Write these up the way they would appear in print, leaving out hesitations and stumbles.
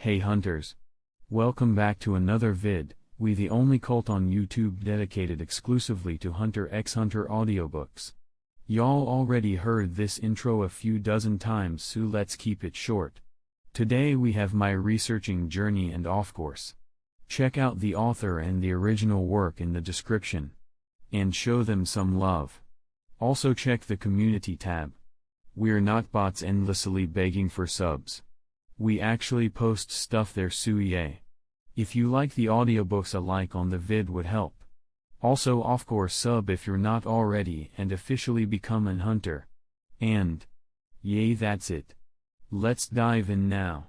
Hey hunters! Welcome back to another vid, we the only cult on YouTube dedicated exclusively to Hunter x Hunter audiobooks. Y'all already heard this intro a few dozen times, so let's keep it short. Today we have my researching journey and of course. Check out the author and the original work in the description. And show them some love. Also check the community tab. We're not bots endlessly begging for subs. We actually post stuff there, so yay. If you like the audiobooks, a like on the vid would help. Also of course sub if you're not already and officially become an hunter. And yay, that's it. Let's dive in now.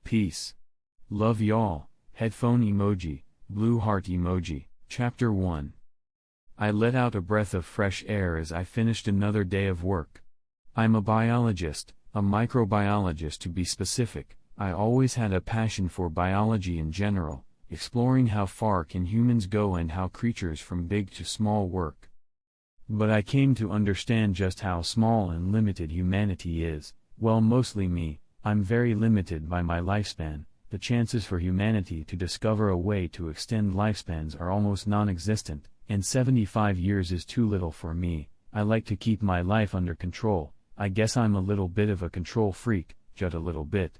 Peace. Love y'all. Headphone emoji, blue heart emoji. Chapter 1. I let out a breath of fresh air as I finished another day of work. I'm a biologist, a microbiologist to be specific. I always had a passion for biology in general, exploring how far can humans go and how creatures from big to small work. But I came to understand just how small and limited humanity is. Well, mostly me. I'm very limited by my lifespan. The chances for humanity to discover a way to extend lifespans are almost non-existent, and 75 years is too little for me. I like to keep my life under control. I guess I'm a little bit of a control freak, just a little bit.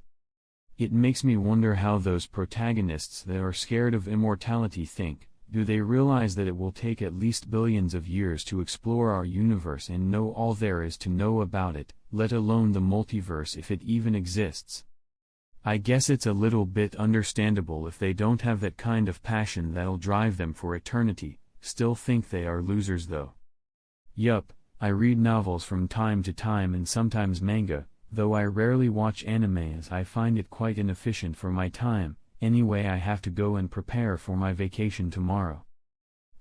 It makes me wonder how those protagonists that are scared of immortality think. Do they realize that it will take at least billions of years to explore our universe and know all there is to know about it, let alone the multiverse if it even exists? I guess it's a little bit understandable if they don't have that kind of passion that'll drive them for eternity. Still think they are losers though. Yup, I read novels from time to time and sometimes manga, though I rarely watch anime as I find it quite inefficient for my time. Anyway, I have to go and prepare for my vacation tomorrow.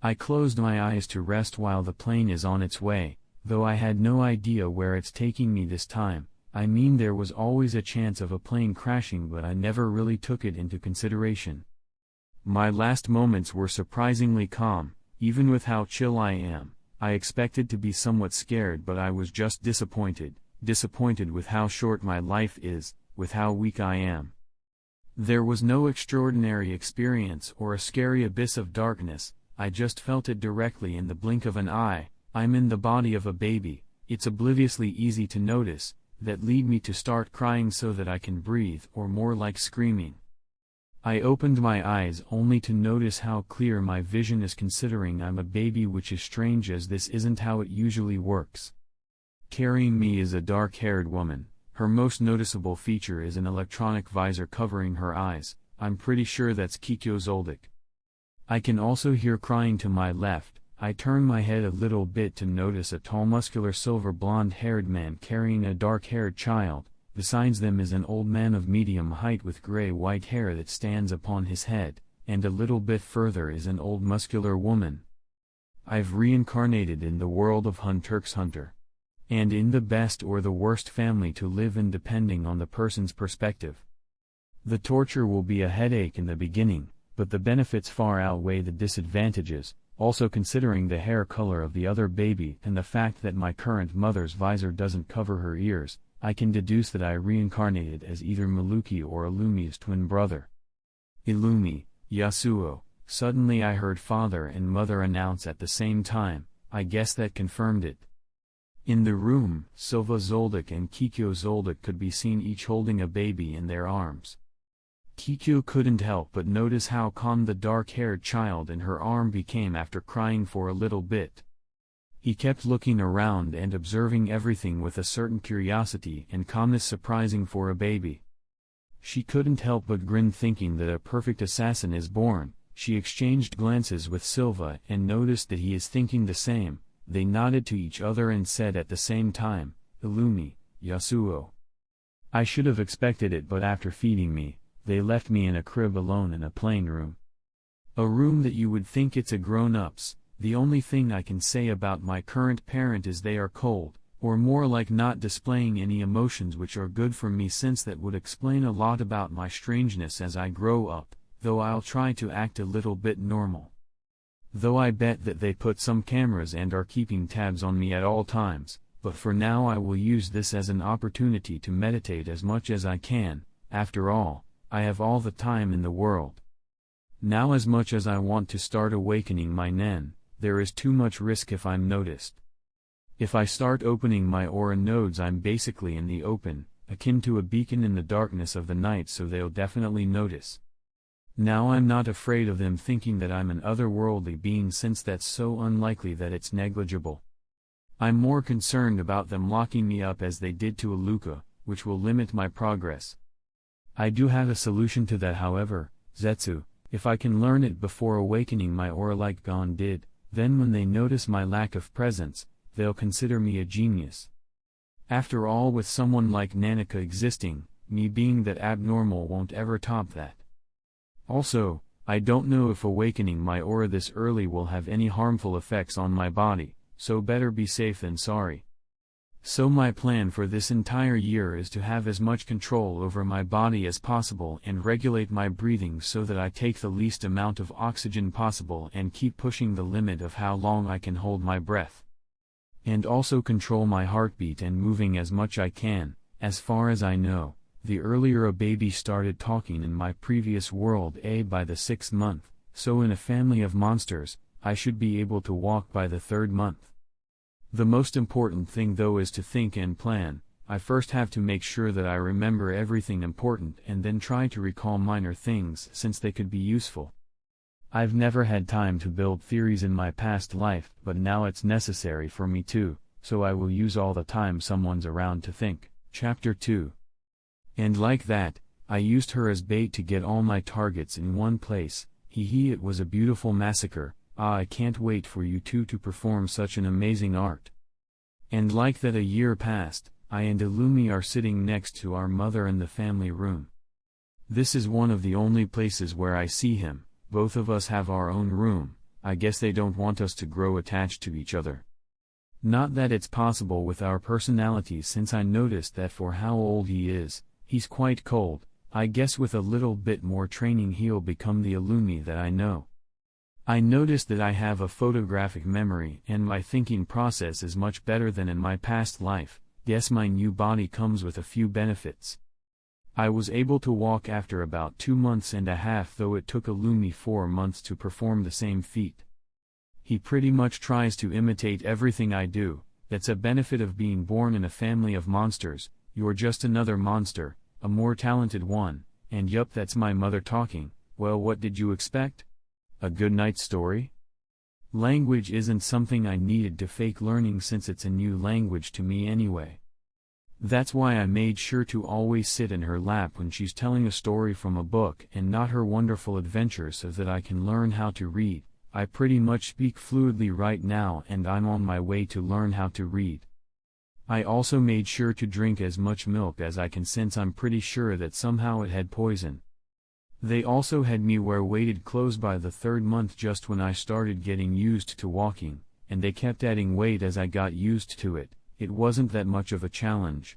I closed my eyes to rest while the plane is on its way, though I had no idea where it's taking me this time. I mean, there was always a chance of a plane crashing, but I never really took it into consideration. My last moments were surprisingly calm, even with how chill I am. I expected to be somewhat scared, but I was just disappointed with how short my life is, with how weak I am. There was no extraordinary experience or a scary abyss of darkness, I just felt it directly in the blink of an eye. I'm in the body of a baby. It's obliviously easy to notice, that lead me to start crying so that I can breathe, or more like screaming. I opened my eyes only to notice how clear my vision is considering I'm a baby, which is strange as this isn't how it usually works. Carrying me is a dark-haired woman. Her most noticeable feature is an electronic visor covering her eyes. I'm pretty sure that's zoldyck. I can also hear crying to my left. I turn my head a little bit to notice a tall, muscular, silver blonde-haired man carrying a dark-haired child. Besides them is an old man of medium height with gray-white hair that stands upon his head, and a little bit further is an old muscular woman. I've reincarnated in the world of Hunter x Hunter. And in the best or the worst family to live in depending on the person's perspective. The torture will be a headache in the beginning, but the benefits far outweigh the disadvantages. Also considering the hair color of the other baby and the fact that my current mother's visor doesn't cover her ears, I can deduce that I reincarnated as either Maluki or Illumi's twin brother. Illumi, Yasuo. Suddenly I heard father and mother announce at the same time. I guess that confirmed it. In the room, Silva Zoldyck and Kikyo Zoldyck could be seen each holding a baby in their arms. Kikyo couldn't help but notice how calm the dark-haired child in her arm became after crying for a little bit. He kept looking around and observing everything with a certain curiosity and calmness surprising for a baby. She couldn't help but grin, thinking that a perfect assassin is born. She exchanged glances with Silva and noticed that he is thinking the same. They nodded to each other and said at the same time, Illumi, Yasuo. I should have expected it, but after feeding me, they left me in a crib alone in a plain room. A room that you would think it's a grown-ups. The only thing I can say about my current parent is they are cold, or more like not displaying any emotions, which are good for me since that would explain a lot about my strangeness as I grow up, though I'll try to act a little bit normal. Though I bet that they put some cameras and are keeping tabs on me at all times, but for now I will use this as an opportunity to meditate as much as I can. After all, I have all the time in the world. Now as much as I want to start awakening my Nen, there is too much risk if I'm noticed. If I start opening my aura nodes, I'm basically in the open, akin to a beacon in the darkness of the night, so they'll definitely notice. Now I'm not afraid of them thinking that I'm an otherworldly being, since that's so unlikely that it's negligible. I'm more concerned about them locking me up as they did to Aluka, which will limit my progress. I do have a solution to that, however, Zetsu. If I can learn it before awakening my aura like Gon did, then when they notice my lack of presence, they'll consider me a genius. After all, with someone like Nanika existing, me being that abnormal won't ever top that. Also, I don't know if awakening my aura this early will have any harmful effects on my body, so better be safe than sorry. So my plan for this entire year is to have as much control over my body as possible and regulate my breathing so that I take the least amount of oxygen possible and keep pushing the limit of how long I can hold my breath. And also control my heartbeat and moving as much I can. As far as I know, the earlier a baby started talking in my previous world by the 6th month, so in a family of monsters, I should be able to walk by the 3rd month. The most important thing though is to think and plan. I first have to make sure that I remember everything important and then try to recall minor things since they could be useful. I've never had time to build theories in my past life, but now it's necessary for me to, so I will use all the time someone's around to think. Chapter 2. And like that, I used her as bait to get all my targets in one place. It was a beautiful massacre. I can't wait for you two to perform such an amazing art. And like that, a year passed. I and Illumi are sitting next to our mother in the family room. This is one of the only places where I see him. Both of us have our own room. I guess they don't want us to grow attached to each other. Not that it's possible with our personalities, since I noticed that for how old he is, he's quite cold. I guess with a little bit more training he'll become the Illumi that I know. I noticed that I have a photographic memory and my thinking process is much better than in my past life. Guess my new body comes with a few benefits. I was able to walk after about 2 months and a half, though it took Illumi 4 months to perform the same feat. He pretty much tries to imitate everything I do. That's a benefit of being born in a family of monsters. You're just another monster, a more talented one, and yup, that's my mother talking. Well, what did you expect? A good night story? Language isn't something I needed to fake learning, since it's a new language to me anyway. That's why I made sure to always sit in her lap when she's telling a story from a book and not her wonderful adventure, so that I can learn how to read. I pretty much speak fluidly right now and I'm on my way to learn how to read. I also made sure to drink as much milk as I can, since I'm pretty sure that somehow it had poison. They also had me wear weighted clothes by the 3rd month, just when I started getting used to walking, and they kept adding weight as I got used to it. It wasn't that much of a challenge.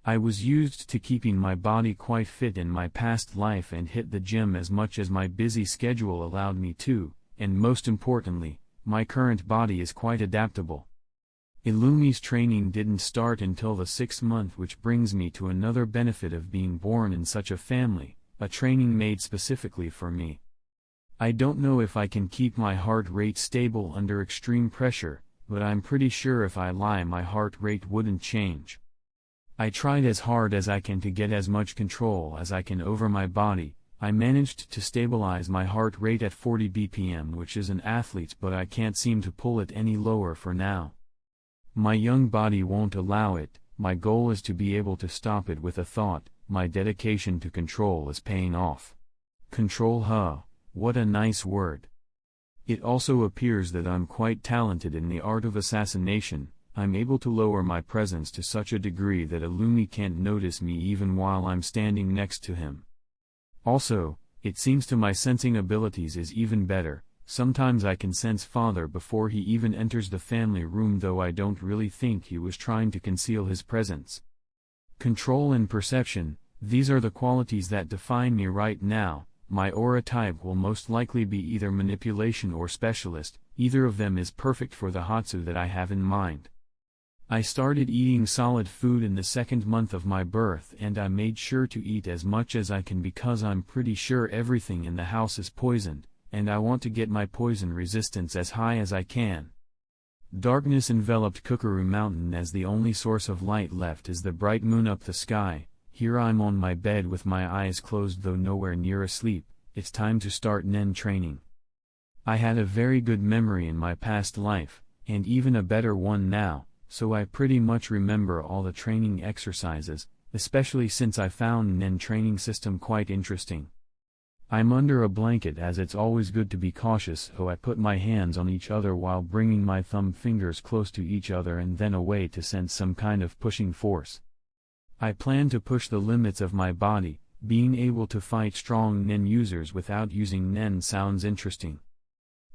I was used to keeping my body quite fit in my past life and hit the gym as much as my busy schedule allowed me to, and most importantly, my current body is quite adaptable. Illumi's training didn't start until the 6th month, which brings me to another benefit of being born in such a family. A training made specifically for me. I don't know if I can keep my heart rate stable under extreme pressure, but I'm pretty sure if I lie my heart rate wouldn't change. I tried as hard as I can to get as much control as I can over my body. I managed to stabilize my heart rate at 40 BPM, which is an athlete's, but I can't seem to pull it any lower for now. My young body won't allow it. My goal is to be able to stop it with a thought. My dedication to control is paying off. Control, huh? What a nice word. It also appears that I'm quite talented in the art of assassination. I'm able to lower my presence to such a degree that Illumi can't notice me even while I'm standing next to him. Also, it seems to my sensing abilities is even better. Sometimes I can sense Father before he even enters the family room, though I don't really think he was trying to conceal his presence. Control and perception, these are the qualities that define me right now. My aura type will most likely be either manipulation or specialist. Either of them is perfect for the Hatsu that I have in mind. I started eating solid food in the second month of my birth, and I made sure to eat as much as I can because I'm pretty sure everything in the house is poisoned, and I want to get my poison resistance as high as I can. Darkness enveloped Kookaroo Mountain as the only source of light left is the bright moon up the sky. Here I'm on my bed with my eyes closed though nowhere near asleep. It's time to start Nen training. I had a very good memory in my past life, and even a better one now, so I pretty much remember all the training exercises, especially since I found Nen training system quite interesting. I'm under a blanket as it's always good to be cautious, so I put my hands on each other while bringing my thumb fingers close to each other and then away to sense some kind of pushing force. I plan to push the limits of my body. Being able to fight strong Nen users without using Nen sounds interesting.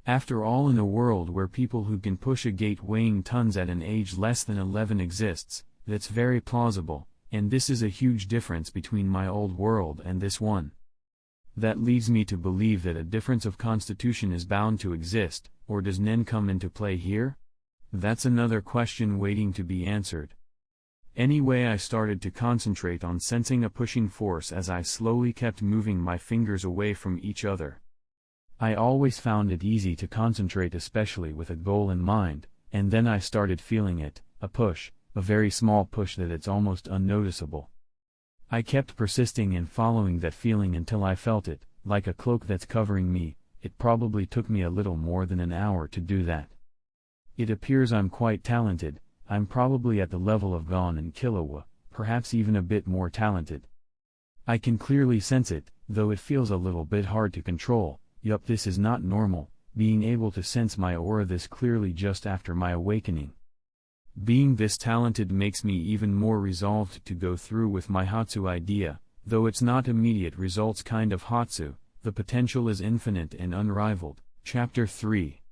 After all, in a world where people who can push a gate weighing tons at an age less than 11 exists, that's very plausible, and this is a huge difference between my old world and this one. That leads me to believe that a difference of constitution is bound to exist, or does Nen come into play here? That's another question waiting to be answered. Anyway, I started to concentrate on sensing a pushing force as I slowly kept moving my fingers away from each other. I always found it easy to concentrate, especially with a goal in mind, and then I started feeling it, a push, a very small push that it's almost unnoticeable. I kept persisting and following that feeling until I felt it, like a cloak that's covering me. It probably took me a little more than an hour to do that. It appears I'm quite talented. I'm probably at the level of Gon and Killua, perhaps even a bit more talented. I can clearly sense it, though it feels a little bit hard to control. Yup, this is not normal, being able to sense my aura this clearly just after my awakening. Being this talented makes me even more resolved to go through with my Hatsu idea, though it's not immediate results kind of Hatsu. The potential is infinite and unrivaled. Chapter 3.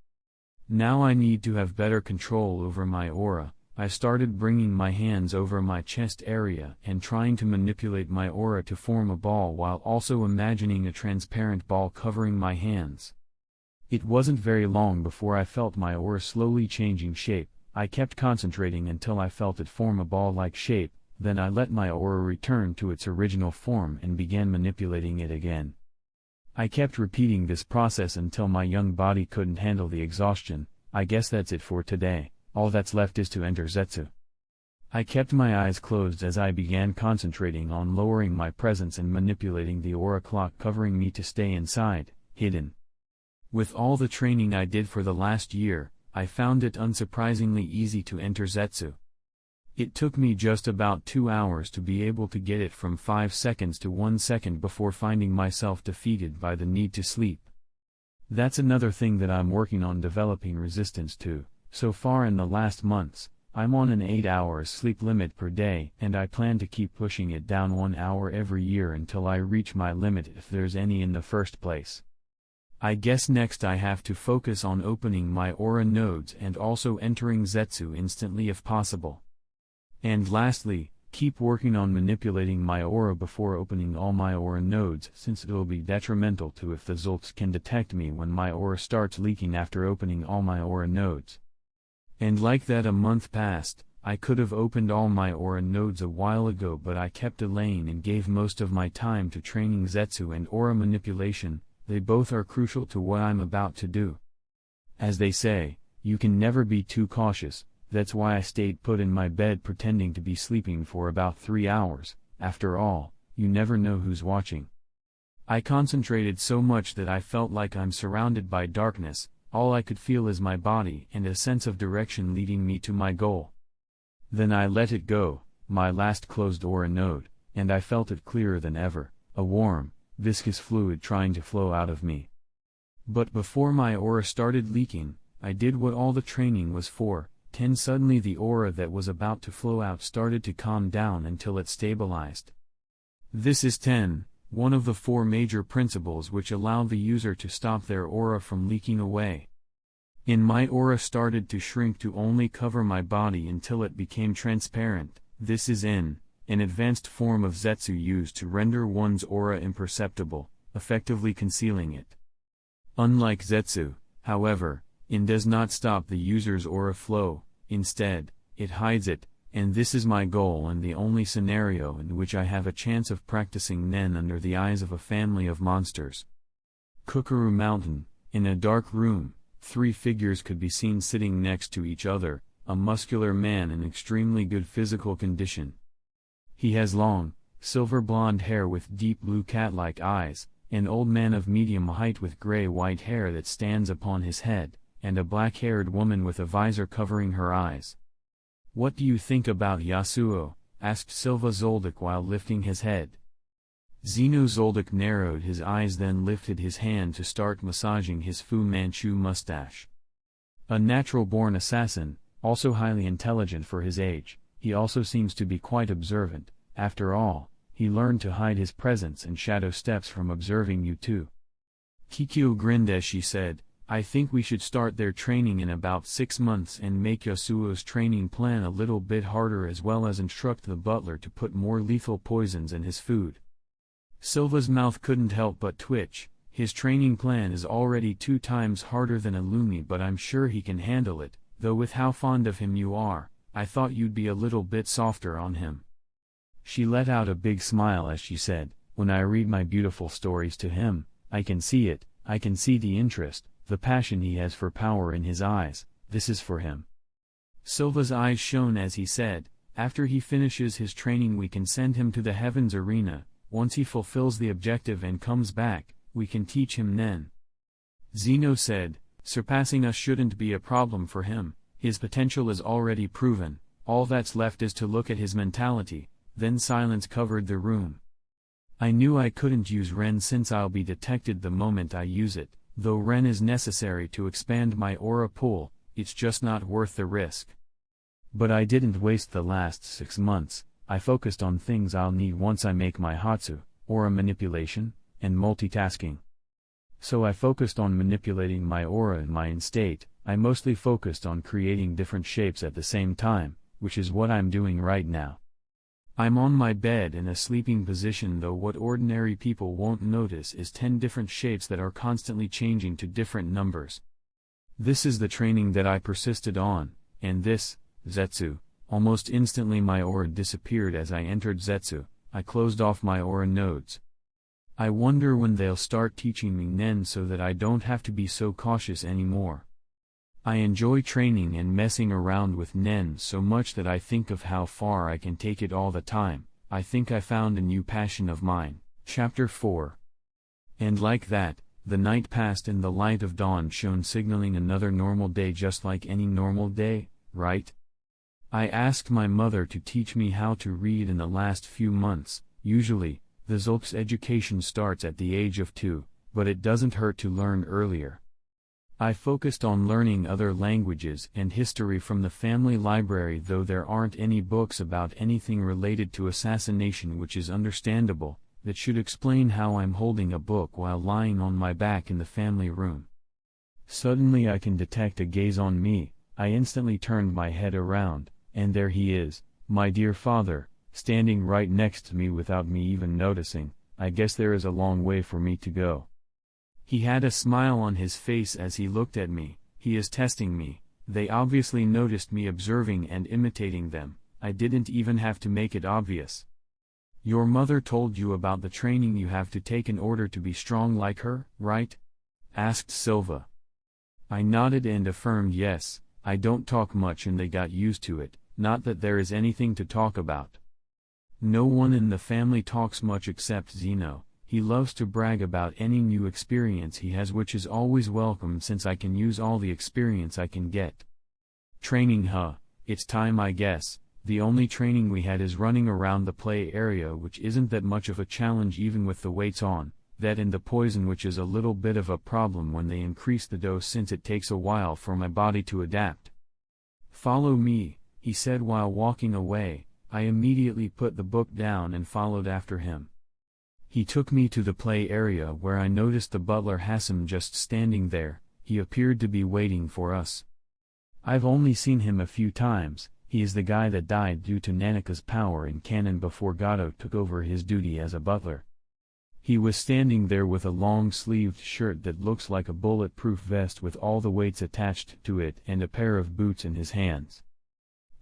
Now I need to have better control over my aura. I started bringing my hands over my chest area and trying to manipulate my aura to form a ball while also imagining a transparent ball covering my hands. It wasn't very long before I felt my aura slowly changing shape. I kept concentrating until I felt it form a ball-like shape, then I let my aura return to its original form and began manipulating it again. I kept repeating this process until my young body couldn't handle the exhaustion. I guess that's it for today. All that's left is to enter Zetsu. I kept my eyes closed as I began concentrating on lowering my presence and manipulating the aura clock covering me to stay inside, hidden. With all the training I did for the last year, I found it unsurprisingly easy to enter Zetsu. It took me just about 2 hours to be able to get it from 5 seconds to 1 second before finding myself defeated by the need to sleep. That's another thing that I'm working on developing resistance to. So far in the last months, I'm on an 8 hours sleep limit per day, and I plan to keep pushing it down 1 hour every year until I reach my limit if there's any in the first place. I guess next I have to focus on opening my aura nodes and also entering Zetsu instantly if possible. And lastly, keep working on manipulating my aura before opening all my aura nodes, since it'll be detrimental to if the Zoldyck can detect me when my aura starts leaking after opening all my aura nodes. And like that, a month passed. I could have opened all my aura nodes a while ago, but I kept delaying and gave most of my time to training Zetsu and aura manipulation. They both are crucial to what I'm about to do. As they say, you can never be too cautious. That's why I stayed put in my bed pretending to be sleeping for about 3 hours. After all, you never know who's watching. I concentrated so much that I felt like I'm surrounded by darkness. All I could feel is my body and a sense of direction leading me to my goal. Then I let it go, my last closed aura node, and I felt it clearer than ever, a warm, viscous fluid trying to flow out of me. But before my aura started leaking, I did what all the training was for. Suddenly the aura that was about to flow out started to calm down until it stabilized. This is one of the 4 major principles which allow the user to stop their aura from leaking away. My aura started to shrink to only cover my body until it became transparent. This is an advanced form of Zetsu used to render one's aura imperceptible, effectively concealing it. Unlike Zetsu, however, does not stop the user's aura flow. Instead, it hides it, and this is my goal and the only scenario in which I have a chance of practicing Nen under the eyes of a family of monsters. Kukuru Mountain, in a dark room, 3 figures could be seen sitting next to each other, a muscular man in extremely good physical condition. He has long, silver blonde hair with deep blue cat-like eyes, an old man of medium height with gray-white hair that stands upon his head, and a black-haired woman with a visor covering her eyes. "What do you think about Yasuo?" asked Silva Zoldyck while lifting his head. Zeno Zoldyck narrowed his eyes, then lifted his hand to start massaging his Fu Manchu mustache. A natural-born assassin, also highly intelligent for his age, he also seems to be quite observant. After all, he learned to hide his presence and shadow steps from observing you too. Kikyo grinned as she said, "I think we should start their training in about 6 months and make Yasuo's training plan a little bit harder, as well as instruct the butler to put more lethal poisons in his food." Silva's mouth couldn't help but twitch. His training plan is already 2 times harder than Illumi, but I'm sure he can handle it, though with how fond of him you are, I thought you'd be a little bit softer on him. She let out a big smile as she said, "When I read my beautiful stories to him, I can see it, I can see the interest, the passion he has for power in his eyes. This is for him." Silva's eyes shone as he said, "After he finishes his training we can send him to the Heavens Arena. Once he fulfills the objective and comes back, we can teach him Nen." Zeno said, "Surpassing us shouldn't be a problem for him, his potential is already proven, all that's left is to look at his mentality." Then silence covered the room. "I knew I couldn't use Ren since I'll be detected the moment I use it. Though Ren is necessary to expand my aura pool, it's just not worth the risk. But I didn't waste the last 6 months, I focused on things I'll need once I make my Hatsu, aura manipulation, and multitasking. So I focused on manipulating my aura and my in-state, I mostly focused on creating different shapes at the same time, which is what I'm doing right now. I'm on my bed in a sleeping position, though what ordinary people won't notice is 10 different shapes that are constantly changing to different numbers. This is the training that I persisted on, and this, Zetsu, almost instantly my aura disappeared as I entered Zetsu, I closed off my aura nodes. I wonder when they'll start teaching me Nen so that I don't have to be so cautious anymore. I enjoy training and messing around with Nen so much that I think of how far I can take it all the time. I think I found a new passion of mine." Chapter 4. And like that, the night passed and the light of dawn shone, signaling another normal day, just like any normal day, right? I asked my mother to teach me how to read in the last few months. Usually, the Zoldyck's education starts at the age of 2, but it doesn't hurt to learn earlier. I focused on learning other languages and history from the family library, though there aren't any books about anything related to assassination, which is understandable. That should explain how I'm holding a book while lying on my back in the family room. Suddenly I can detect a gaze on me. I instantly turned my head around, and there he is, my dear father, standing right next to me without me even noticing. I guess there is a long way for me to go. He had a smile on his face as he looked at me. He is testing me. They obviously noticed me observing and imitating them. I didn't even have to make it obvious. Your mother told you about the training you have to take in order to be strong like her, right? Asked Silva. I nodded and affirmed yes. I don't talk much and they got used to it, not that there is anything to talk about. No one in the family talks much except Zeno. He loves to brag about any new experience he has, which is always welcome since I can use all the experience I can get. Training, huh? It's time, I guess. The only training we had is running around the play area, which isn't that much of a challenge even with the weights on, that and the poison, which is a little bit of a problem when they increase the dose since it takes a while for my body to adapt. Follow me, he said while walking away. I immediately put the book down and followed after him. He took me to the play area where I noticed the butler Hassan just standing there. He appeared to be waiting for us. I've only seen him a few times. He is the guy that died due to Nanaka's power in canon before Gato took over his duty as a butler. He was standing there with a long-sleeved shirt that looks like a bulletproof vest with all the weights attached to it and a pair of boots in his hands.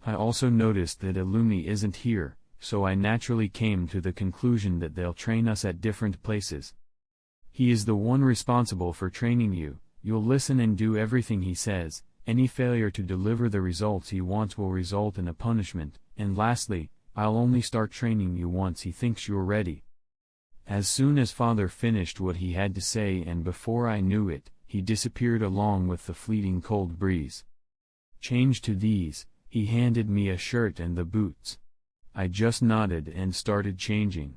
I also noticed that Illumi isn't here, so I naturally came to the conclusion that they'll train us at different places. He is the one responsible for training you. You'll listen and do everything he says. Any failure to deliver the results he wants will result in a punishment, and lastly, I'll only start training you once he thinks you're ready. As soon as father finished what he had to say, and before I knew it, he disappeared along with the fleeting cold breeze. Change to these, he handed me a shirt and the boots. I just nodded and started changing.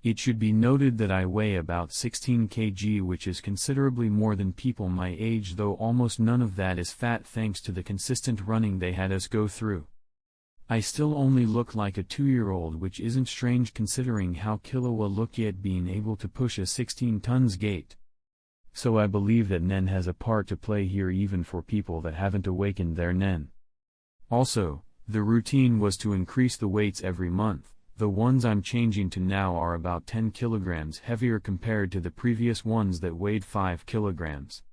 It should be noted that I weigh about 16 kg, which is considerably more than people my age, though almost none of that is fat thanks to the consistent running they had us go through. I still only look like a 2-year-old, which isn't strange considering how Killua looked, yet being able to push a 16 tons gate. So I believe that Nen has a part to play here, even for people that haven't awakened their Nen. Also, the routine was to increase the weights every month. The ones I'm changing to now are about 10 kilograms heavier compared to the previous ones that weighed 5 kilograms.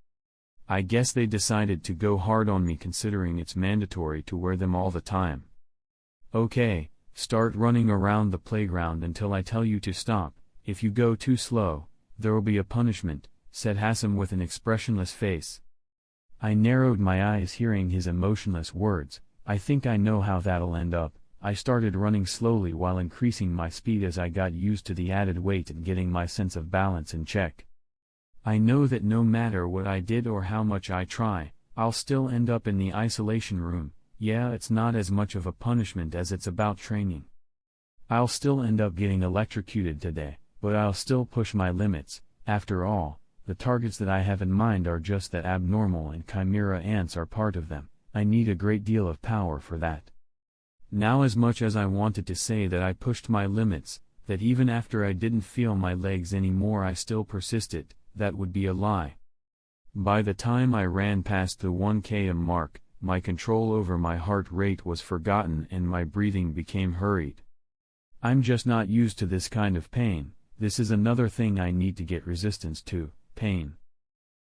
I guess they decided to go hard on me considering it's mandatory to wear them all the time. Okay, start running around the playground until I tell you to stop. If you go too slow, there'll be a punishment, said Hassan with an expressionless face. I narrowed my eyes hearing his emotionless words. I think I know how that'll end up. I started running slowly while increasing my speed as I got used to the added weight and getting my sense of balance in check. I know that no matter what I did or how much I try, I'll still end up in the isolation room. Yeah, it's not as much of a punishment as it's about training. I'll still end up getting electrocuted today, but I'll still push my limits. After all, the targets that I have in mind are just that abnormal, and chimera ants are part of them. I need a great deal of power for that. Now, as much as I wanted to say that I pushed my limits, that even after I didn't feel my legs anymore I still persisted, that would be a lie. By the time I ran past the 1 km mark, my control over my heart rate was forgotten and my breathing became hurried. I'm just not used to this kind of pain. This is another thing I need to get resistance to, pain.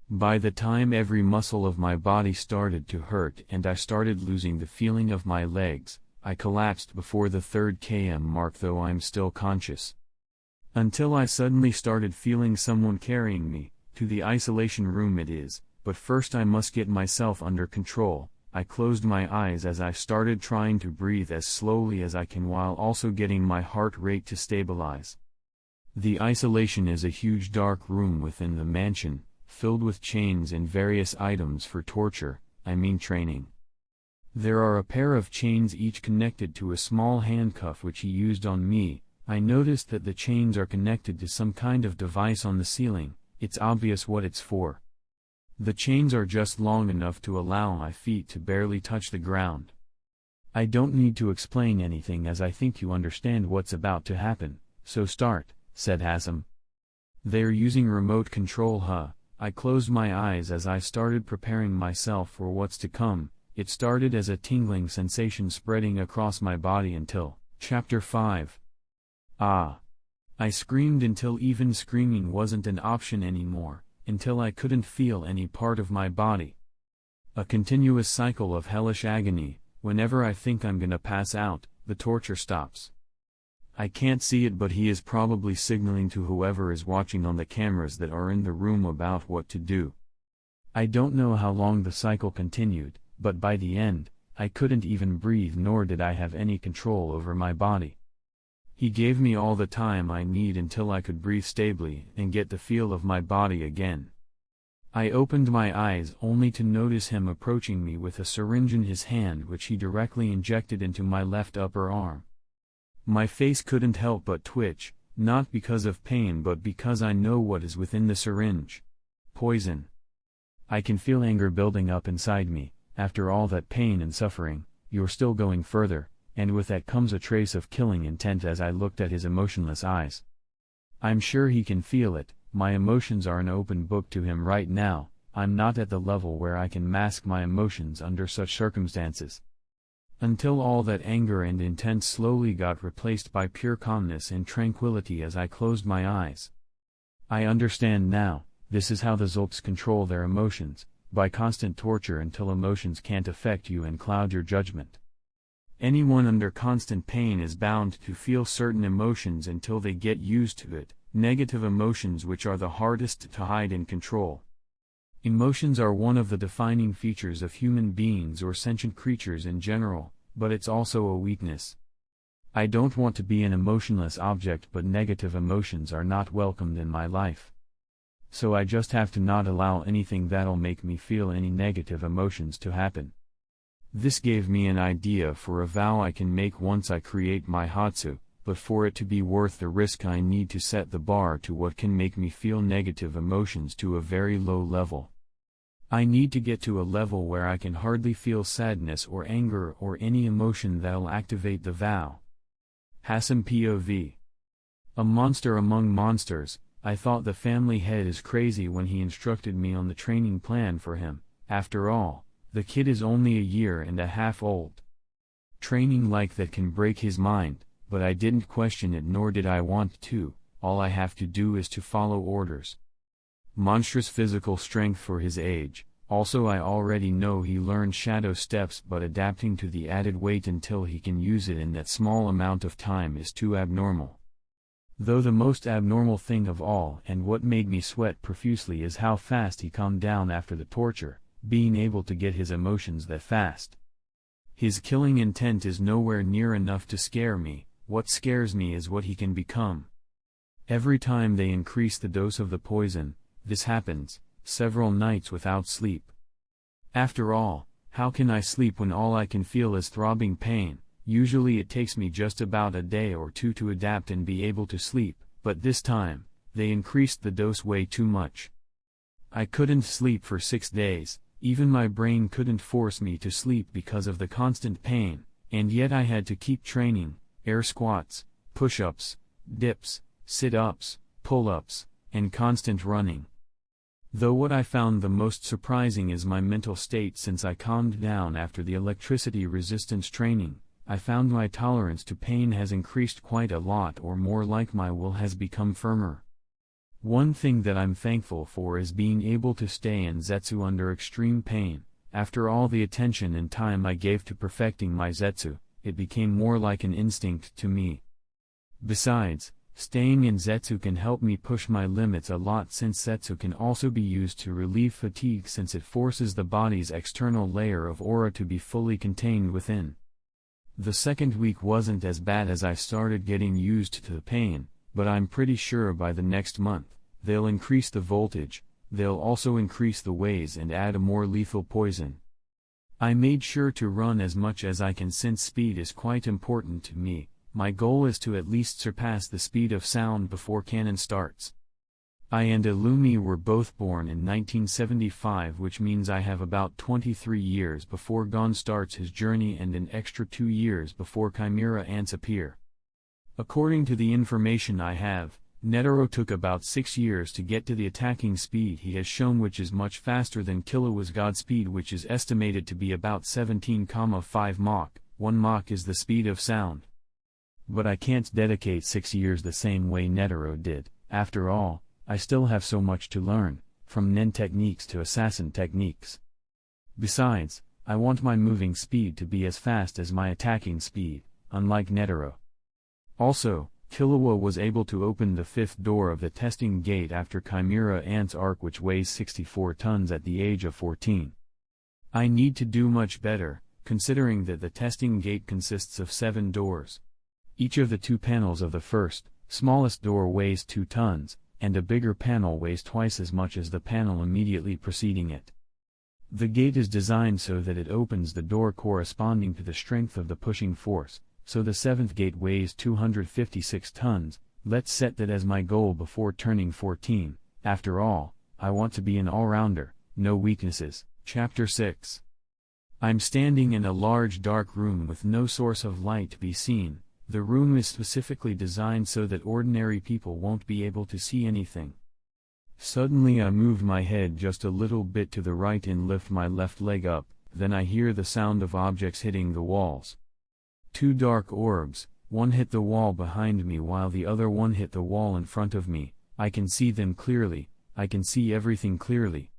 By the time every muscle of my body started to hurt and I started losing the feeling of my legs, I collapsed before the 3rd km mark, though I'm still conscious. Until I suddenly started feeling someone carrying me, to the isolation room it is, but first I must get myself under control. I closed my eyes as I started trying to breathe as slowly as I can while also getting my heart rate to stabilize. The isolation is a huge dark room within the mansion, filled with chains and various items for torture, training. There are a pair of chains each connected to a small handcuff which he used on me. I noticed that the chains are connected to some kind of device on the ceiling. It's obvious what it's for. The chains are just long enough to allow my feet to barely touch the ground. I don't need to explain anything as I think you understand what's about to happen, so start, said Hassan. They're using remote control, huh? I closed my eyes as I started preparing myself for what's to come. It started as a tingling sensation spreading across my body until, Chapter 5. Ah! I screamed until even screaming wasn't an option anymore, until I couldn't feel any part of my body. A continuous cycle of hellish agony. Whenever I think I'm gonna pass out, the torture stops. I can't see it, but he is probably signaling to whoever is watching on the cameras that are in the room about what to do. I don't know how long the cycle continued, but by the end, I couldn't even breathe, nor did I have any control over my body. He gave me all the time I need until I could breathe stably and get the feel of my body again. I opened my eyes only to notice him approaching me with a syringe in his hand, which he directly injected into my left upper arm. My face couldn't help but twitch, not because of pain but because I know what is within the syringe. Poison. I can feel anger building up inside me. After all that pain and suffering, you're still going further, and with that comes a trace of killing intent as I looked at his emotionless eyes. I'm sure he can feel it. My emotions are an open book to him right now. I'm not at the level where I can mask my emotions under such circumstances. Until all that anger and intent slowly got replaced by pure calmness and tranquility as I closed my eyes. I understand now. This is how the Zoldycks control their emotions, by constant torture until emotions can't affect you and cloud your judgment. Anyone under constant pain is bound to feel certain emotions until they get used to it, negative emotions which are the hardest to hide and control. Emotions are one of the defining features of human beings or sentient creatures in general, but it's also a weakness. I don't want to be an emotionless object, but negative emotions are not welcomed in my life. So I just have to not allow anything that'll make me feel any negative emotions to happen. This gave me an idea for a vow I can make once I create my Hatsu, but for it to be worth the risk I need to set the bar to what can make me feel negative emotions to a very low level. I need to get to a level where I can hardly feel sadness or anger or any emotion that'll activate the vow. Hassan POV. A monster among monsters. I thought the family head is crazy when he instructed me on the training plan for him. After all, the kid is only a year and a half old. Training like that can break his mind, but I didn't question it, nor did I want to. All I have to do is to follow orders. Monstrous physical strength for his age. Also, I already know he learned shadow steps, but adapting to the added weight until he can use it in that small amount of time is too abnormal. Though the most abnormal thing of all, and what made me sweat profusely, is how fast he calmed down after the torture, being able to get his emotions that fast. His killing intent is nowhere near enough to scare me. What scares me is what he can become. Every time they increase the dose of the poison, this happens, several nights without sleep. After all, how can I sleep when all I can feel is throbbing pain? Usually it takes me just about a day or two to adapt and be able to sleep, but this time, they increased the dose way too much. I couldn't sleep for 6 days, even my brain couldn't force me to sleep because of the constant pain, and yet I had to keep training, air squats, push-ups, dips, sit-ups, pull-ups, and constant running. Though what I found the most surprising is my mental state. Since I calmed down after the electricity resistance training, I found my tolerance to pain has increased quite a lot, or more like my will has become firmer. One thing that I'm thankful for is being able to stay in Zetsu under extreme pain. After all the attention and time I gave to perfecting my Zetsu, it became more like an instinct to me. Besides, staying in Zetsu can help me push my limits a lot, since Zetsu can also be used to relieve fatigue, since it forces the body's external layer of aura to be fully contained within. The second week wasn't as bad as I started getting used to the pain, but I'm pretty sure by the next month, they'll increase the voltage. They'll also increase the ways and add a more lethal poison. I made sure to run as much as I can, since speed is quite important to me. My goal is to at least surpass the speed of sound before canon starts. I and Illumi were both born in 1975, which means I have about 23 years before Gon starts his journey and an extra 2 years before Chimera ants appear. According to the information I have, Netero took about 6 years to get to the attacking speed he has shown, which is much faster than Killua's god speed, which is estimated to be about 17,5 Mach. 1 Mach is the speed of sound. But I can't dedicate 6 years the same way Netero did. After all, I still have so much to learn, from Nen techniques to assassin techniques. Besides, I want my moving speed to be as fast as my attacking speed, unlike Netero. Also, Killua was able to open the 5th door of the testing gate after Chimera Ant's arc, which weighs 64 tons at the age of 14. I need to do much better, considering that the testing gate consists of 7 doors. Each of the 2 panels of the first, smallest door weighs 2 tons, and a bigger panel weighs twice as much as the panel immediately preceding it. The gate is designed so that it opens the door corresponding to the strength of the pushing force, so the 7th gate weighs 256 tons. Let's set that as my goal before turning 14. After all, I want to be an all-rounder, no weaknesses. Chapter 6. I'm standing in a large dark room with no source of light to be seen. The room is specifically designed so that ordinary people won't be able to see anything. Suddenly I move my head just a little bit to the right and lift my left leg up, then I hear the sound of objects hitting the walls. 2 dark orbs, one hit the wall behind me while the other one hit the wall in front of me. I can see them clearly, I can see everything clearly.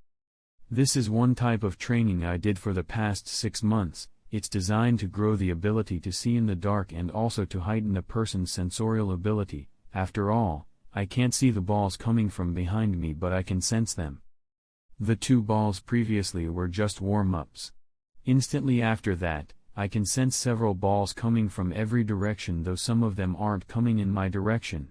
This is one type of training I did for the past 6 months. it's designed to grow the ability to see in the dark and also to heighten a person's sensorial ability. After all, I can't see the balls coming from behind me, but I can sense them. The 2 balls previously were just warm-ups. Instantly after that, I can sense several balls coming from every direction, though some of them aren't coming in my direction.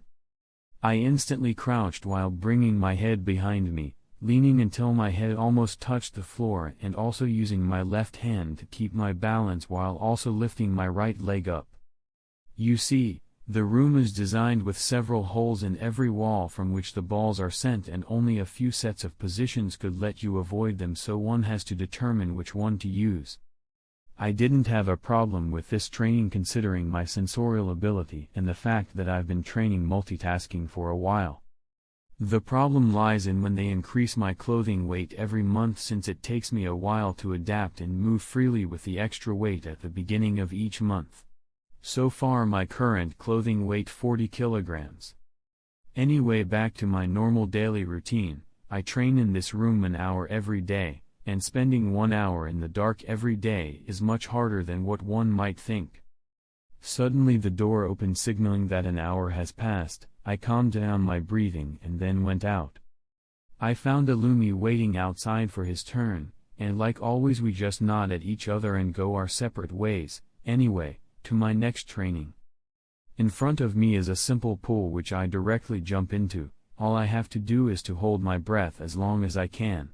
I instantly crouched while bringing my head behind me, leaning until my head almost touched the floor, and also using my left hand to keep my balance while also lifting my right leg up. You see, the room is designed with several holes in every wall from which the balls are sent, and only a few sets of positions could let you avoid them, so one has to determine which one to use. I didn't have a problem with this training considering my sensorial ability and the fact that I've been training multitasking for a while. The problem lies in when they increase my clothing weight every month, since it takes me a while to adapt and move freely with the extra weight at the beginning of each month. So far my current clothing weight 40 kilograms. Anyway, back to my normal daily routine. I train in this room an hour every day, and spending 1 hour in the dark every day is much harder than what one might think. Suddenly the door opened, signaling that an hour has passed. I calmed down my breathing and then went out. I found Illumi waiting outside for his turn, and like always we just nod at each other and go our separate ways. Anyway, to my next training. In front of me is a simple pool which I directly jump into. All I have to do is to hold my breath as long as I can.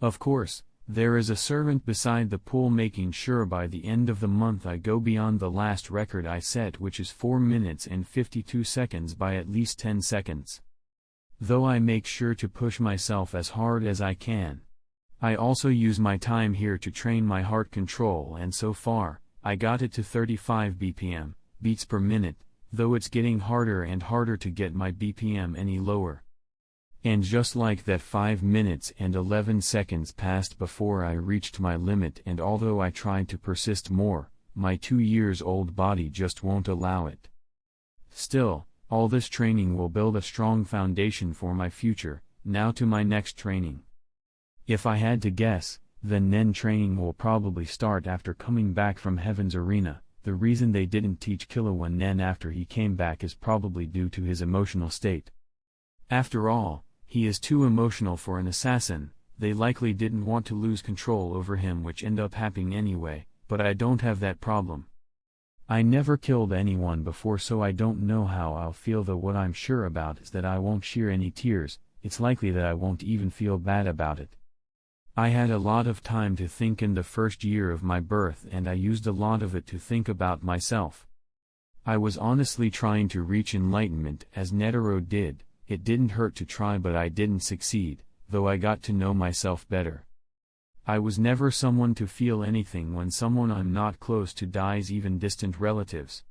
Of course, there is a servant beside the pool making sure by the end of the month I go beyond the last record I set, which is 4 minutes and 52 seconds, by at least 10 seconds. Though I make sure to push myself as hard as I can. I also use my time here to train my heart control, and so far, I got it to 35 BPM, beats per minute, though it's getting harder and harder to get my BPM any lower. And just like that, 5 minutes and 11 seconds passed before I reached my limit, and although I tried to persist more, my 2-year-old body just won't allow it. Still, all this training will build a strong foundation for my future. Now to my next training. If I had to guess, then Nen training will probably start after coming back from Heaven's Arena. The reason they didn't teach Killua Nen after he came back is probably due to his emotional state. After all, he is too emotional for an assassin. They likely didn't want to lose control over him, which ended up happening anyway, but I don't have that problem. I never killed anyone before, so I don't know how I'll feel, though what I'm sure about is that I won't shed any tears. It's likely that I won't even feel bad about it. I had a lot of time to think in the first year of my birth, and I used a lot of it to think about myself. I was honestly trying to reach enlightenment as Netero did. It didn't hurt to try, but I didn't succeed, though I got to know myself better. I was never someone to feel anything when someone I'm not close to dies, even distant relatives.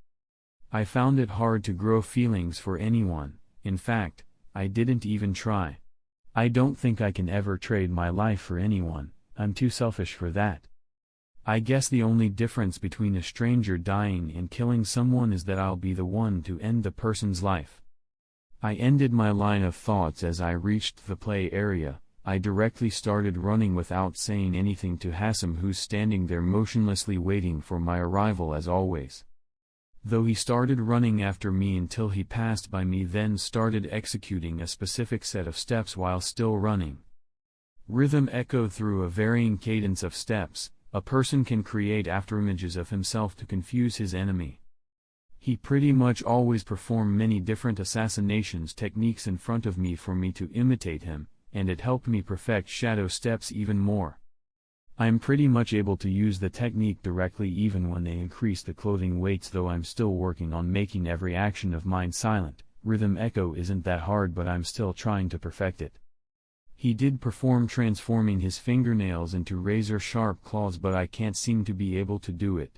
I found it hard to grow feelings for anyone. In fact, I didn't even try. I don't think I can ever trade my life for anyone. I'm too selfish for that. I guess the only difference between a stranger dying and killing someone is that I'll be the one to end the person's life. I ended my line of thoughts as I reached the play area. I directly started running without saying anything to Hasem, who's standing there motionlessly waiting for my arrival as always. Though he started running after me until he passed by me, then started executing a specific set of steps while still running. Rhythm echo through a varying cadence of steps. A person can create afterimages of himself to confuse his enemy. He pretty much always performed many different assassinations techniques in front of me for me to imitate him, and it helped me perfect shadow steps even more. I'm pretty much able to use the technique directly even when they increase the clothing weights, though I'm still working on making every action of mine silent. Rhythm echo isn't that hard, but I'm still trying to perfect it. He did perform transforming his fingernails into razor-sharp claws, but I can't seem to be able to do it.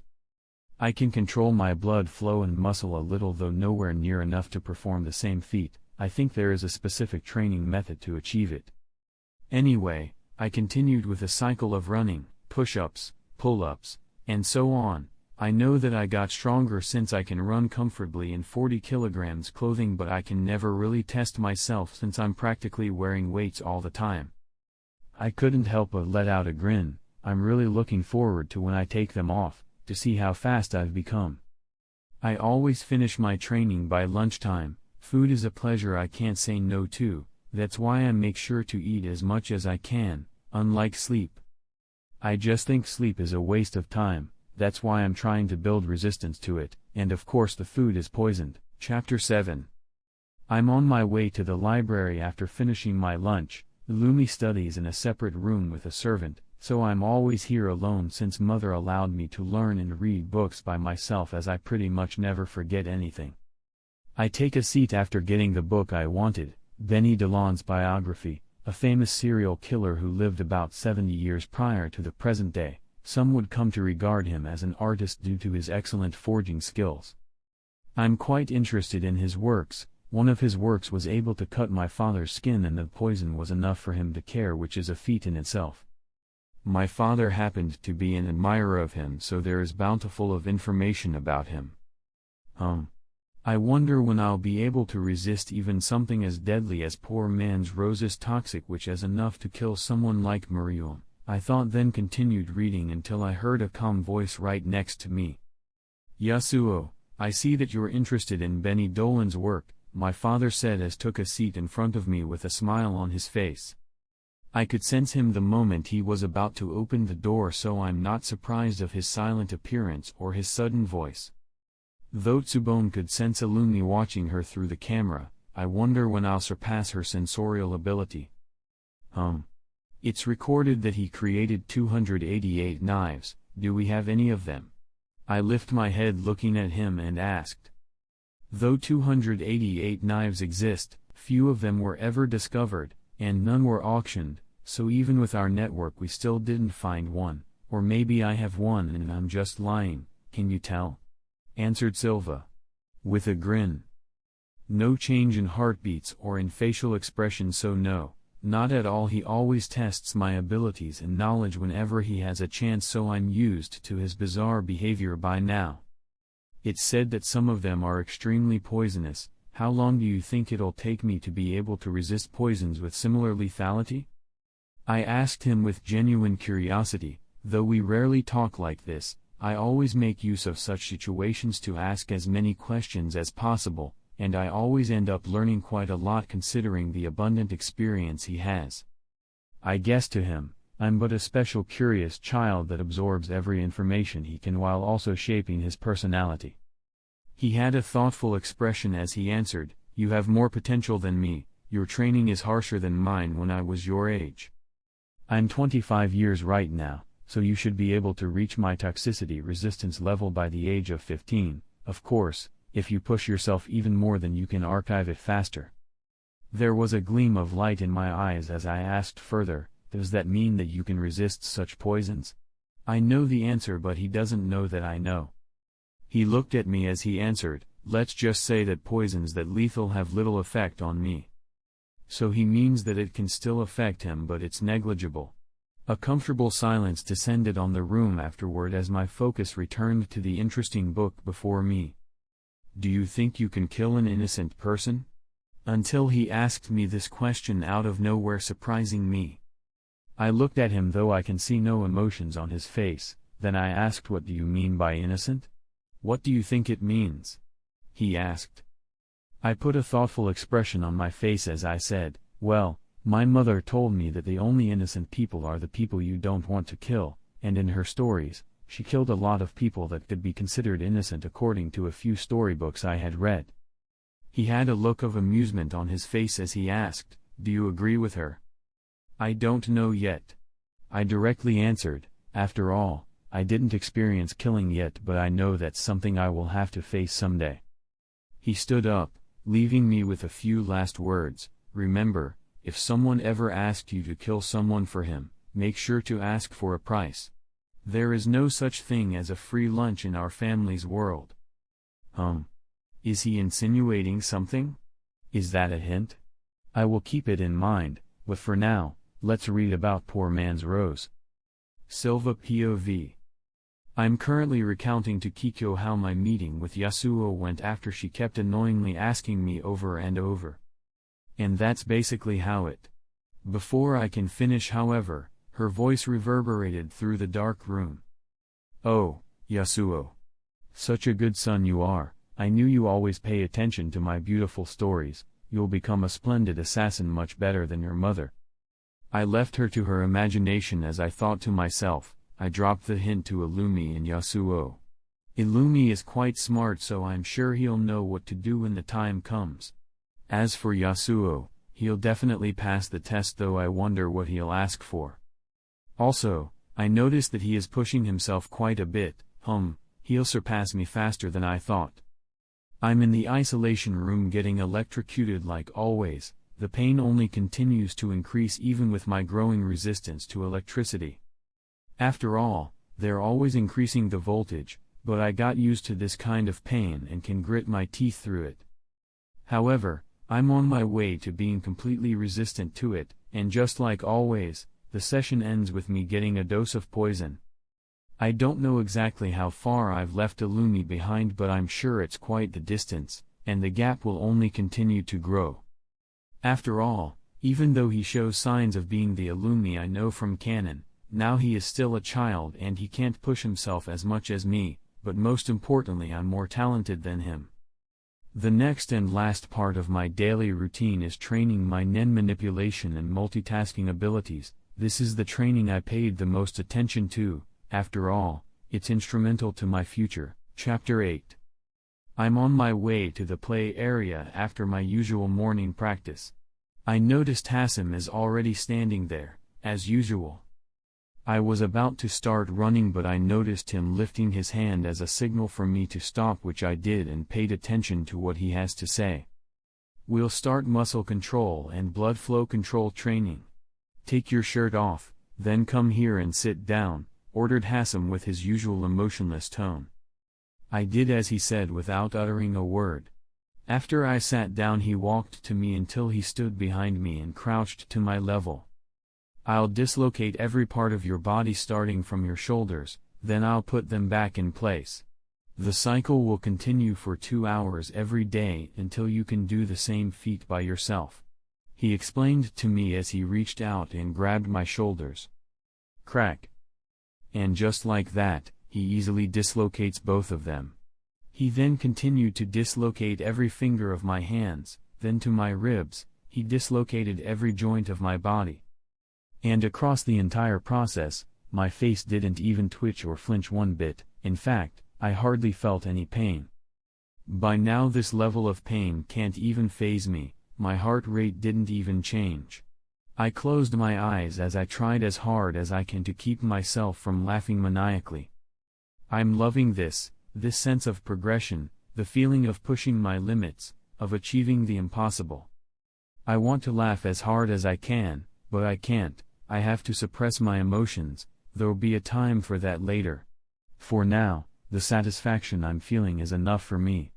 I can control my blood flow and muscle a little, though nowhere near enough to perform the same feat. I think there is a specific training method to achieve it. Anyway, I continued with a cycle of running, push-ups, pull-ups, and so on. I know that I got stronger since I can run comfortably in 40 kilograms clothing, but I can never really test myself since I'm practically wearing weights all the time. I couldn't help but let out a grin. I'm really looking forward to when I take them off, to see how fast I've become. I always finish my training by lunchtime. Food is a pleasure I can't say no to, that's why I make sure to eat as much as I can, unlike sleep. I just think sleep is a waste of time, that's why I'm trying to build resistance to it, and of course the food is poisoned. Chapter 7. I'm on my way to the library after finishing my lunch. Lumi studies in a separate room with a servant, so I'm always here alone since mother allowed me to learn and read books by myself as I pretty much never forget anything. I take a seat after getting the book I wanted, Benny Delon's biography, a famous serial killer who lived about 70 years prior to the present day. Some would come to regard him as an artist due to his excellent forging skills. I'm quite interested in his works. One of his works was able to cut my father's skin and the poison was enough for him to care, which is a feat in itself. My father happened to be an admirer of him, so there is bountiful of information about him. I wonder when I'll be able to resist even something as deadly as poor man's Rose's toxic, which is enough to kill someone like Marion. I thought, then continued reading until I heard a calm voice right next to me. Yasuo, I see that you're interested in Benny Dolan's work, my father said as took a seat in front of me with a smile on his face. I could sense him the moment he was about to open the door, so I'm not surprised of his silent appearance or his sudden voice. Though Tsubone could sense Illumi watching her through the camera, I wonder when I'll surpass her sensorial ability. It's recorded that he created 288 knives, do we have any of them? I lift my head looking at him and asked. Though 288 knives exist, few of them were ever discovered, and none were auctioned, so even with our network we still didn't find one, or maybe I have one and I'm just lying, can you tell? Answered Silva. With a grin. No change in heartbeats or in facial expression, so no, not at all. He always tests my abilities and knowledge whenever he has a chance, so I'm used to his bizarre behavior by now. It's said that some of them are extremely poisonous. How long do you think it'll take me to be able to resist poisons with similar lethality? I asked him with genuine curiosity. Though we rarely talk like this, I always make use of such situations to ask as many questions as possible, and I always end up learning quite a lot considering the abundant experience he has. I guess to him, I'm but a special curious child that absorbs every information he can while also shaping his personality. He had a thoughtful expression as he answered, you have more potential than me, your training is harsher than mine when I was your age. I'm 25 years right now, so you should be able to reach my toxicity resistance level by the age of 15, of course, if you push yourself even more then you can archive it faster. There was a gleam of light in my eyes as I asked further, does that mean that you can resist such poisons? I know the answer, but he doesn't know that I know. He looked at me as he answered, let's just say that poisons that lethal have little effect on me. So he means that it can still affect him, but it's negligible. A comfortable silence descended on the room afterward as my focus returned to the interesting book before me. Do you think you can kill an innocent person? Until he asked me this question out of nowhere, surprising me. I looked at him, though I can see no emotions on his face. Then I asked, what do you mean by innocent? What do you think it means? He asked. I put a thoughtful expression on my face as I said, well, my mother told me that the only innocent people are the people you don't want to kill, and in her stories, she killed a lot of people that could be considered innocent according to a few storybooks I had read. He had a look of amusement on his face as he asked, do you agree with her? I don't know yet. I directly answered, after all, I didn't experience killing yet, but I know that's something I will have to face someday. He stood up, leaving me with a few last words, remember, if someone ever asked you to kill someone for him, make sure to ask for a price. There is no such thing as a free lunch in our family's world. Is he insinuating something? Is that a hint? I will keep it in mind, but for now, let's read about poor man's Rose. Silva POV. I'm currently recounting to Kikyo how my meeting with Yasuo went after she kept annoyingly asking me over and over. And that's basically how it. Before I can finish, however, Her voice reverberated through the dark room. "Oh, Yasuo. Such a good son you are. I knew you always pay attention to my beautiful stories. You'll become a splendid assassin, much better than your mother." I left her to her imagination as I thought to myself. I dropped the hint to Illumi and Yasuo. Illumi is quite smart, so I'm sure he'll know what to do when the time comes. As for Yasuo, he'll definitely pass the test, though I wonder what he'll ask for. Also, I noticed that he is pushing himself quite a bit. He'll surpass me faster than I thought. I'm in the isolation room getting electrocuted like always. The pain only continues to increase even with my growing resistance to electricity. After all, they're always increasing the voltage, but I got used to this kind of pain and can grit my teeth through it. However, I'm on my way to being completely resistant to it, and just like always, the session ends with me getting a dose of poison. I don't know exactly how far I've left Illumi behind, but I'm sure it's quite the distance, and the gap will only continue to grow. After all, even though he shows signs of being the Illumi I know from canon, now he is still a child and he can't push himself as much as me, but most importantly I'm more talented than him. The next and last part of my daily routine is training my Nen manipulation and multitasking abilities. This is the training I paid the most attention to. After all, it's instrumental to my future. Chapter 8. I'm on my way to the play area after my usual morning practice. I noticed Hassan is already standing there, as usual. I was about to start running, but I noticed him lifting his hand as a signal for me to stop, which I did and paid attention to what he has to say. "We'll start muscle control and blood flow control training. Take your shirt off, then come here and sit down," ordered Hassan with his usual emotionless tone. I did as he said without uttering a word. After I sat down, he walked to me until he stood behind me and crouched to my level. "I'll dislocate every part of your body starting from your shoulders, then I'll put them back in place. The cycle will continue for 2 hours every day until you can do the same feat by yourself," he explained to me as he reached out and grabbed my shoulders. Crack. And just like that, he easily dislocates both of them. He then continued to dislocate every finger of my hands, then to my ribs. He dislocated every joint of my body. And across the entire process, my face didn't even twitch or flinch one bit. In fact, I hardly felt any pain. By now this level of pain can't even faze me. My heart rate didn't even change. I closed my eyes as I tried as hard as I can to keep myself from laughing maniacally. I'm loving this sense of progression, the feeling of pushing my limits, of achieving the impossible. I want to laugh as hard as I can, but I can't. I have to suppress my emotions. There'll be a time for that later. For now, the satisfaction I'm feeling is enough for me.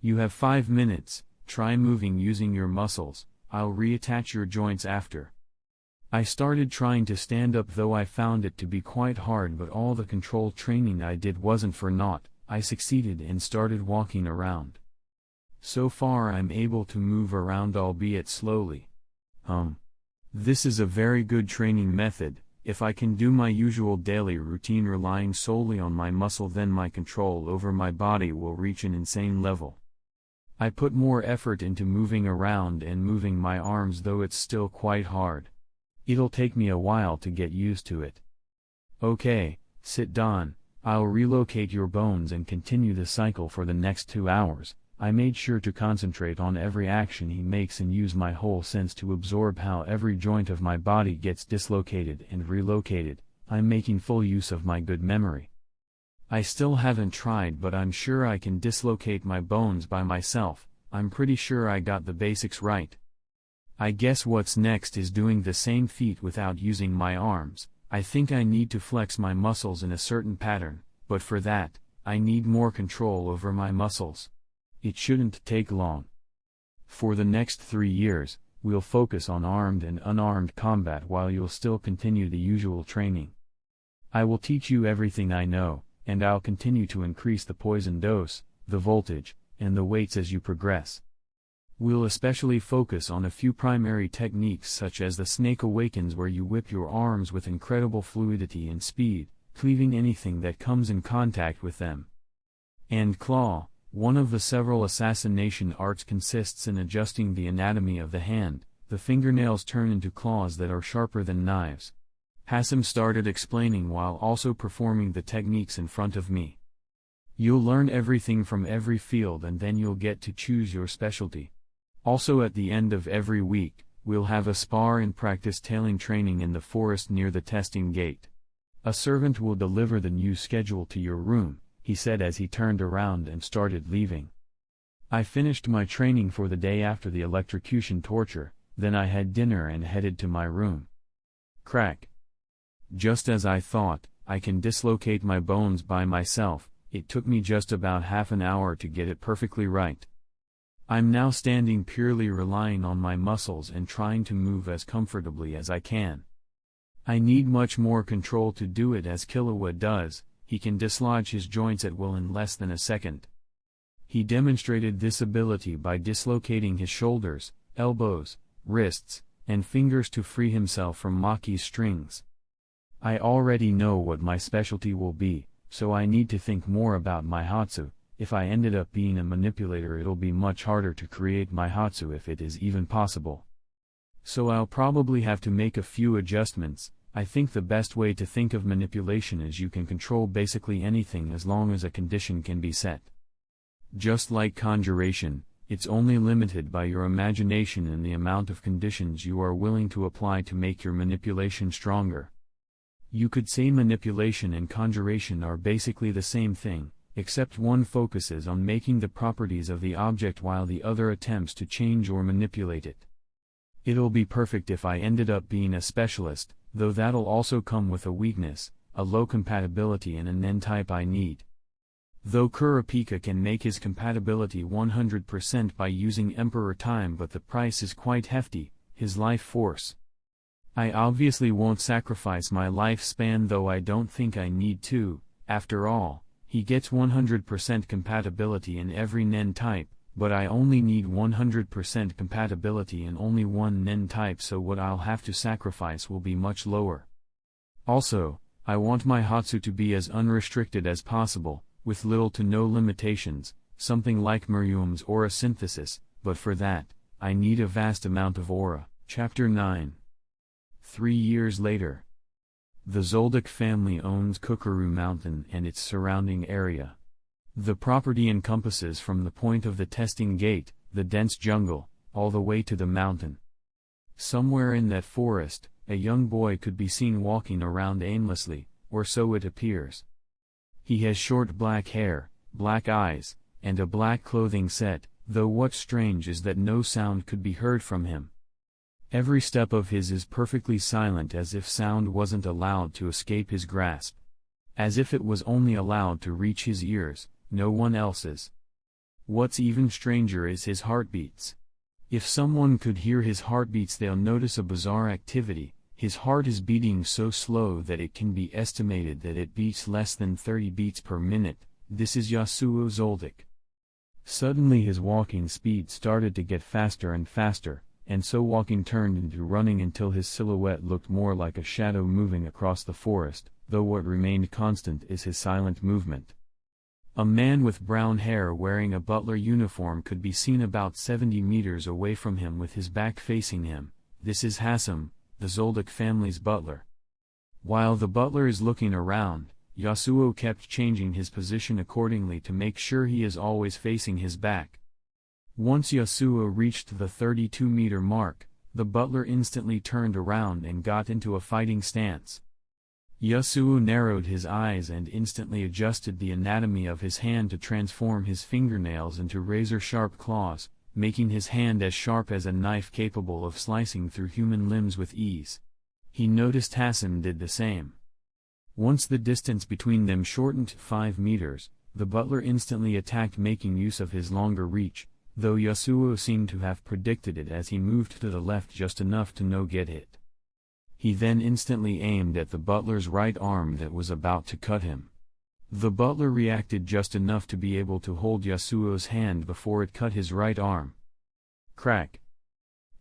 You have 5 minutes, try moving using your muscles. I'll reattach your joints after. I started trying to stand up, though I found it to be quite hard, but all the control training I did wasn't for naught. I succeeded and started walking around. So far I'm able to move around, albeit slowly. This is a very good training method. If I can do my usual daily routine relying solely on my muscle, then my control over my body will reach an insane level. I put more effort into moving around and moving my arms, though it's still quite hard. It'll take me a while to get used to it. Okay, sit down. I'll relocate your bones and continue the cycle for the next 2 hours. I made sure to concentrate on every action he makes and use my whole sense to absorb how every joint of my body gets dislocated and relocated. I'm making full use of my good memory. I still haven't tried, but I'm sure I can dislocate my bones by myself. I'm pretty sure I got the basics right. I guess what's next is doing the same feat without using my arms. I think I need to flex my muscles in a certain pattern, but for that, I need more control over my muscles. It shouldn't take long. For the next 3 years, we'll focus on armed and unarmed combat while you'll still continue the usual training. I will teach you everything I know, and I'll continue to increase the poison dose, the voltage, and the weights as you progress. We'll especially focus on a few primary techniques such as the snake awakens, where you whip your arms with incredible fluidity and speed, cleaving anything that comes in contact with them. And claw, one of the several assassination arts, consists in adjusting the anatomy of the hand. The fingernails turn into claws that are sharper than knives. Hassan started explaining while also performing the techniques in front of me. You'll learn everything from every field, and then you'll get to choose your specialty. Also, at the end of every week, we'll have a spar and practice tailing training in the forest near the testing gate. A servant will deliver the new schedule to your room, he said as he turned around and started leaving. I finished my training for the day after the electrocution torture, then I had dinner and headed to my room. Crack. Just as I thought, I can dislocate my bones by myself. It took me just about half an hour to get it perfectly right. I'm now standing purely relying on my muscles and trying to move as comfortably as I can. I need much more control to do it as Killua does. He can dislodge his joints at will in less than a second. He demonstrated this ability by dislocating his shoulders, elbows, wrists, and fingers to free himself from Maki's strings. I already know what my specialty will be, so I need to think more about my Hatsu. If I ended up being a manipulator, it'll be much harder to create my Hatsu if it is even possible. So I'll probably have to make a few adjustments. I think the best way to think of manipulation is you can control basically anything as long as a condition can be set. Just like conjuration, it's only limited by your imagination and the amount of conditions you are willing to apply to make your manipulation stronger. You could say manipulation and conjuration are basically the same thing, except one focuses on making the properties of the object while the other attempts to change or manipulate it. It'll be perfect if I ended up being a specialist, though that'll also come with a weakness, a low compatibility and an N-type I need. Though Kurapika can make his compatibility 100% by using Emperor Time, but the price is quite hefty, his life force. I obviously won't sacrifice my lifespan, though I don't think I need to. After all, he gets 100% compatibility in every Nen type, but I only need 100% compatibility in only one Nen type, so what I'll have to sacrifice will be much lower. Also, I want my Hatsu to be as unrestricted as possible, with little to no limitations, something like Miriam's aura synthesis, but for that, I need a vast amount of aura. Chapter 9. 3 years later. The Zoldyck family owns Kukuru Mountain and its surrounding area. The property encompasses from the point of the testing gate, the dense jungle, all the way to the mountain. Somewhere in that forest, a young boy could be seen walking around aimlessly, or so it appears. He has short black hair, black eyes, and a black clothing set, though what's strange is that no sound could be heard from him. Every step of his is perfectly silent, as if sound wasn't allowed to escape his grasp. As if it was only allowed to reach his ears, no one else's. What's even stranger is his heartbeats. If someone could hear his heartbeats, they'll notice a bizarre activity. His heart is beating so slow that it can be estimated that it beats less than 30 beats per minute. This is Yasuo Zoldyck. Suddenly his walking speed started to get faster and faster, and so walking turned into running until his silhouette looked more like a shadow moving across the forest, though what remained constant is his silent movement. A man with brown hair wearing a butler uniform could be seen about 70 meters away from him with his back facing him. This is Hassan, the Zoldyck family's butler. While the butler is looking around, Yasuo kept changing his position accordingly to make sure he is always facing his back. Once Yasuo reached the 32-meter mark, the butler instantly turned around and got into a fighting stance. Yasuo narrowed his eyes and instantly adjusted the anatomy of his hand to transform his fingernails into razor-sharp claws, making his hand as sharp as a knife capable of slicing through human limbs with ease. He noticed Hassan did the same. Once the distance between them shortened to 5 meters, the butler instantly attacked, making use of his longer reach, though Yasuo seemed to have predicted it as he moved to the left just enough to no get hit. He then instantly aimed at the butler's right arm that was about to cut him. The butler reacted just enough to be able to hold Yasuo's hand before it cut his right arm. Crack.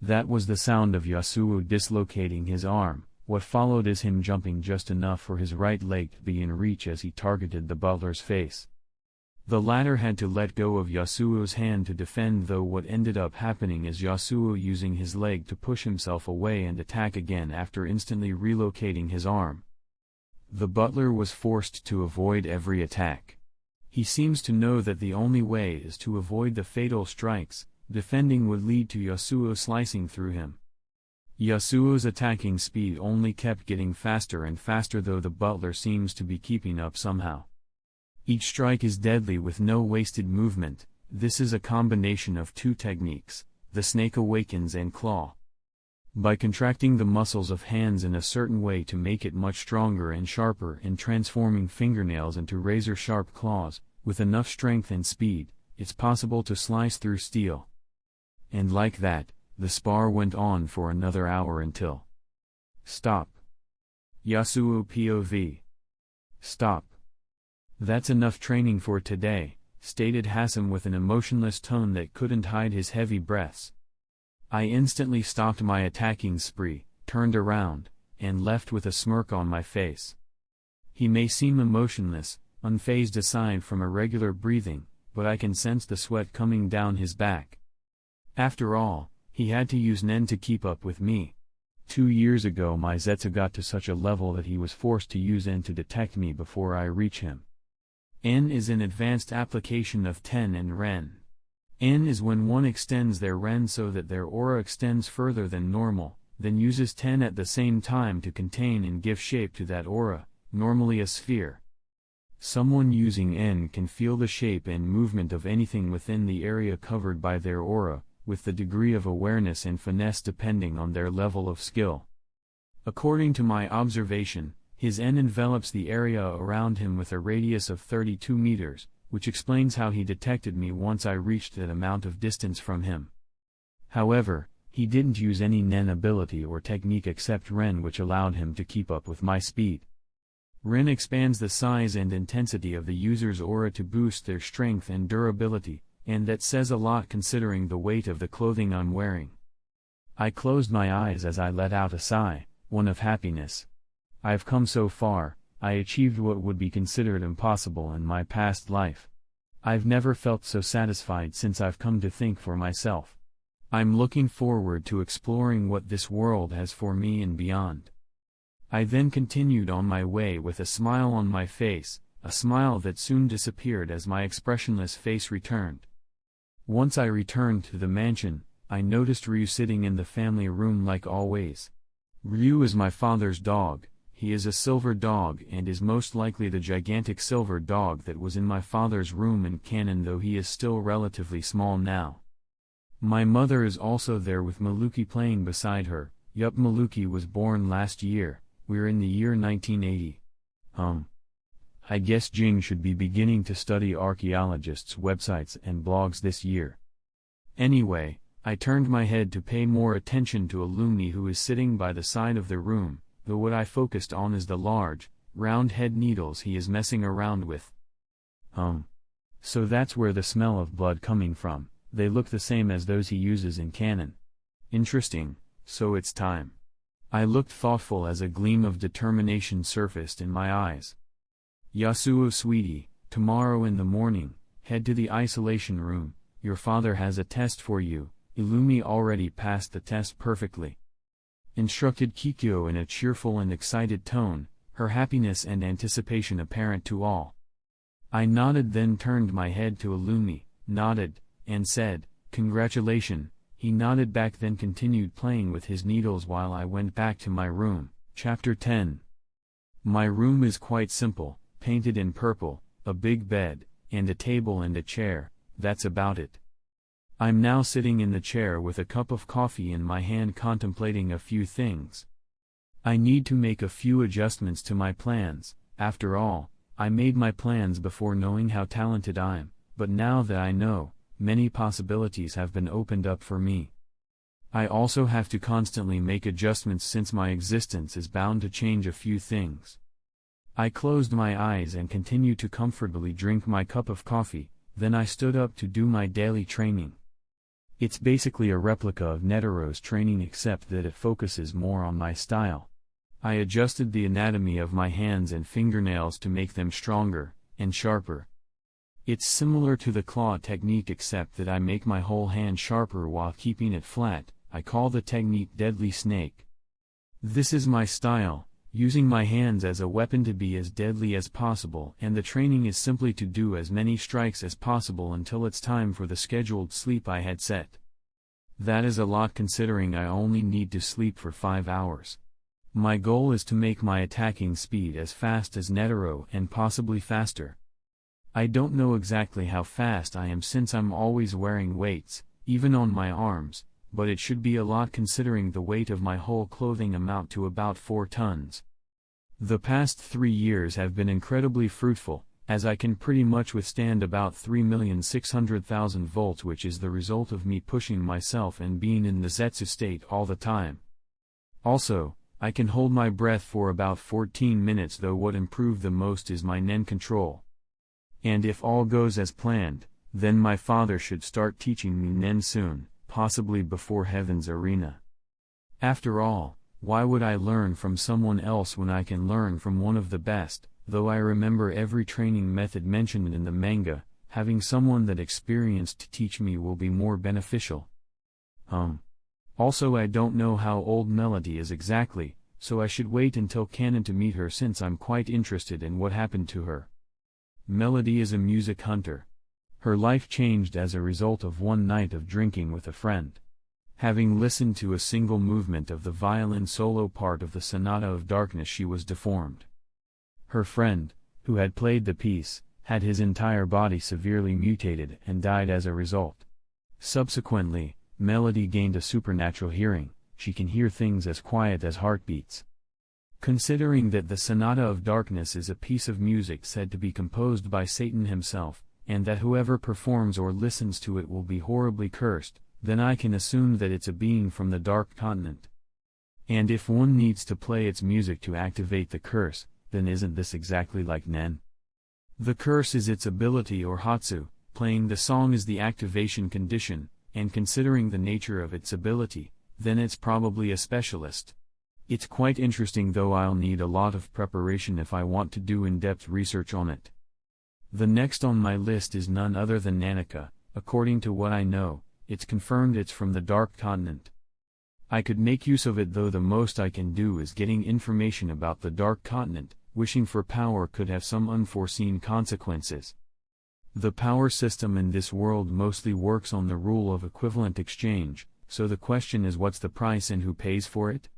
That was the sound of Yasuo dislocating his arm. What followed is him jumping just enough for his right leg to be in reach as he targeted the butler's face. The latter had to let go of Yasuo's hand to defend, though what ended up happening is Yasuo using his leg to push himself away and attack again after instantly relocating his arm. The butler was forced to avoid every attack. He seems to know that the only way is to avoid the fatal strikes. Defending would lead to Yasuo slicing through him. Yasuo's attacking speed only kept getting faster and faster, though the butler seems to be keeping up somehow. Each strike is deadly with no wasted movement. This is a combination of two techniques, the Snake Awakens and Claw. By contracting the muscles of hands in a certain way to make it much stronger and sharper and transforming fingernails into razor-sharp claws, with enough strength and speed, it's possible to slice through steel. And like that, the spar went on for another hour until... Stop. Yasuo POV. Stop. That's enough training for today, stated Hassan with an emotionless tone that couldn't hide his heavy breaths. I instantly stopped my attacking spree, turned around, and left with a smirk on my face. He may seem emotionless, unfazed aside from irregular breathing, but I can sense the sweat coming down his back. After all, he had to use Nen to keep up with me. 2 years ago my Zetsu got to such a level that he was forced to use N to detect me before I reach him. N is an advanced application of Ten and Ren. N is when one extends their Ren so that their aura extends further than normal, then uses Ten at the same time to contain and give shape to that aura, normally a sphere. Someone using N can feel the shape and movement of anything within the area covered by their aura, with the degree of awareness and finesse depending on their level of skill. According to my observation, his N envelops the area around him with a radius of 32 meters, which explains how he detected me once I reached that amount of distance from him. However, he didn't use any Nen ability or technique except Ren, which allowed him to keep up with my speed. Ren expands the size and intensity of the user's aura to boost their strength and durability, and that says a lot considering the weight of the clothing I'm wearing. I closed my eyes as I let out a sigh, one of happiness. I've come so far. I achieved what would be considered impossible in my past life. I've never felt so satisfied since I've come to think for myself. I'm looking forward to exploring what this world has for me and beyond. I then continued on my way with a smile on my face, a smile that soon disappeared as my expressionless face returned. Once I returned to the mansion, I noticed Ryu sitting in the family room like always. Ryu is my father's dog. He is a silver dog and is most likely the gigantic silver dog that was in my father's room in canon, though he is still relatively small now. My mother is also there with Maluki playing beside her. Yup, Maluki was born last year. We're in the year 1980. I guess Jing should be beginning to study archaeologists' websites and blogs this year. Anyway, I turned my head to pay more attention to Illumi, who is sitting by the side of the room, though what I focused on is the large, round head needles he is messing around with. So that's where the smell of blood coming from. They look the same as those he uses in canon. Interesting, so it's time. I looked thoughtful as a gleam of determination surfaced in my eyes. Yasuo sweetie, tomorrow in the morning, head to the isolation room. Your father has a test for you. Illumi already passed the test perfectly, instructed Kikyo in a cheerful and excited tone, her happiness and anticipation apparent to all. I nodded, then turned my head to Illumi, nodded, and said, "Congratulations." He nodded back, then continued playing with his needles while I went back to my room. Chapter 10. My room is quite simple, painted in purple, a big bed, and a table and a chair. That's about it. I'm now sitting in the chair with a cup of coffee in my hand, contemplating a few things. I need to make a few adjustments to my plans. After all, I made my plans before knowing how talented I'm, but now that I know, many possibilities have been opened up for me. I also have to constantly make adjustments since my existence is bound to change a few things. I closed my eyes and continued to comfortably drink my cup of coffee, then I stood up to do my daily training. It's basically a replica of Netaro's training except that it focuses more on my style. I adjusted the anatomy of my hands and fingernails to make them stronger and sharper. It's similar to the claw technique except that I make my whole hand sharper while keeping it flat. I call the technique Deadly Snake. This is my style, using my hands as a weapon to be as deadly as possible, and the training is simply to do as many strikes as possible until it's time for the scheduled sleep I had set. That is a lot considering I only need to sleep for 5 hours. My goal is to make my attacking speed as fast as Netaro and possibly faster. I don't know exactly how fast I am since I'm always wearing weights, even on my arms, but it should be a lot considering the weight of my whole clothing amount to about 4 tons. The past 3 years have been incredibly fruitful, as I can pretty much withstand about 3,600,000 volts, which is the result of me pushing myself and being in the Zetsu state all the time. Also, I can hold my breath for about 14 minutes, though what improved the most is my Nen control. And if all goes as planned, then my father should start teaching me Nen soon, possibly before Heaven's Arena. After all, why would I learn from someone else when I can learn from one of the best? Though I remember every training method mentioned in the manga, having someone that experienced to teach me will be more beneficial. Also I don't know how old Melody is exactly, so I should wait until canon to meet her since I'm quite interested in what happened to her. Melody is a music hunter. Her life changed as a result of one night of drinking with a friend. Having listened to a single movement of the violin solo part of the Sonata of Darkness, she was deformed. Her friend, who had played the piece, had his entire body severely mutated and died as a result. Subsequently, Melody gained a supernatural hearing. She can hear things as quiet as heartbeats. Considering that the Sonata of Darkness is a piece of music said to be composed by Satan himself, and that whoever performs or listens to it will be horribly cursed, then I can assume that it's a being from the Dark Continent. And if one needs to play its music to activate the curse, then isn't this exactly like Nen? The curse is its ability or Hatsu, playing the song is the activation condition, and considering the nature of its ability, then it's probably a specialist. It's quite interesting, though I'll need a lot of preparation if I want to do in-depth research on it. The next on my list is none other than Nanika. According to what I know, it's confirmed it's from the Dark Continent. I could make use of it, though the most I can do is getting information about the Dark Continent. Wishing for power could have some unforeseen consequences. The power system in this world mostly works on the rule of equivalent exchange, so the question is what's the price and who pays for it?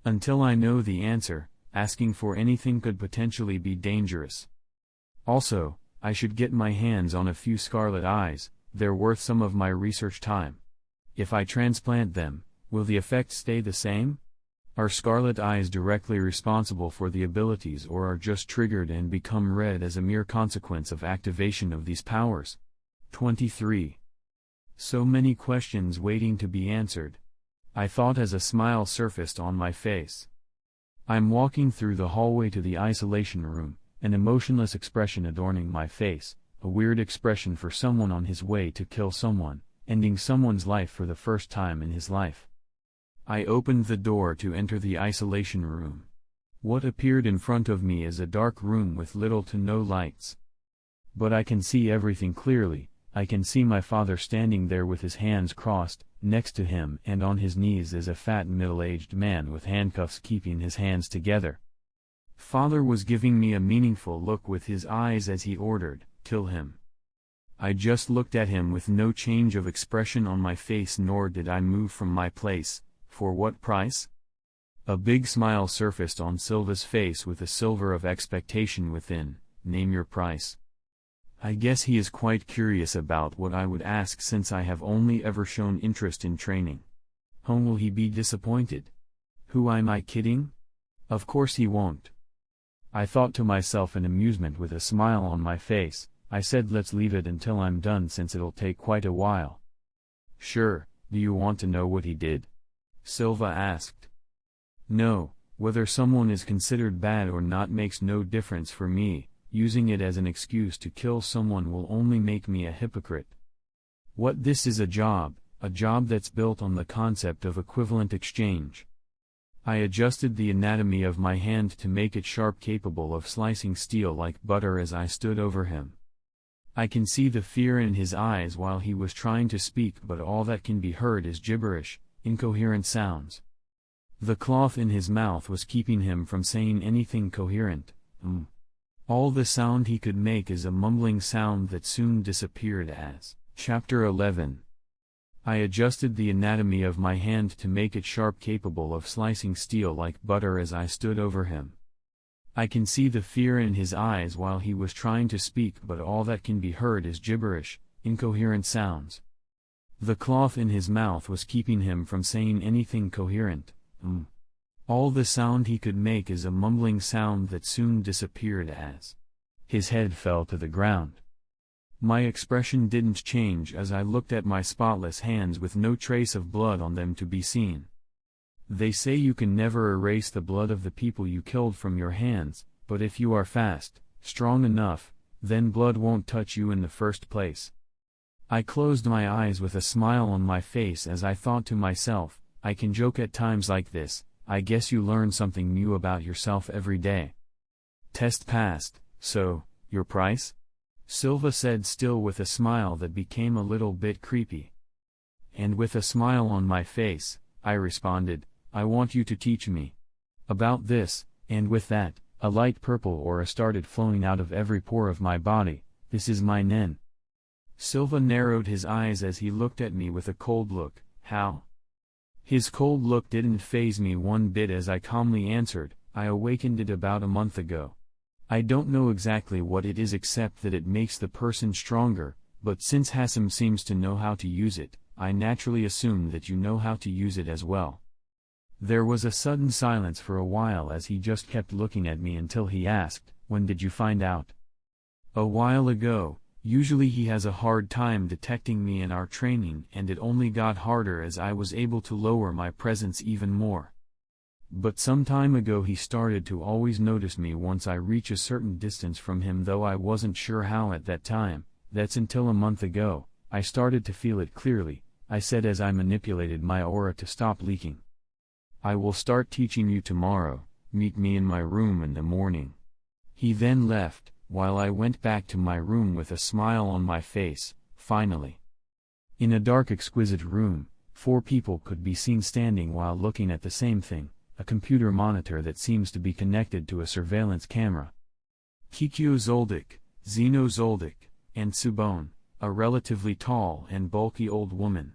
Until I know the answer, asking for anything could potentially be dangerous. Also, I should get my hands on a few scarlet eyes. They're worth some of my research time. If I transplant them, will the effect stay the same? Are scarlet eyes directly responsible for the abilities, or are just triggered and become red as a mere consequence of activation of these powers? 23. So many questions waiting to be answered. I thought as a smile surfaced on my face. I'm walking through the hallway to the isolation room, an emotionless expression adorning my face, a weird expression for someone on his way to kill someone, ending someone's life for the first time in his life. I opened the door to enter the isolation room. What appeared in front of me is a dark room with little to no lights. But I can see everything clearly. I can see my father standing there with his hands crossed. Next to him and on his knees is a fat middle-aged man with handcuffs keeping his hands together. Father was giving me a meaningful look with his eyes as he ordered, "Kill him." I just looked at him with no change of expression on my face, nor did I move from my place. For what price? A big smile surfaced on Silva's face with a silver of expectation within. Name your price. I guess he is quite curious about what I would ask, since I have only ever shown interest in training. Will he be disappointed? Who am I kidding? Of course he won't. I thought to myself in amusement with a smile on my face. I said, let's leave it until I'm done since it'll take quite a while. Sure. Do you want to know what he did? Silva asked. No, whether someone is considered bad or not makes no difference for me. Using it as an excuse to kill someone will only make me a hypocrite. What, this is a job, a job that's built on the concept of equivalent exchange. I adjusted the anatomy of my hand to make it sharp, capable of slicing steel like butter as I stood over him. I can see the fear in his eyes while he was trying to speak, but all that can be heard is gibberish, incoherent sounds. The cloth in his mouth was keeping him from saying anything coherent. All the sound he could make is a mumbling sound that soon disappeared as. Chapter 11. I adjusted the anatomy of my hand to make it sharp, capable of slicing steel like butter as I stood over him. I can see the fear in his eyes while he was trying to speak, but all that can be heard is gibberish, incoherent sounds. The cloth in his mouth was keeping him from saying anything coherent. All the sound he could make is a mumbling sound that soon disappeared as. His head fell to the ground. My expression didn't change as I looked at my spotless hands with no trace of blood on them to be seen. They say you can never erase the blood of the people you killed from your hands, but if you are fast, strong enough, then blood won't touch you in the first place. I closed my eyes with a smile on my face as I thought to myself, I can joke at times like this. I guess you learn something new about yourself every day. Test passed, so, your price? Silva said, still with a smile that became a little bit creepy. And with a smile on my face, I responded, I want you to teach me about this, and with that, a light purple aura started flowing out of every pore of my body. This is my nen. Silva narrowed his eyes as he looked at me with a cold look. How? His cold look didn't faze me one bit as I calmly answered, I awakened it about a month ago. I don't know exactly what it is except that it makes the person stronger, but since Hassan seems to know how to use it, I naturally assume that you know how to use it as well. There was a sudden silence for a while as he just kept looking at me until he asked, when did you find out? A while ago. Usually he has a hard time detecting me in our training, and it only got harder as I was able to lower my presence even more. But some time ago he started to always notice me once I reach a certain distance from him, though I wasn't sure how at that time. That's until a month ago, I started to feel it clearly, I said as I manipulated my aura to stop leaking. I will start teaching you tomorrow, meet me in my room in the morning. He then left, while I went back to my room with a smile on my face. Finally, in a dark, exquisite room, 4 people could be seen standing while looking at the same thing, a computer monitor that seems to be connected to a surveillance camera. Kikyo Zoldyck, Zeno Zoldyck, and Subone, a relatively tall and bulky old woman.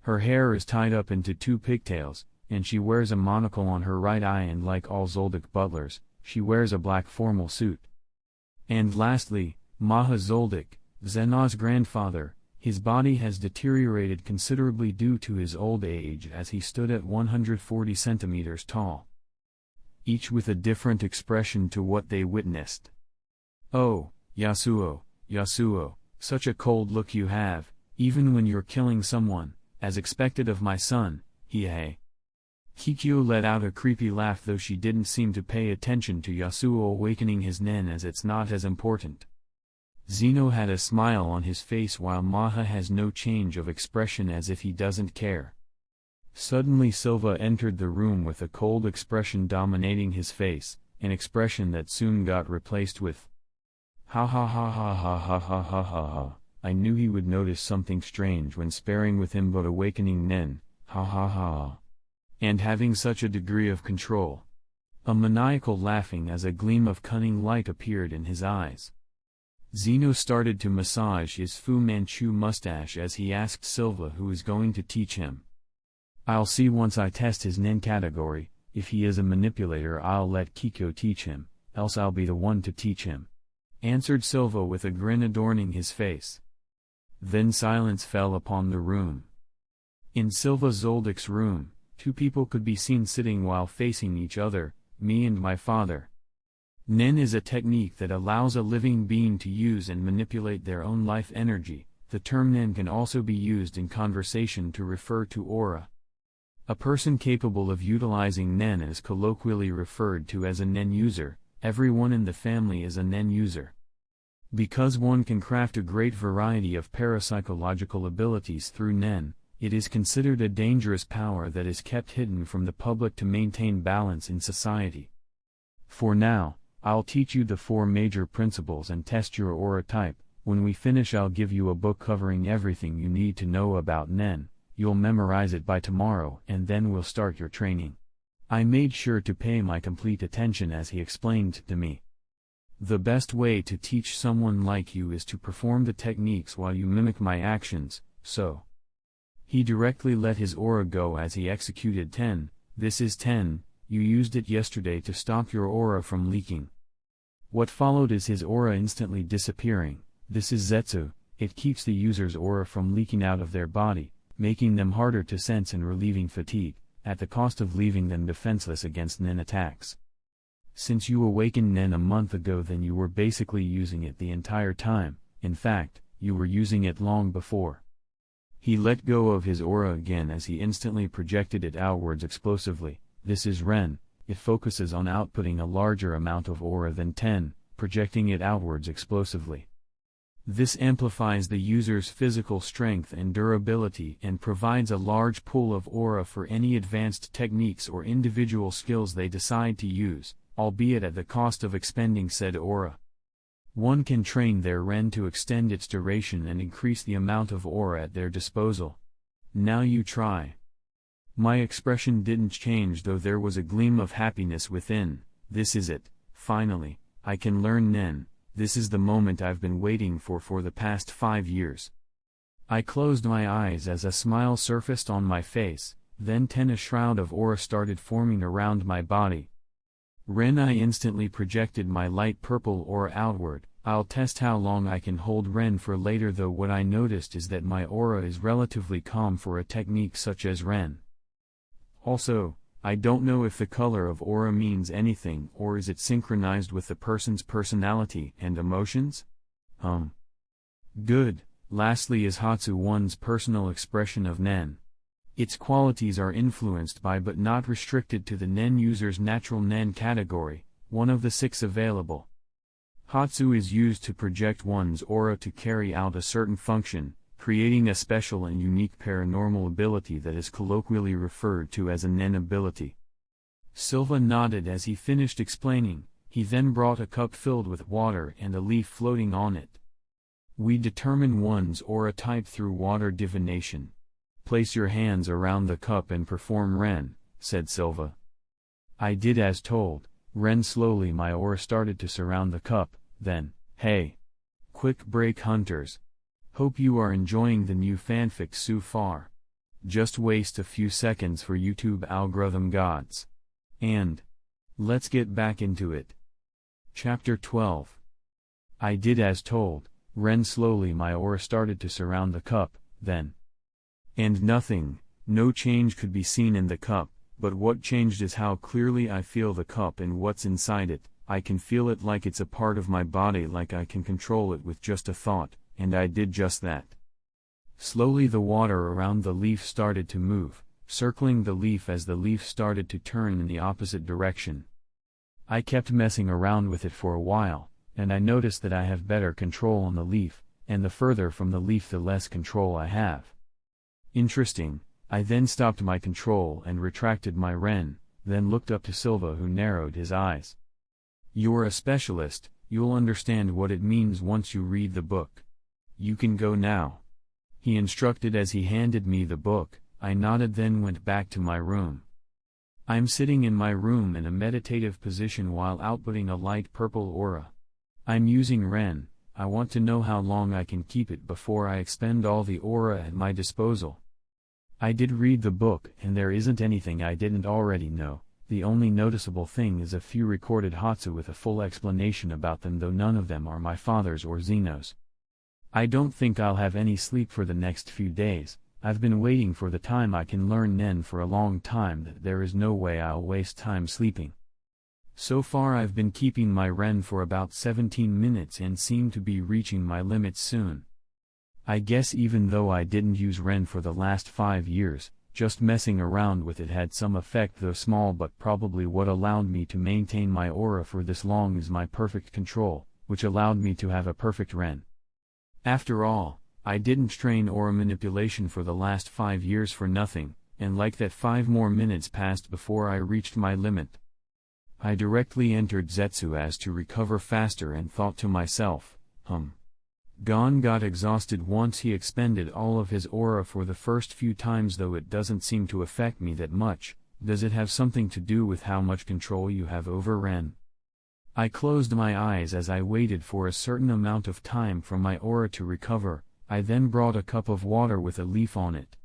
Her hair is tied up into 2 pigtails, and she wears a monocle on her right eye, and like all Zoldyck butlers, she wears a black formal suit. And lastly, Maha Zoldyck, Zena's grandfather. His body has deteriorated considerably due to his old age as he stood at 140 centimeters tall. Each with a different expression to what they witnessed. Oh, Yasuo, Yasuo, such a cold look you have, even when you're killing someone, as expected of my son, Hiei. Kikyo let out a creepy laugh, though she didn't seem to pay attention to Yasuo awakening his nen, as it's not as important. Zeno had a smile on his face while Maha has no change of expression, as if he doesn't care. Suddenly Silva entered the room with a cold expression dominating his face, an expression that soon got replaced with ha ha ha ha ha ha ha ha ha ha. I knew he would notice something strange when sparring with him, but awakening nen, ha ha ha. And having such a degree of control. A maniacal laughing as a gleam of cunning light appeared in his eyes. Zeno started to massage his Fu Manchu mustache as he asked Silva who is going to teach him. I'll see once I test his nen category. If he is a manipulator, I'll let Kikyo teach him, else I'll be the one to teach him, answered Silva with a grin adorning his face. Then silence fell upon the room. In Silva Zoldyck's room, 2 people could be seen sitting while facing each other, me and my father. Nen is a technique that allows a living being to use and manipulate their own life energy. The term nen can also be used in conversation to refer to aura. A person capable of utilizing nen is colloquially referred to as a nen user. Everyone in the family is a nen user. Because one can craft a great variety of parapsychological abilities through nen, It is considered a dangerous power that is kept hidden from the public to maintain balance in society. For now, I'll teach you the 4 major principles and test your aura type. When we finish, I'll give you a book covering everything you need to know about Nen. You'll memorize it by tomorrow and then we'll start your training. I made sure to pay my complete attention as he explained to me. The best way to teach someone like you is to perform the techniques while you mimic my actions, so. He directly let his aura go as he executed 10. This is 10, you used it yesterday to stop your aura from leaking. What followed is his aura instantly disappearing. This is Zetsu, it keeps the user's aura from leaking out of their body, making them harder to sense and relieving fatigue, at the cost of leaving them defenseless against Nen attacks. Since you awakened Nen a month ago, then you were basically using it the entire time. In fact, you were using it long before. He let go of his aura again as he instantly projected it outwards explosively. This is Ren, it focuses on outputting a larger amount of aura than 10, projecting it outwards explosively. This amplifies the user's physical strength and durability and provides a large pool of aura for any advanced techniques or individual skills they decide to use, albeit at the cost of expending said aura. One can train their Ren to extend its duration and increase the amount of aura at their disposal. Now you try. My expression didn't change, though there was a gleam of happiness within. This is it, finally, I can learn Nen. This is the moment I've been waiting for the past 5 years. I closed my eyes as a smile surfaced on my face, then a shroud of aura started forming around my body. Ren, I instantly projected my light purple aura outward. I'll test how long I can hold Ren for later, though what I noticed is that my aura is relatively calm for a technique such as Ren. Also, I don't know if the color of aura means anything, or is it synchronized with the person's personality and emotions? Good. Lastly is Hatsu, one's personal expression of Nen. Its qualities are influenced by but not restricted to the Nen user's natural Nen category, one of the 6 available. Hatsu is used to project one's aura to carry out a certain function, creating a special and unique paranormal ability that is colloquially referred to as a Nen ability. Silva nodded as he finished explaining. He then brought a cup filled with water and a leaf floating on it. We determine one's aura type through water divination. Place your hands around the cup and perform Ren, said Silva. I did as told. Ren, slowly my aura started to surround the cup, then, hey! Quick break, hunters. Hope you are enjoying the new fanfic so far. Just waste a few seconds for YouTube algorithm gods. And let's get back into it. Chapter 12. I did as told. Ren, slowly my aura started to surround the cup, then. And nothing, no change could be seen in the cup, but what changed is how clearly I feel the cup and what's inside it. I can feel it like it's a part of my body, like I can control it with just a thought. And I did just that. Slowly the water around the leaf started to move, circling the leaf as the leaf started to turn in the opposite direction. I kept messing around with it for a while, and I noticed that I have better control on the leaf, and the further from the leaf the less control I have. Interesting. I then stopped my control and retracted my Ren, then looked up to Silva, who narrowed his eyes. You're a specialist, you'll understand what it means once you read the book. You can go now. He instructed as he handed me the book. I nodded, then went back to my room. I'm sitting in my room in a meditative position while outputting a light purple aura. I'm using Ren. I want to know how long I can keep it before I expend all the aura at my disposal. I did read the book, and there isn't anything I didn't already know. The only noticeable thing is a few recorded Hatsu with a full explanation about them, though none of them are my father's or Zeno's. I don't think I'll have any sleep for the next few days. I've been waiting for the time I can learn Nen for a long time, that there is no way I'll waste time sleeping. So far I've been keeping my Ren for about 17 minutes and seem to be reaching my limits soon. I guess even though I didn't use Ren for the last 5 years, just messing around with it had some effect, though small, but probably what allowed me to maintain my aura for this long is my perfect control, which allowed me to have a perfect Ren. After all, I didn't train aura manipulation for the last 5 years for nothing, and like that 5 more minutes passed before I reached my limit. I directly entered Zetsu as to recover faster and thought to myself, Gon got exhausted once he expended all of his aura for the first few times, though it doesn't seem to affect me that much. Does it have something to do with how much control you have over Ren? I closed my eyes as I waited for a certain amount of time for my aura to recover. I then brought a cup of water with a leaf on it.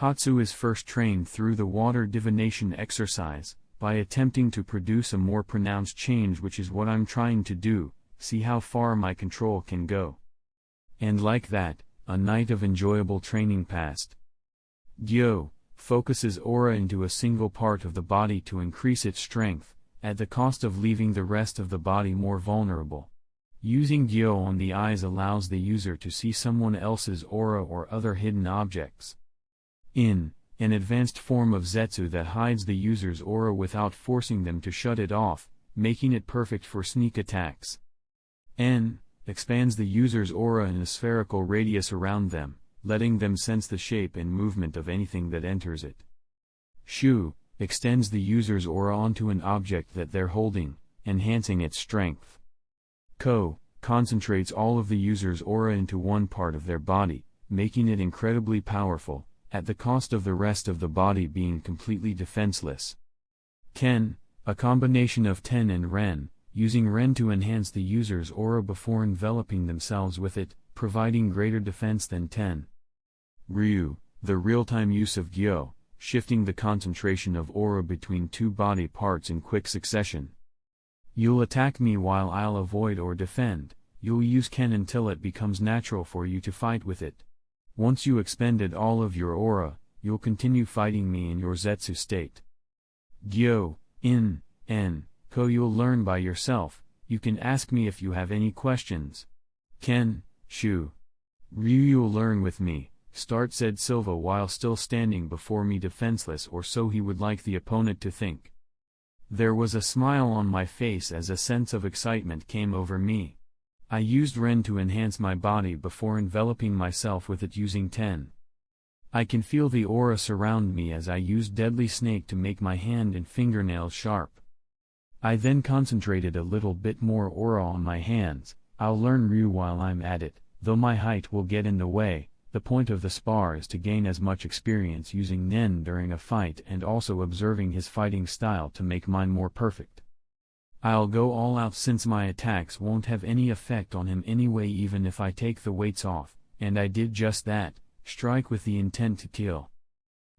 Hatsu is first trained through the water divination exercise, by attempting to produce a more pronounced change, which is what I'm trying to do, see how far my control can go. And like that, a night of enjoyable training passed. Gyo focuses aura into a single part of the body to increase its strength, at the cost of leaving the rest of the body more vulnerable. Using Gyo on the eyes allows the user to see someone else's aura or other hidden objects. In an advanced form of Zetsu that hides the user's aura without forcing them to shut it off, making it perfect for sneak attacks. N expands the user's aura in a spherical radius around them, letting them sense the shape and movement of anything that enters it. Shu extends the user's aura onto an object that they're holding, enhancing its strength. Ko concentrates all of the user's aura into one part of their body, making it incredibly powerful, at the cost of the rest of the body being completely defenseless. Ken, a combination of Ten and Ren, using Ren to enhance the user's aura before enveloping themselves with it, providing greater defense than Ten. Ryu, the real-time use of Gyo, shifting the concentration of aura between two body parts in quick succession. You'll attack me while I'll avoid or defend. You'll use Ken until it becomes natural for you to fight with it. Once you expended all of your aura, you'll continue fighting me in your Zetsu state. Gyo, In, En, Ko you'll learn by yourself. You can ask me if you have any questions. Ken, Shu. Ryu you'll learn with me, said Silva while still standing before me defenseless, or so he would like the opponent to think. There was a smile on my face as a sense of excitement came over me. I used Ren to enhance my body before enveloping myself with it using Ten. I can feel the aura surround me as I used Deadly Snake to make my hand and fingernails sharp. I then concentrated a little bit more aura on my hands. I'll learn Ryu while I'm at it, though my height will get in the way. The point of the spar is to gain as much experience using Nen during a fight and also observing his fighting style to make mine more perfect. I'll go all out since my attacks won't have any effect on him anyway even if I take the weights off, and I did just that, strike with the intent to kill.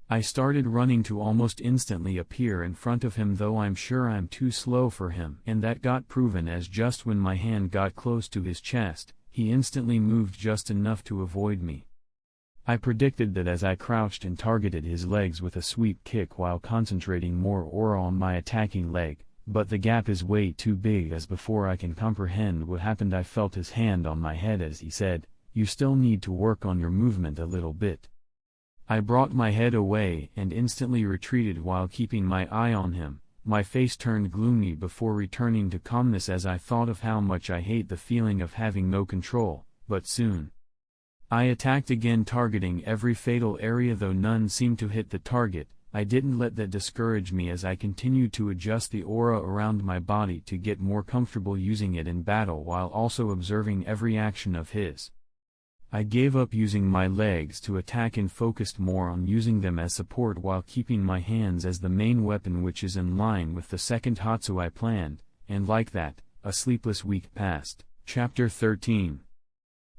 I started running to almost instantly appear in front of him, though I'm sure I'm too slow for him, and that got proven as just when my hand got close to his chest, he instantly moved just enough to avoid me. I predicted that as I crouched and targeted his legs with a sweep kick while concentrating more aura on my attacking leg, but the gap is way too big, as before I can comprehend what happened I felt his hand on my head as he said, "You still need to work on your movement a little bit." I brought my head away and instantly retreated while keeping my eye on him. My face turned gloomy before returning to calmness as I thought of how much I hate the feeling of having no control, but soon I attacked again, targeting every fatal area, though none seemed to hit the target. I didn't let that discourage me as I continued to adjust the aura around my body to get more comfortable using it in battle while also observing every action of his. I gave up using my legs to attack and focused more on using them as support while keeping my hands as the main weapon, which is in line with the second Hatsu I planned, and like that, a sleepless week passed. Chapter 13.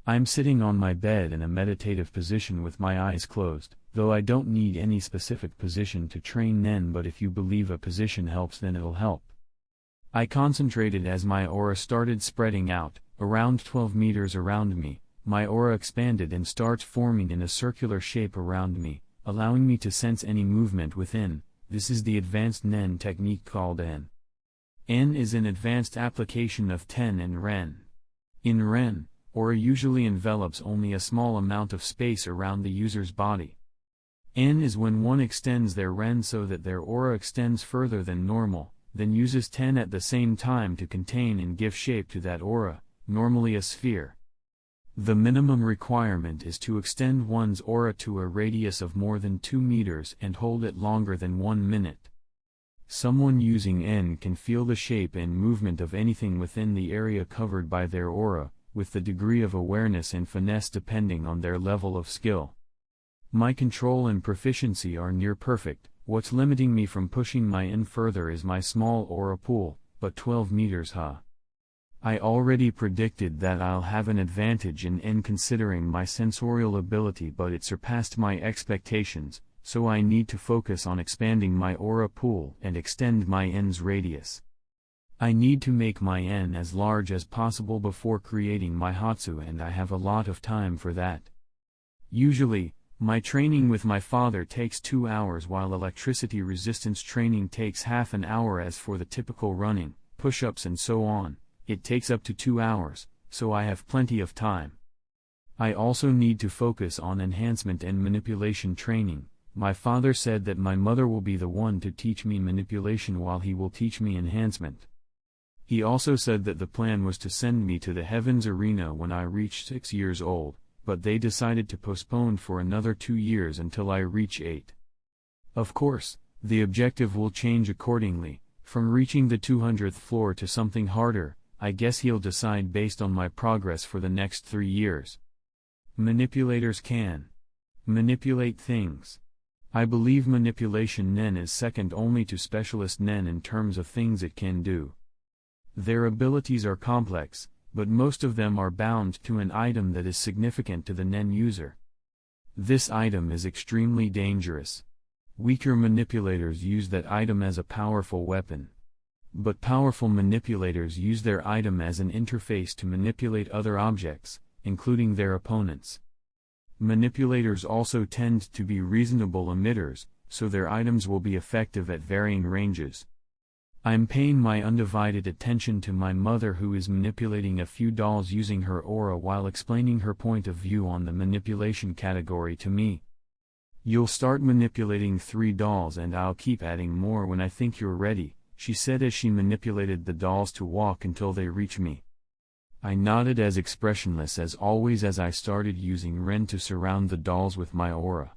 I'm sitting on my bed in a meditative position with my eyes closed, though I don't need any specific position to train Nen, but if you believe a position helps then it'll help. I concentrated as my aura started spreading out, around 12 meters around me. My aura expanded and starts forming in a circular shape around me, allowing me to sense any movement within. This is the advanced Nen technique called En. En is an advanced application of Ten and Ren. In Ren, aura usually envelops only a small amount of space around the user's body. En is when one extends their Ren so that their aura extends further than normal, then uses Ten at the same time to contain and give shape to that aura, normally a sphere. The minimum requirement is to extend one's aura to a radius of more than 2 meters and hold it longer than 1 minute. Someone using N can feel the shape and movement of anything within the area covered by their aura, with the degree of awareness and finesse depending on their level of skill. My control and proficiency are near perfect. What's limiting me from pushing my N further is my small aura pool, but 12 meters I already predicted that I'll have an advantage in N considering my sensorial ability, but it surpassed my expectations, so I need to focus on expanding my aura pool and extend my N's radius. I need to make my N as large as possible before creating my Hatsu, and I have a lot of time for that. Usually, my training with my father takes 2 hours while electricity resistance training takes half an hour. As for the typical running, push-ups and so on, it takes up to 2 hours, so I have plenty of time. I also need to focus on enhancement and manipulation training. My father said that my mother will be the one to teach me manipulation while he will teach me enhancement. He also said that the plan was to send me to the Heavens Arena when I reached 6 years old, but they decided to postpone for another 2 years until I reach 8. Of course, the objective will change accordingly, from reaching the 200th floor to something harder. I guess he'll decide based on my progress for the next 3 years. Manipulators can manipulate things. I believe manipulation Nen is second only to specialist Nen in terms of things it can do. Their abilities are complex, but most of them are bound to an item that is significant to the Nen user. This item is extremely dangerous. Weaker manipulators use that item as a powerful weapon. But powerful manipulators use their item as an interface to manipulate other objects, including their opponents. Manipulators also tend to be reasonable emitters, so their items will be effective at varying ranges. I'm paying my undivided attention to my mother, who is manipulating a few dolls using her aura while explaining her point of view on the manipulation category to me. You'll start manipulating 3 dolls and I'll keep adding more when I think you're ready, she said as she manipulated the dolls to walk until they reach me. I nodded as expressionless as always as I started using Ren to surround the dolls with my aura.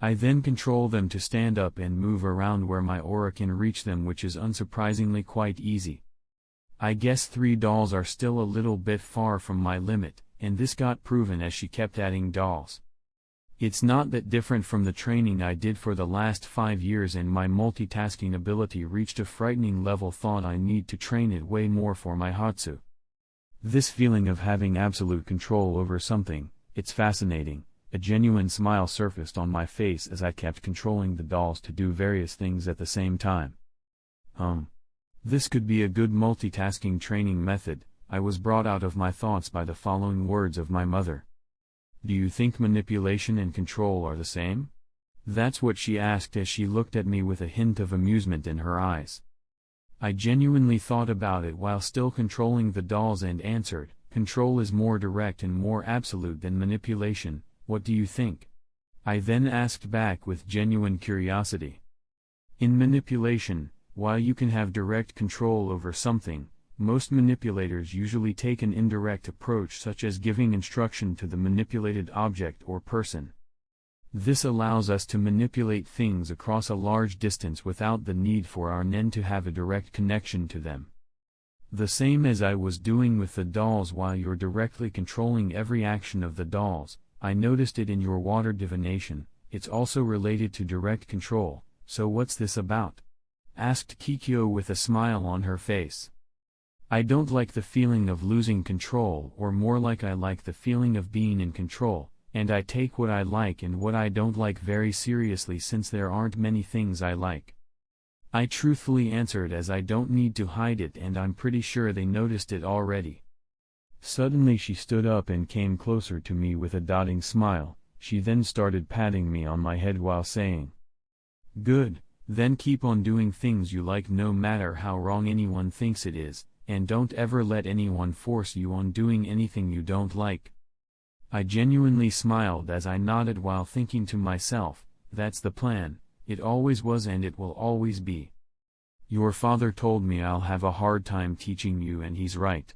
I then control them to stand up and move around where my aura can reach them, which is unsurprisingly quite easy. I guess 3 dolls are still a little bit far from my limit, and this got proven as she kept adding dolls. It's not that different from the training I did for the last 5 years, and my multitasking ability reached a frightening level. Thought I need to train it way more for my Hatsu. This feeling of having absolute control over something, it's fascinating. A genuine smile surfaced on my face as I kept controlling the dolls to do various things at the same time. This could be a good multitasking training method. I was brought out of my thoughts by the following words of my mother. Do you think manipulation and control are the same? That's what she asked as she looked at me with a hint of amusement in her eyes. I genuinely thought about it while still controlling the dolls and answered, control is more direct and more absolute than manipulation. What do you think? I then asked back with genuine curiosity. In manipulation, while you can have direct control over something, most manipulators usually take an indirect approach, such as giving instruction to the manipulated object or person. This allows us to manipulate things across a large distance without the need for our Nen to have a direct connection to them. The same as I was doing with the dolls. While you're directly controlling every action of the dolls, I noticed it in your water divination. It's also related to direct control. So what's this about? Asked Kikyo with a smile on her face. I don't like the feeling of losing control, or more like I like the feeling of being in control, and I take what I like and what I don't like very seriously, since there aren't many things I like. I truthfully answered, as I don't need to hide it and I'm pretty sure they noticed it already. Suddenly she stood up and came closer to me with a dotting smile. She then started patting me on my head while saying, "Good, then keep on doing things you like no matter how wrong anyone thinks it is, and don't ever let anyone force you on doing anything you don't like." I genuinely smiled as I nodded while thinking to myself, that's the plan, it always was and it will always be. Your father told me I'll have a hard time teaching you, and he's right.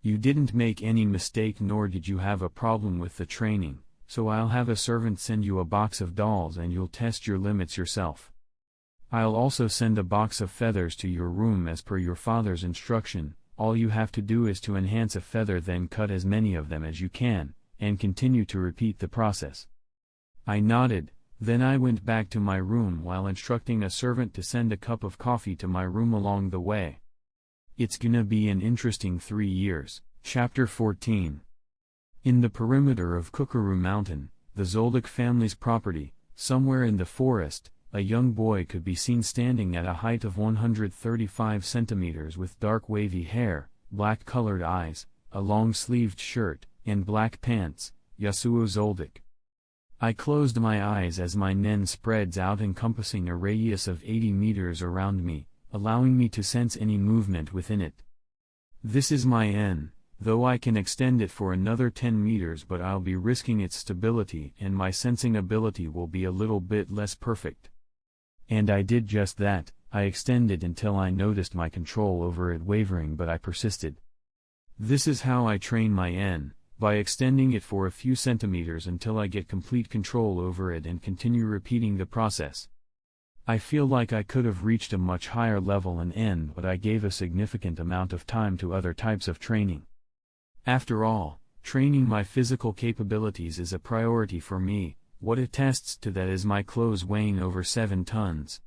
You didn't make any mistake nor did you have a problem with the training, so I'll have a servant send you a box of dolls and you'll test your limits yourself. I'll also send a box of feathers to your room as per your father's instruction. All you have to do is to enhance a feather, then cut as many of them as you can, and continue to repeat the process." I nodded, then I went back to my room while instructing a servant to send a cup of coffee to my room along the way. It's gonna be an interesting 3 years. Chapter 14. In the perimeter of Kookaroo Mountain, the Zoldyck family's property, somewhere in the forest, a young boy could be seen standing at a height of 135 centimeters with dark wavy hair, black-colored eyes, a long-sleeved shirt, and black pants. Yasuo Zoldyck. I closed my eyes as my nen spreads out, encompassing a radius of 80 meters around me, allowing me to sense any movement within it. This is my N, though I can extend it for another 10 meters, but I'll be risking its stability and my sensing ability will be a little bit less perfect. And I did just that. I extended until I noticed my control over it wavering, but I persisted. This is how I train my N, by extending it for a few centimeters until I get complete control over it and continue repeating the process. I feel like I could have reached a much higher level in N, but I gave a significant amount of time to other types of training. After all, training my physical capabilities is a priority for me. What attests to that is my clothes weighing over 7 tons.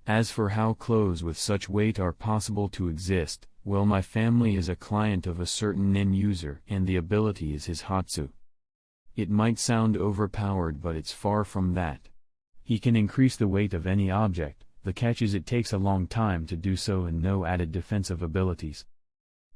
As for how clothes with such weight are possible to exist, well, my family is a client of a certain Nen user and the ability is his Hatsu. It might sound overpowered, but it's far from that. He can increase the weight of any object, the catch is it takes a long time to do so and no added defensive abilities.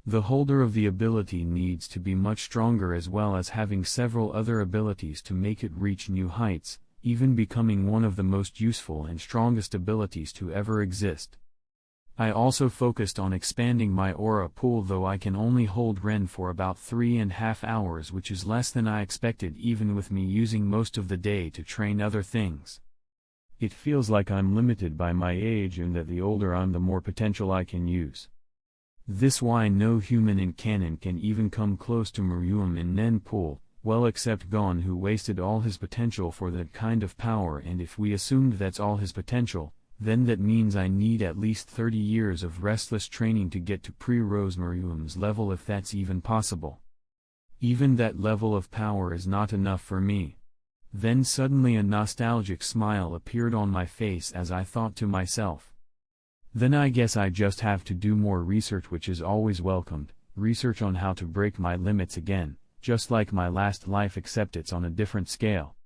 The holder of the ability needs to be much stronger as well as having several other abilities to make it reach new heights, even becoming one of the most useful and strongest abilities to ever exist. I also focused on expanding my aura pool, though I can only hold Ren for about 3.5 hours, which is less than I expected even with me using most of the day to train other things. It feels like I'm limited by my age and that the older I'm the more potential I can use. This why no human in canon can even come close to Meruem in Nen pool, well except Gon, who wasted all his potential for that kind of power, and if we assumed that's all his potential, then that means I need at least 30 years of restless training to get to pre-Rose Meruem's level, if that's even possible. Even that level of power is not enough for me. Then suddenly a nostalgic smile appeared on my face as I thought to myself, then I guess I just have to do more research, which is always welcomed, research on how to break my limits again, just like my last life except it's on a different scale.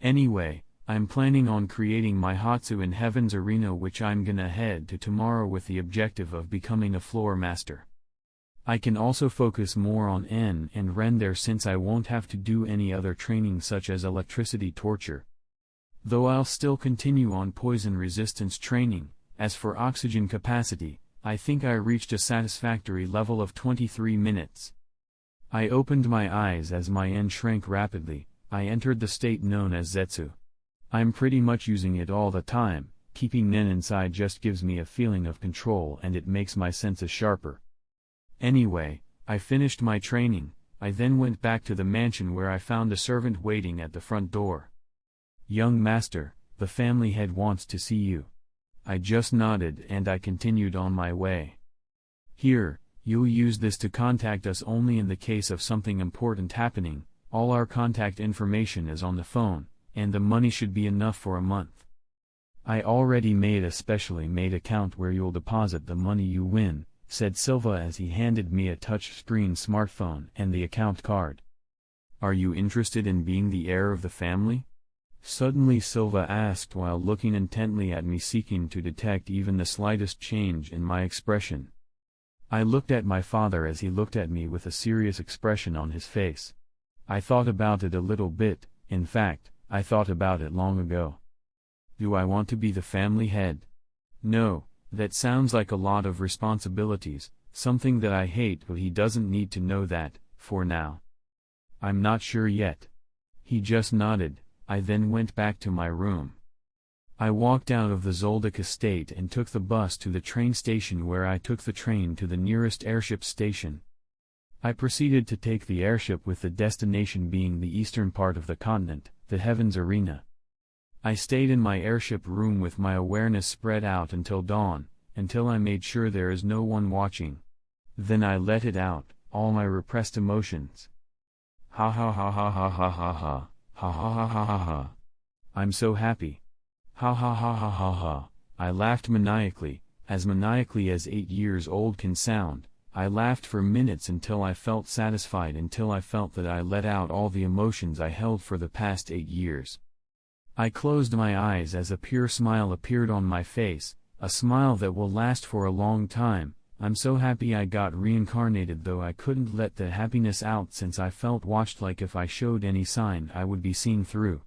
Anyway, I'm planning on creating my Hatsu in Heaven's Arena, which I'm gonna head to tomorrow with the objective of becoming a floor master. I can also focus more on N and Ren there since I won't have to do any other training such as electricity torture. Though I'll still continue on poison resistance training. As for oxygen capacity, I think I reached a satisfactory level of 23 minutes. I opened my eyes as my N shrank rapidly. I entered the state known as Zetsu. I'm pretty much using it all the time. Keeping Nen inside just gives me a feeling of control and it makes my senses sharper. Anyway, I finished my training. I then went back to the mansion where I found a servant waiting at the front door. "Young master, the family head wants to see you." I just nodded and I continued on my way. "Here, you'll use this to contact us only in the case of something important happening. All our contact information is on the phone, and the money should be enough for a month. I already made a specially made account where you'll deposit the money you win," said Silva as he handed me a touch-screen smartphone and the account card. "Are you interested in being the heir of the family?" Suddenly Silva asked while looking intently at me, seeking to detect even the slightest change in my expression. I looked at my father as he looked at me with a serious expression on his face. I thought about it a little bit. In fact, I thought about it long ago. Do I want to be the family head? No, that sounds like a lot of responsibilities, something that I hate, but he doesn't need to know that, for now. I'm not sure yet. He just nodded. I then went back to my room. I walked out of the Zoldyck estate and took the bus to the train station, where I took the train to the nearest airship station. I proceeded to take the airship with the destination being the eastern part of the continent, the Heavens Arena. I stayed in my airship room with my awareness spread out until dawn, until I made sure there is no one watching. Then I let it out, all my repressed emotions. Ha ha ha ha ha ha ha ha, ha ha ha ha ha ha. I'm so happy. Ha ha ha ha ha ha. I laughed maniacally, as 8 years old can sound. I laughed for minutes until I felt satisfied, until I felt that I let out all the emotions I held for the past 8 years. I closed my eyes as a pure smile appeared on my face, a smile that will last for a long time. I'm so happy I got reincarnated, though I couldn't let the happiness out since I felt watched, like if I showed any sign I would be seen through.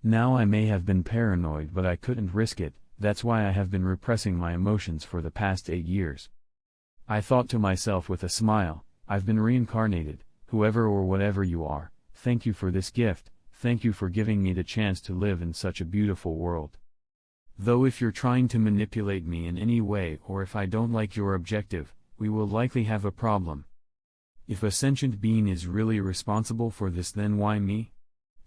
Now I may have been paranoid, but I couldn't risk it. That's why I have been repressing my emotions for the past 8 years. I thought to myself with a smile, I've been reincarnated, whoever or whatever you are, thank you for this gift, thank you for giving me the chance to live in such a beautiful world. Though if you're trying to manipulate me in any way, or if I don't like your objective, we will likely have a problem. If a sentient being is really responsible for this, then why me?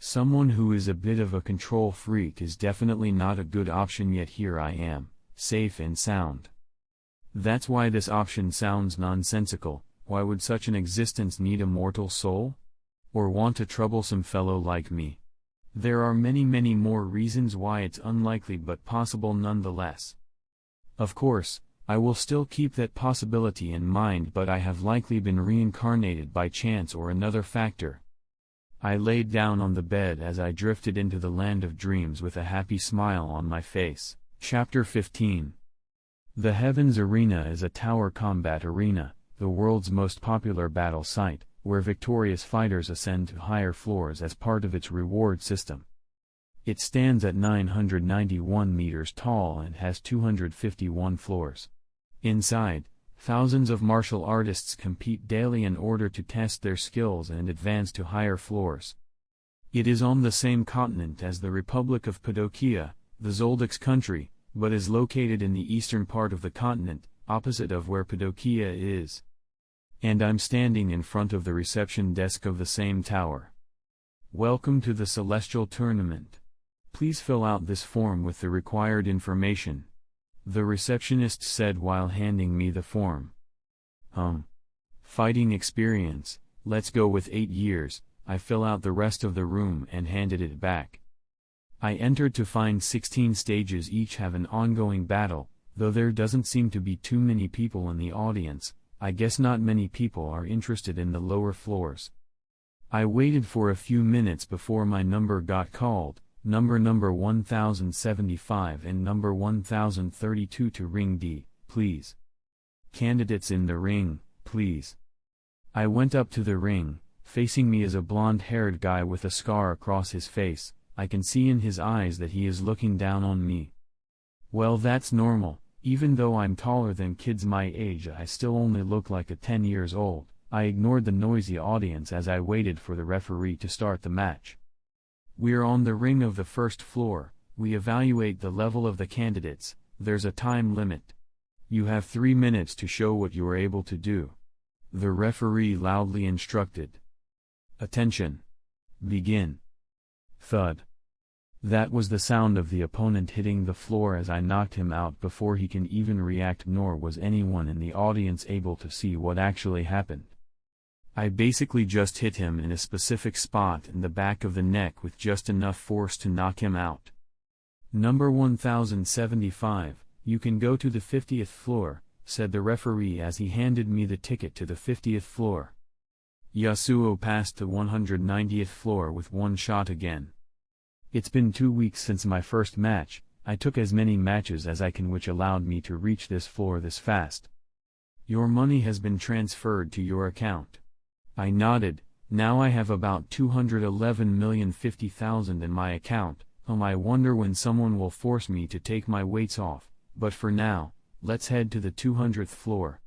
Someone who is a bit of a control freak is definitely not a good option, yet here I am, safe and sound. That's why this option sounds nonsensical. Why would such an existence need a mortal soul? Or want a troublesome fellow like me? There are many more reasons why it's unlikely, but possible nonetheless. Of course, I will still keep that possibility in mind, but I have likely been reincarnated by chance or another factor. I laid down on the bed as I drifted into the land of dreams with a happy smile on my face. Chapter 15. The Heavens Arena is a tower combat arena, the world's most popular battle site, where victorious fighters ascend to higher floors as part of its reward system. It stands at 991 meters tall and has 251 floors. Inside, thousands of martial artists compete daily in order to test their skills and advance to higher floors. It is on the same continent as the Republic of Padokia, the Zoldyck's country, but is located in the eastern part of the continent, opposite of where Padokia is. And I'm standing in front of the reception desk of the same tower. Welcome to the Celestial Tournament. Please fill out this form with the required information, the receptionist said while handing me the form. Fighting experience, let's go with 8 years. I fill out the rest of the room and handed it back. I entered to find 16 stages, each have an ongoing battle, though there doesn't seem to be too many people in the audience. I guess not many people are interested in the lower floors. I waited for a few minutes before my number got called, number 1075 and number 1032 to ring D, please. Candidates in the ring, please. I went up to the ring. Facing me is a blonde-haired guy with a scar across his face. I can see in his eyes that he is looking down on me. Well, that's normal. Even though I'm taller than kids my age, I still only look like a 10 years old. I ignored the noisy audience as I waited for the referee to start the match. We're on the ring of the first floor. We evaluate the level of the candidates. There's a time limit. You have 3 minutes to show what you are able to do. The referee loudly instructed. Attention. Begin. Thud. That was the sound of the opponent hitting the floor as I knocked him out before he can even react, nor was anyone in the audience able to see what actually happened. I basically just hit him in a specific spot in the back of the neck with just enough force to knock him out. Number 1075, you can go to the 50th floor, said the referee as he handed me the ticket to the 50th floor. Yasuo passed the 190th floor with one shot again. It's been 2 weeks since my first match. I took as many matches as I can, which allowed me to reach this floor this fast. Your money has been transferred to your account. I nodded. Now I have about 211,050,000 in my account. I wonder when someone will force me to take my weights off, but for now, let's head to the 200th floor.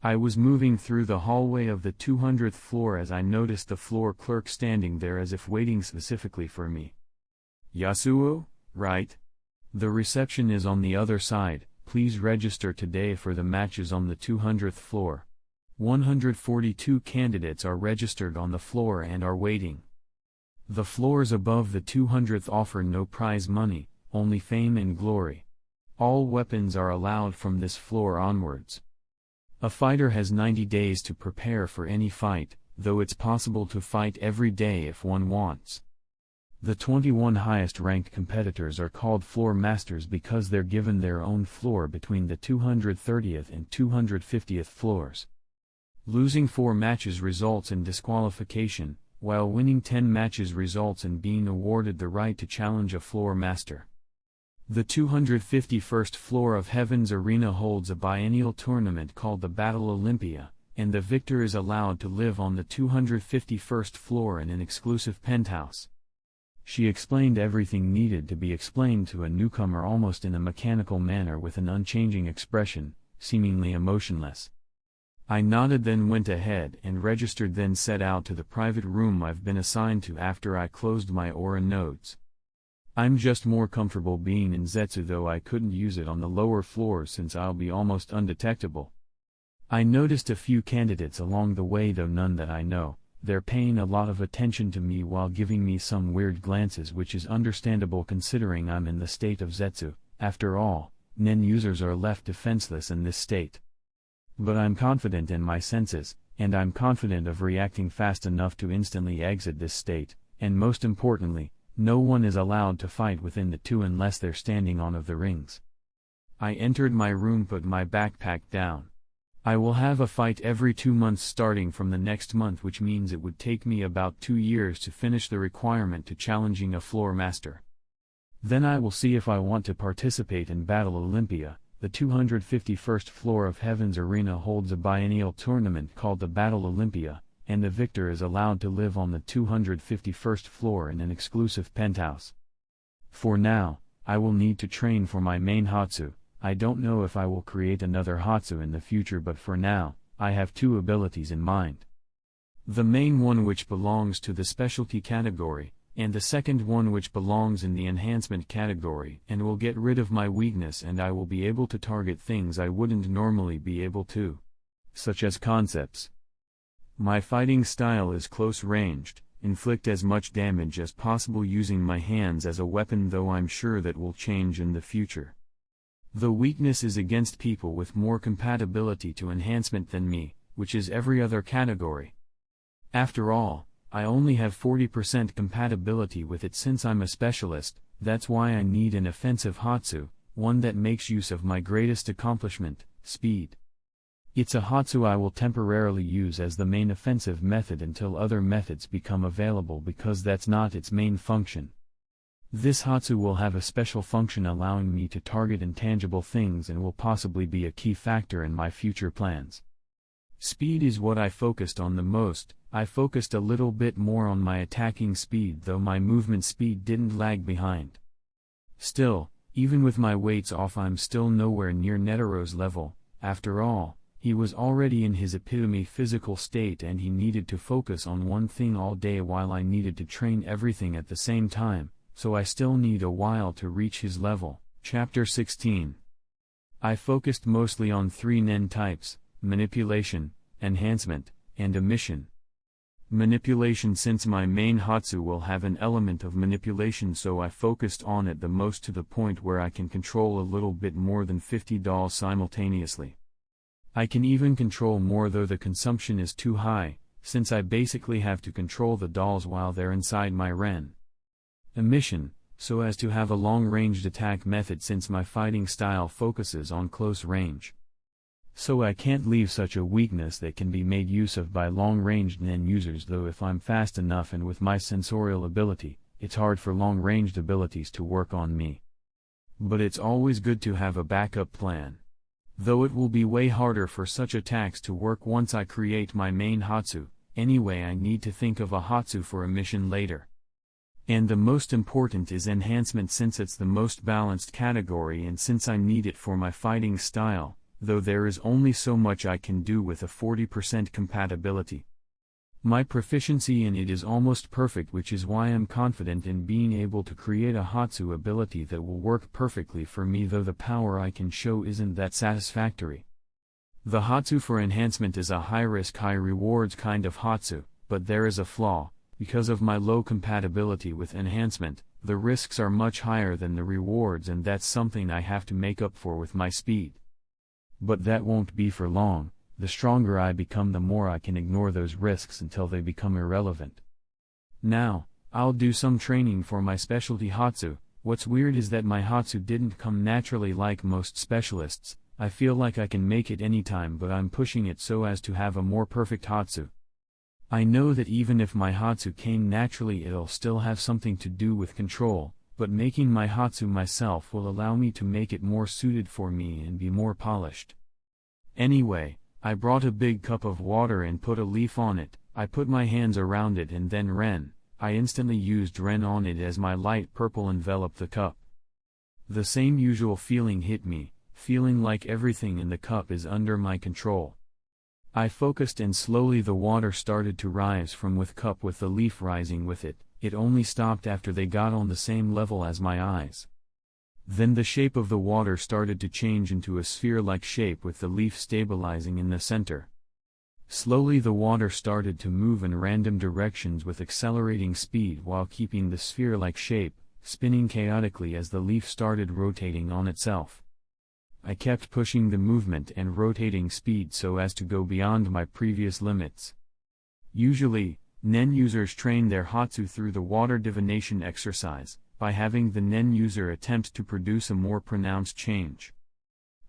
I was moving through the hallway of the 200th floor as I noticed the floor clerk standing there as if waiting specifically for me. Yasuo, right? The reception is on the other side. Please register today for the matches on the 200th floor. 142 candidates are registered on the floor and are waiting. The floors above the 200th offer no prize money, only fame and glory. All weapons are allowed from this floor onwards. A fighter has 90 days to prepare for any fight, though it's possible to fight every day if one wants. The 21 highest-ranked competitors are called floor masters because they're given their own floor between the 230th and 250th floors. Losing 4 matches results in disqualification, while winning 10 matches results in being awarded the right to challenge a floor master. The 251st floor of Heaven's Arena holds a biennial tournament called the Battle Olympia, and the victor is allowed to live on the 251st floor in an exclusive penthouse. She explained everything needed to be explained to a newcomer almost in a mechanical manner with an unchanging expression, seemingly emotionless. I nodded, then went ahead and registered, then set out to the private room I've been assigned to after I closed my aura nodes. I'm just more comfortable being in Zetsu, though I couldn't use it on the lower floors since I'll be almost undetectable. I noticed a few candidates along the way, though none that I know. They're paying a lot of attention to me while giving me some weird glances, which is understandable considering I'm in the state of Zetsu. After all, Nen users are left defenseless in this state. But I'm confident in my senses, and I'm confident of reacting fast enough to instantly exit this state, and most importantly, no one is allowed to fight within the 2 unless they're standing on of the rings. I entered my room, put my backpack down. I will have a fight every 2 months starting from the next month, which means it would take me about 2 years to finish the requirement to challenging a floor master. Then I will see if I want to participate in Battle Olympia. The 251st floor of Heaven's Arena holds a biennial tournament called the Battle Olympia, and the victor is allowed to live on the 251st floor in an exclusive penthouse. For now, I will need to train for my main Hatsu. I don't know if I will create another Hatsu in the future, but for now, I have 2 abilities in mind. The main one, which belongs to the specialty category, and the second one, which belongs in the enhancement category, and will get rid of my weakness, and I will be able to target things I wouldn't normally be able to, such as concepts. My fighting style is close-ranged, inflict as much damage as possible using my hands as a weapon, though I'm sure that will change in the future. The weakness is against people with more compatibility to enhancement than me, which is every other category. After all, I only have 40% compatibility with it since I'm a specialist. That's why I need an offensive Hatsu, one that makes use of my greatest accomplishment, speed. It's a Hatsu I will temporarily use as the main offensive method until other methods become available, because that's not its main function. This Hatsu will have a special function allowing me to target intangible things and will possibly be a key factor in my future plans. Speed is what I focused on the most. I focused a little bit more on my attacking speed, though my movement speed didn't lag behind. Still, even with my weights off, I'm still nowhere near Netero's level. After all, he was already in his epitome physical state and he needed to focus on one thing all day while I needed to train everything at the same time, so I still need a while to reach his level. Chapter 16. I focused mostly on 3 Nen types: manipulation, enhancement, and emission. Manipulation, since my main Hatsu will have an element of manipulation, so I focused on it the most, to the point where I can control a little bit more than 50 dolls simultaneously. I can even control more, though the consumption is too high, since I basically have to control the dolls while they're inside my Ren. Emission, so as to have a long-ranged attack method, since my fighting style focuses on close range. So I can't leave such a weakness that can be made use of by long-ranged Nen users, though if I'm fast enough and with my sensorial ability, it's hard for long-ranged abilities to work on me. But it's always good to have a backup plan. Though it will be way harder for such attacks to work once I create my main Hatsu. Anyway, I need to think of a Hatsu for emission later. And the most important is enhancement, since it's the most balanced category and since I need it for my fighting style, though there is only so much I can do with a 40% compatibility. My proficiency in it is almost perfect, which is why I'm confident in being able to create a Hatsu ability that will work perfectly for me, though the power I can show isn't that satisfactory. The Hatsu for enhancement is a high-risk high-rewards kind of Hatsu, but there is a flaw. Because of my low compatibility with enhancement, the risks are much higher than the rewards, and that's something I have to make up for with my speed. But that won't be for long. The stronger I become, the more I can ignore those risks until they become irrelevant. Now, I'll do some training for my specialty Hatsu. What's weird is that my Hatsu didn't come naturally like most specialists. I feel like I can make it anytime, but I'm pushing it so as to have a more perfect Hatsu. I know that even if my Hatsu came naturally, it'll still have something to do with control, but making my Hatsu myself will allow me to make it more suited for me and be more polished. Anyway, I brought a big cup of water and put a leaf on it. I put my hands around it and then Ren. I instantly used Ren on it as my light purple enveloped the cup. The same usual feeling hit me, feeling like everything in the cup is under my control. I focused and slowly the water started to rise from with cup with the leaf rising with it. It only stopped after they got on the same level as my eyes. Then the shape of the water started to change into a sphere-like shape with the leaf stabilizing in the center. Slowly the water started to move in random directions with accelerating speed while keeping the sphere-like shape, spinning chaotically as the leaf started rotating on itself. I kept pushing the movement and rotating speed so as to go beyond my previous limits. Usually, Nen users train their Hatsu through the water divination exercise, by having the Nen user attempt to produce a more pronounced change.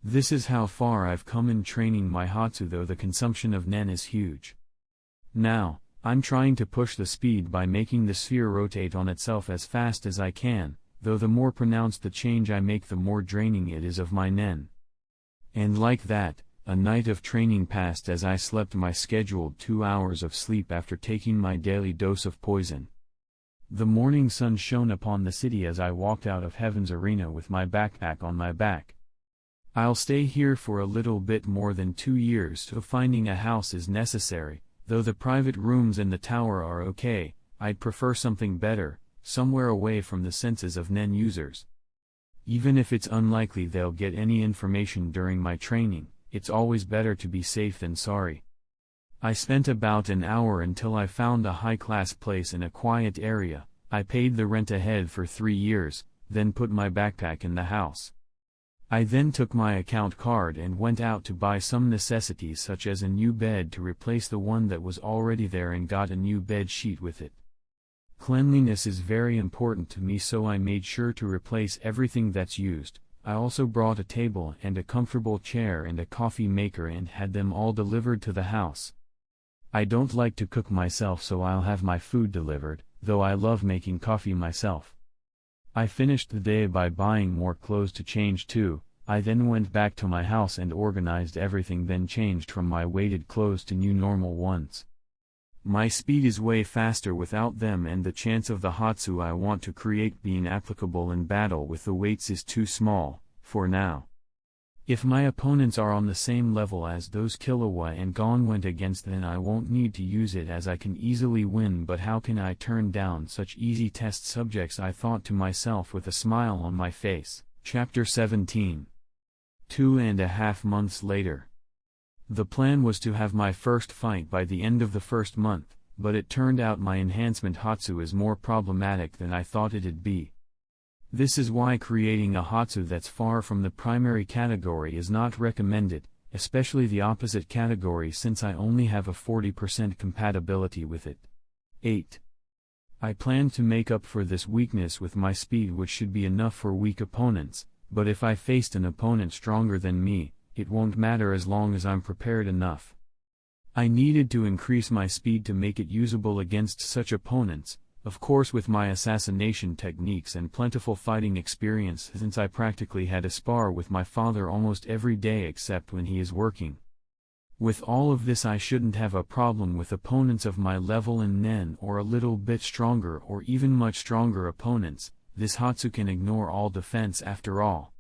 This is how far I've come in training my Hatsu, though the consumption of Nen is huge. Now, I'm trying to push the speed by making the sphere rotate on itself as fast as I can, though the more pronounced the change I make, the more draining it is of my Nen. And like that, a night of training passed as I slept my scheduled 2 hours of sleep after taking my daily dose of poison. The morning sun shone upon the city as I walked out of Heaven's Arena with my backpack on my back. I'll stay here for a little bit more than 2 years, so finding a house is necessary. Though the private rooms in the tower are okay, I'd prefer something better, somewhere away from the senses of Nen users. Even if it's unlikely they'll get any information during my training, it's always better to be safe than sorry. I spent about an hour until I found a high-class place in a quiet area. I paid the rent ahead for 3 years, then put my backpack in the house. I then took my account card and went out to buy some necessities such as a new bed to replace the one that was already there, and got a new bed sheet with it. Cleanliness is very important to me, so I made sure to replace everything that's used. I also brought a table and a comfortable chair and a coffee maker and had them all delivered to the house. I don't like to cook myself, so I'll have my food delivered, though I love making coffee myself. I finished the day by buying more clothes to change too. I then went back to my house and organized everything, then changed from my weighted clothes to new normal ones. My speed is way faster without them, and the chance of the Hatsu I want to create being applicable in battle with the weights is too small, for now. If my opponents are on the same level as those Killua and Gon went against, then I won't need to use it as I can easily win. But how can I turn down such easy test subjects, I thought to myself with a smile on my face. Chapter 17. 2.5 months later. The plan was to have my first fight by the end of the first month, but it turned out my enhancement Hatsu is more problematic than I thought it'd be. This is why creating a Hatsu that's far from the primary category is not recommended, especially the opposite category, since I only have a 40% compatibility with it. 8. I plan to make up for this weakness with my speed, which should be enough for weak opponents, but if I faced an opponent stronger than me, it won't matter as long as I'm prepared enough. I needed to increase my speed to make it usable against such opponents, of course with my assassination techniques and plentiful fighting experience, since I practically had a spar with my father almost every day except when he is working. With all of this, I shouldn't have a problem with opponents of my level in Nen, or a little bit stronger or even much stronger opponents. This Hatsu can ignore all defense after all.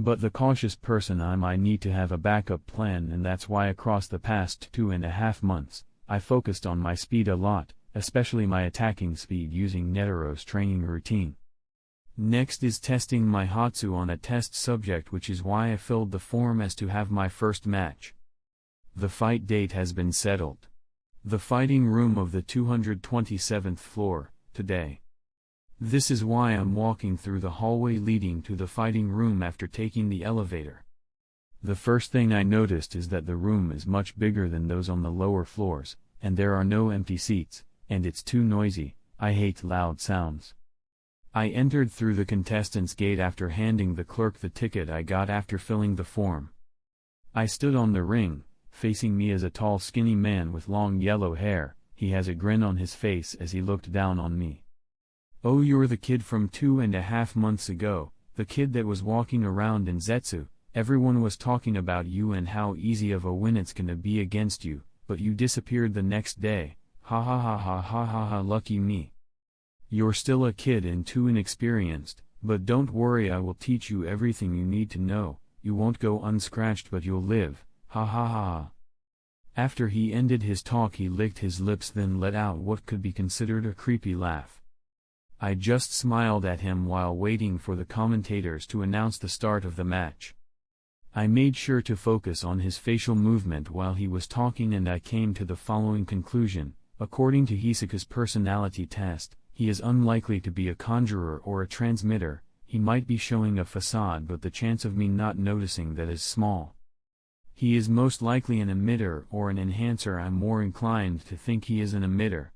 But the cautious person I need to have a backup plan, and that's why across the past 2.5 months, I focused on my speed a lot, especially my attacking speed using Netero's training routine. Next is testing my Hatsu on a test subject, which is why I filled the form as to have my first match. The fight date has been settled. The fighting room of the 227th floor, today. This is why I'm walking through the hallway leading to the fighting room after taking the elevator. The first thing I noticed is that the room is much bigger than those on the lower floors, and there are no empty seats, and it's too noisy. I hate loud sounds. I entered through the contestants' gate after handing the clerk the ticket I got after filling the form. I stood on the ring. Facing me is a tall skinny man with long yellow hair. He has a grin on his face as he looked down on me. "Oh, you're the kid from 2.5 months ago, the kid that was walking around in Zetsu. Everyone was talking about you and how easy of a win it's gonna be against you, but you disappeared the next day. Ha ha ha ha ha ha ha, lucky me. You're still a kid and too inexperienced, but don't worry, I will teach you everything you need to know. You won't go unscratched, but you'll live. Ha ha ha ha." After he ended his talk, he licked his lips, then let out what could be considered a creepy laugh. I just smiled at him while waiting for the commentators to announce the start of the match. I made sure to focus on his facial movement while he was talking, and I came to the following conclusion. According to Hisoka's personality test, he is unlikely to be a conjurer or a transmitter. He might be showing a facade, but the chance of me not noticing that is small. He is most likely an emitter or an enhancer. I'm more inclined to think he is an emitter.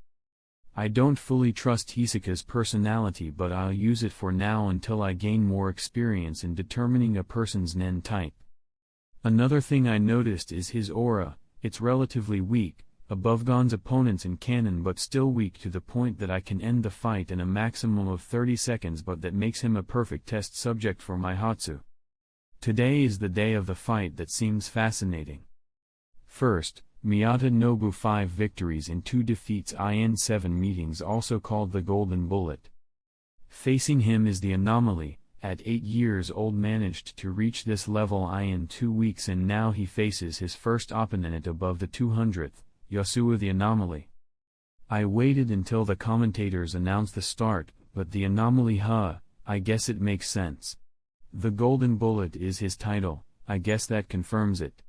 I don't fully trust Hisoka's personality, but I'll use it for now until I gain more experience in determining a person's nen type. Another thing I noticed is his aura. It's relatively weak, above Gon's opponents in canon, but still weak to the point that I can end the fight in a maximum of 30 seconds, but that makes him a perfect test subject for my Hatsu. Today is the day of the fight that seems fascinating. First, Miyata Nobu 5 victories and 2 defeats in 7 meetings, also called the Golden Bullet. Facing him is the Anomaly, at 8 years old managed to reach this level in 2 weeks, and now he faces his first opponent above the 200th, Yasuo the Anomaly. I waited until the commentators announced the start, but the Anomaly, I guess it makes sense. The Golden Bullet is his title, I guess that confirms it.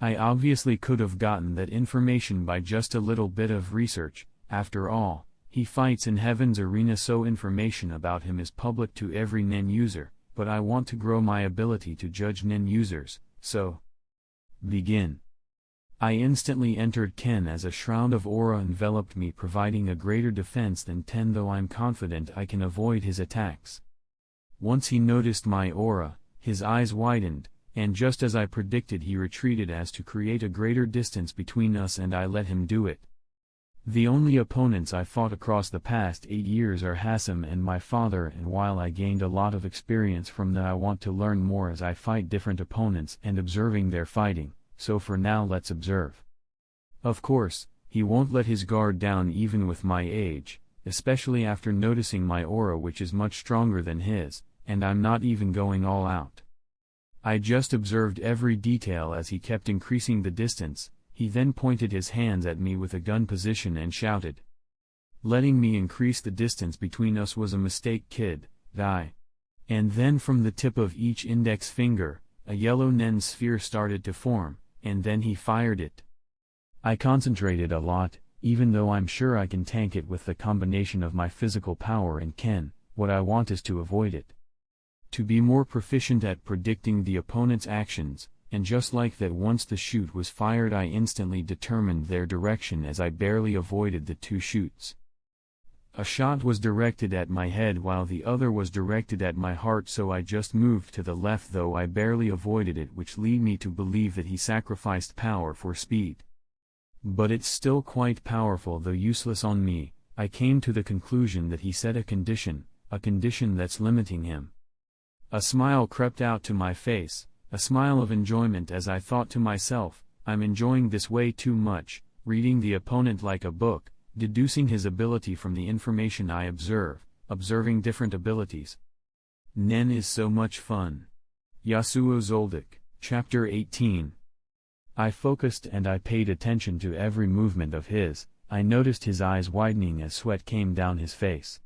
I obviously could have gotten that information by just a little bit of research. After all, he fights in Heaven's arena, so information about him is public to every nen user, but I want to grow my ability to judge nen users, so begin. I instantly entered Ken as a shroud of aura enveloped me, providing a greater defense than 10, though I'm confident I can avoid his attacks. Once he noticed my aura, his eyes widened, and just as I predicted, he retreated as to create a greater distance between us, and I let him do it. The only opponents I fought across the past 8 years are Hasem and my father, and while I gained a lot of experience from that, I want to learn more as I fight different opponents and observing their fighting, so for now let's observe. Of course, he won't let his guard down even with my age, especially after noticing my aura, which is much stronger than his, and I'm not even going all out. I just observed every detail as he kept increasing the distance. He then pointed his hands at me with a gun position and shouted. Letting me increase the distance between us was a mistake, kid, die. And then from the tip of each index finger, a yellow nen sphere started to form, and then he fired it. I concentrated a lot, even though I'm sure I can tank it with the combination of my physical power and Ken. What I want is to avoid it. To be more proficient at predicting the opponent's actions, and just like that, once the shoot was fired, I instantly determined their direction as I barely avoided the 2 shoots. A shot was directed at my head while the other was directed at my heart, so I just moved to the left, though I barely avoided it, which lead me to believe that he sacrificed power for speed. But it's still quite powerful, though useless on me. I came to the conclusion that he set a condition that's limiting him. A smile crept out to my face, a smile of enjoyment, as I thought to myself, I'm enjoying this way too much, reading the opponent like a book, deducing his ability from the information I observe, observing different abilities. Nen is so much fun. Yasuo Zoldyck, Chapter 18. I focused and I paid attention to every movement of his. I noticed his eyes widening as sweat came down his face.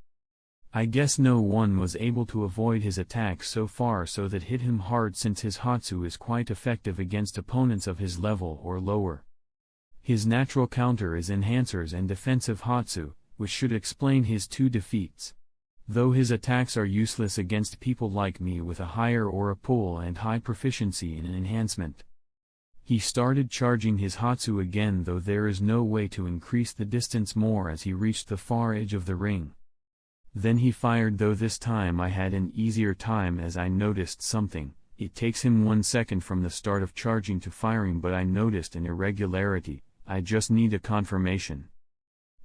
I guess no one was able to avoid his attack so far, so that hit him hard, since his Hatsu is quite effective against opponents of his level or lower. His natural counter is enhancers and defensive Hatsu, which should explain his 2 defeats. Though his attacks are useless against people like me with a higher aura pool and high proficiency in enhancement. He started charging his Hatsu again, though there is no way to increase the distance more as he reached the far edge of the ring. Then he fired, though this time I had an easier time as I noticed something. It takes him 1 second from the start of charging to firing, but I noticed an irregularity. I just need a confirmation.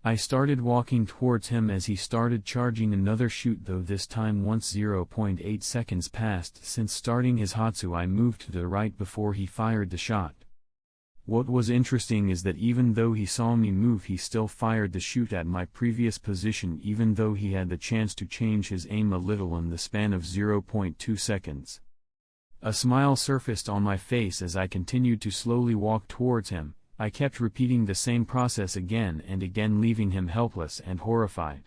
I started walking towards him as he started charging another shoot, though this time once 0.8 seconds passed since starting his Hatsu, I moved to the right before he fired the shot. What was interesting is that even though he saw me move, he still fired the shoot at my previous position, even though he had the chance to change his aim a little in the span of 0.2 seconds. A smile surfaced on my face as I continued to slowly walk towards him. I kept repeating the same process again and again, leaving him helpless and horrified.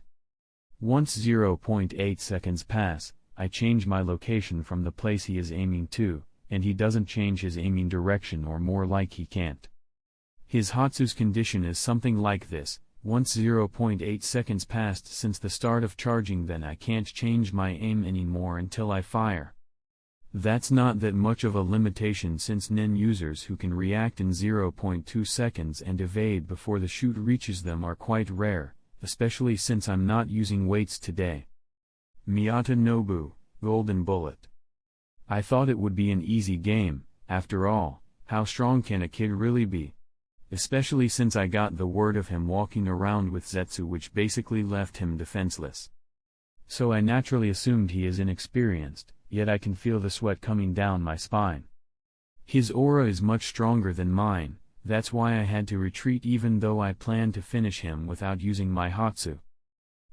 Once 0.8 seconds pass, I change my location from the place he is aiming to, and he doesn't change his aiming direction, or more like he can't. His Hatsu's condition is something like this: once 0.8 seconds passed since the start of charging, then I can't change my aim anymore until I fire. That's not that much of a limitation, since Nen users who can react in 0.2 seconds and evade before the shoot reaches them are quite rare, especially since I'm not using weights today. Miyata Nobu, Golden Bullet. I thought it would be an easy game. After all, how strong can a kid really be? Especially since I got the word of him walking around with Zetsu, which basically left him defenseless. So I naturally assumed he is inexperienced, yet I can feel the sweat coming down my spine. His aura is much stronger than mine, that's why I had to retreat, even though I planned to finish him without using my Hatsu.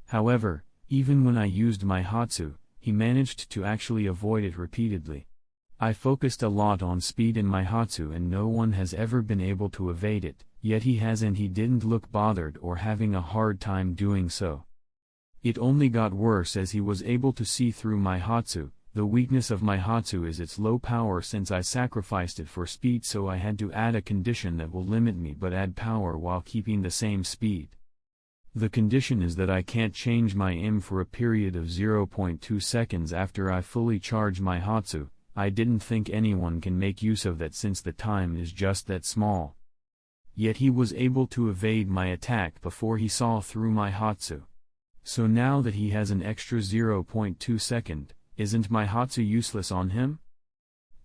However, even when I used my Hatsu, he managed to actually avoid it repeatedly. I focused a lot on speed in my Hatsu, and no one has ever been able to evade it, yet he has, and he didn't look bothered or having a hard time doing so. It only got worse as he was able to see through my Hatsu. The weakness of my Hatsu is its low power, since I sacrificed it for speed, so I had to add a condition that will limit me but add power while keeping the same speed. The condition is that I can't change my aim for a period of 0.2 seconds after I fully charge my Hatsu. I didn't think anyone can make use of that since the time is just that small. Yet he was able to evade my attack before he saw through my Hatsu. So now that he has an extra 0.2 second, isn't my Hatsu useless on him?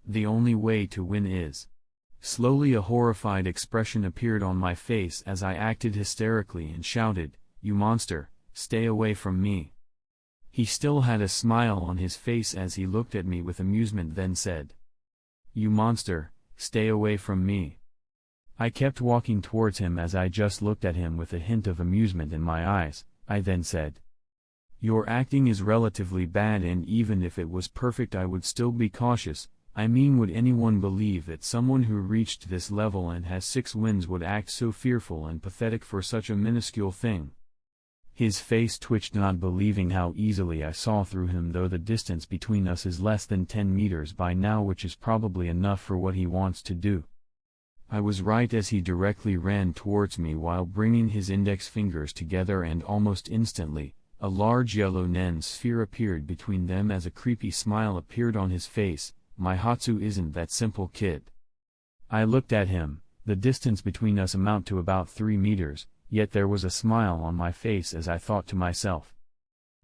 The only way to win is. Slowly a horrified expression appeared on my face as I acted hysterically and shouted, "You monster, stay away from me." He still had a smile on his face as he looked at me with amusement, then said, "You monster, stay away from me." I kept walking towards him as I just looked at him with a hint of amusement in my eyes. I then said, "Your acting is relatively bad, and even if it was perfect I would still be cautious. I mean, would anyone believe that someone who reached this level and has 6 wins would act so fearful and pathetic for such a minuscule thing?" His face twitched, not believing how easily I saw through him, though the distance between us is less than 10 meters by now, which is probably enough for what he wants to do. I was right, as he directly ran towards me while bringing his index fingers together, and almost instantly, a large yellow Nen sphere appeared between them as a creepy smile appeared on his face. "My Hatsu isn't that simple, kid." I looked at him. The distance between us amounted to about 3 meters, yet there was a smile on my face as I thought to myself.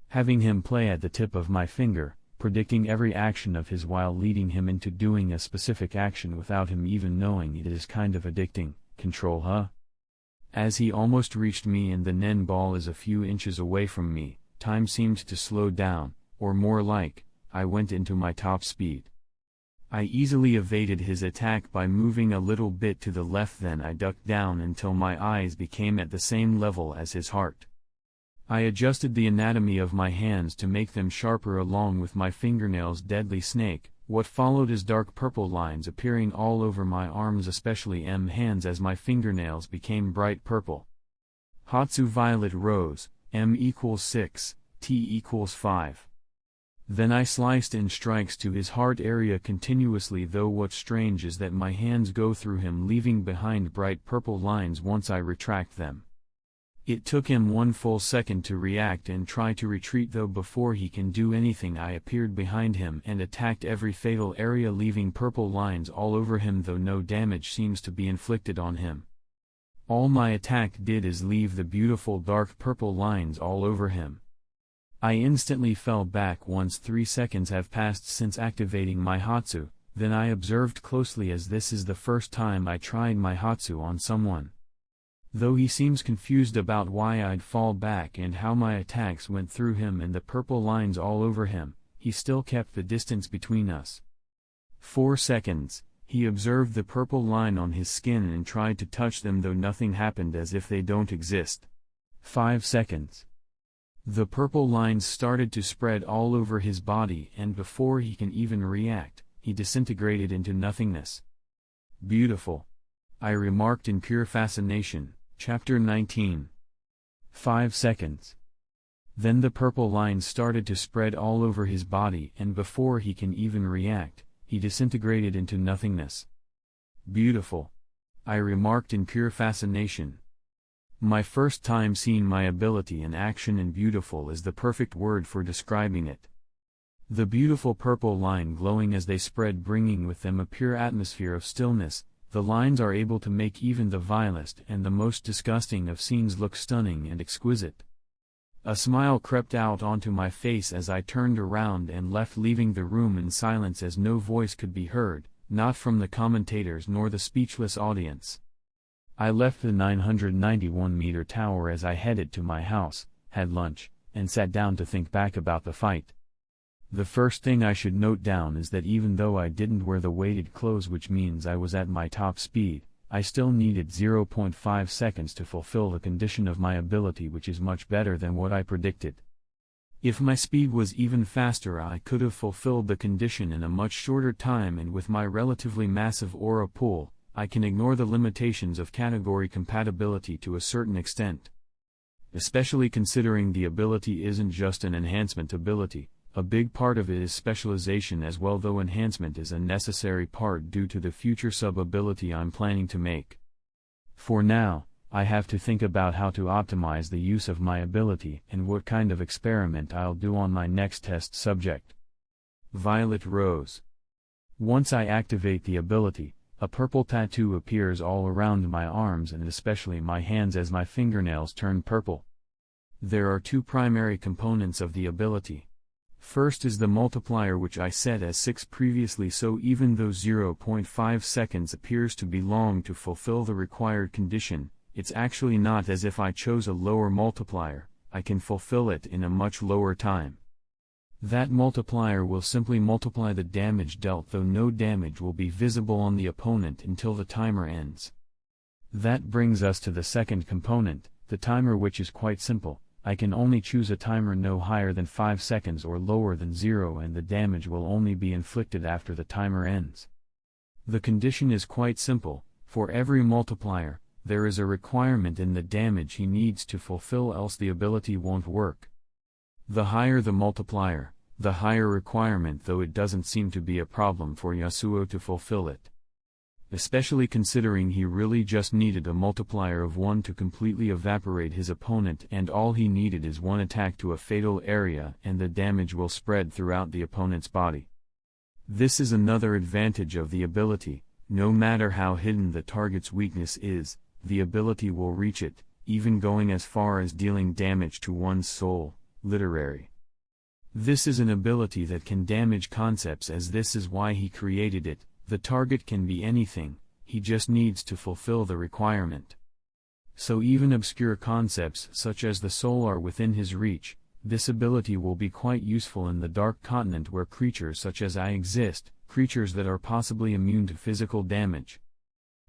Having him play at the tip of my finger, predicting every action of his while leading him into doing a specific action without him even knowing it, is kind of addicting. Control, huh? As he almost reached me and the Nen ball is a few inches away from me, time seemed to slow down, or more like, I went into my top speed. I easily evaded his attack by moving a little bit to the left, then I ducked down until my eyes became at the same level as his heart. I adjusted the anatomy of my hands to make them sharper along with my fingernails. Deadly snake. What followed is dark purple lines appearing all over my arms, especially hands, as my fingernails became bright purple. Hatsu violet rose, M equals 6, T equals 5. Then I sliced in strikes to his heart area continuously, though what's strange is that my hands go through him, leaving behind bright purple lines once I retract them. It took him 1 full second to react and try to retreat, though before he can do anything I appeared behind him and attacked every fatal area, leaving purple lines all over him, though no damage seems to be inflicted on him. All my attack did is leave the beautiful dark purple lines all over him. I instantly fell back once 3 seconds have passed since activating my Hatsu, then I observed closely, as this is the first time I tried my Hatsu on someone. Though he seems confused about why I'd fall back and how my attacks went through him and the purple lines all over him, he still kept the distance between us. 4 seconds, he observed the purple line on his skin and tried to touch them, though nothing happened, as if they don't exist. 5 seconds. The purple lines started to spread all over his body, and before he can even react, he disintegrated into nothingness. Beautiful, I remarked in pure fascination. Chapter 19. 5 seconds. Then the purple lines started to spread all over his body, and before he can even react, he disintegrated into nothingness. Beautiful, I remarked in pure fascination. My first time seeing my ability in action, and beautiful is the perfect word for describing it. The beautiful purple line glowing as they spread, bringing with them a pure atmosphere of stillness. The lines are able to make even the vilest and the most disgusting of scenes look stunning and exquisite. A smile crept out onto my face as I turned around and left, leaving the room in silence, as no voice could be heard, not from the commentators nor the speechless audience. I left the 991-meter tower as I headed to my house, had lunch, and sat down to think back about the fight. The first thing I should note down is that even though I didn't wear the weighted clothes, which means I was at my top speed, I still needed 0.5 seconds to fulfill the condition of my ability, which is much better than what I predicted. If my speed was even faster, I could have fulfilled the condition in a much shorter time, and with my relatively massive aura pool, I can ignore the limitations of category compatibility to a certain extent. Especially considering the ability isn't just an enhancement ability, a big part of it is specialization as well, though enhancement is a necessary part due to the future sub-ability I'm planning to make. For now, I have to think about how to optimize the use of my ability and what kind of experiment I'll do on my next test subject. Violet Rose. Once I activate the ability, a purple tattoo appears all around my arms and especially my hands as my fingernails turn purple. There are 2 primary components of the ability. First is the multiplier, which I set as 6 previously, so even though 0.5 seconds appears to be long to fulfill the required condition, it's actually not, as if I chose a lower multiplier, I can fulfill it in a much lower time. That multiplier will simply multiply the damage dealt, though no damage will be visible on the opponent until the timer ends. That brings us to the second component, the timer, which is quite simple. I can only choose a timer no higher than 5 seconds or lower than 0, and the damage will only be inflicted after the timer ends. The condition is quite simple. For every multiplier, there is a requirement in the damage he needs to fulfill, else the ability won't work. The higher the multiplier, the higher requirement, though it doesn't seem to be a problem for Yasuo to fulfill it. Especially considering he really just needed a multiplier of 1 to completely evaporate his opponent, and all he needed is 1 attack to a fatal area and the damage will spread throughout the opponent's body. This is another advantage of the ability. No matter how hidden the target's weakness is, the ability will reach it, even going as far as dealing damage to one's soul. Literary. This is an ability that can damage concepts, as this is why he created it. The target can be anything, he just needs to fulfill the requirement. So even obscure concepts such as the soul are within his reach. This ability will be quite useful in the Dark Continent, where creatures such as I exist, creatures that are possibly immune to physical damage.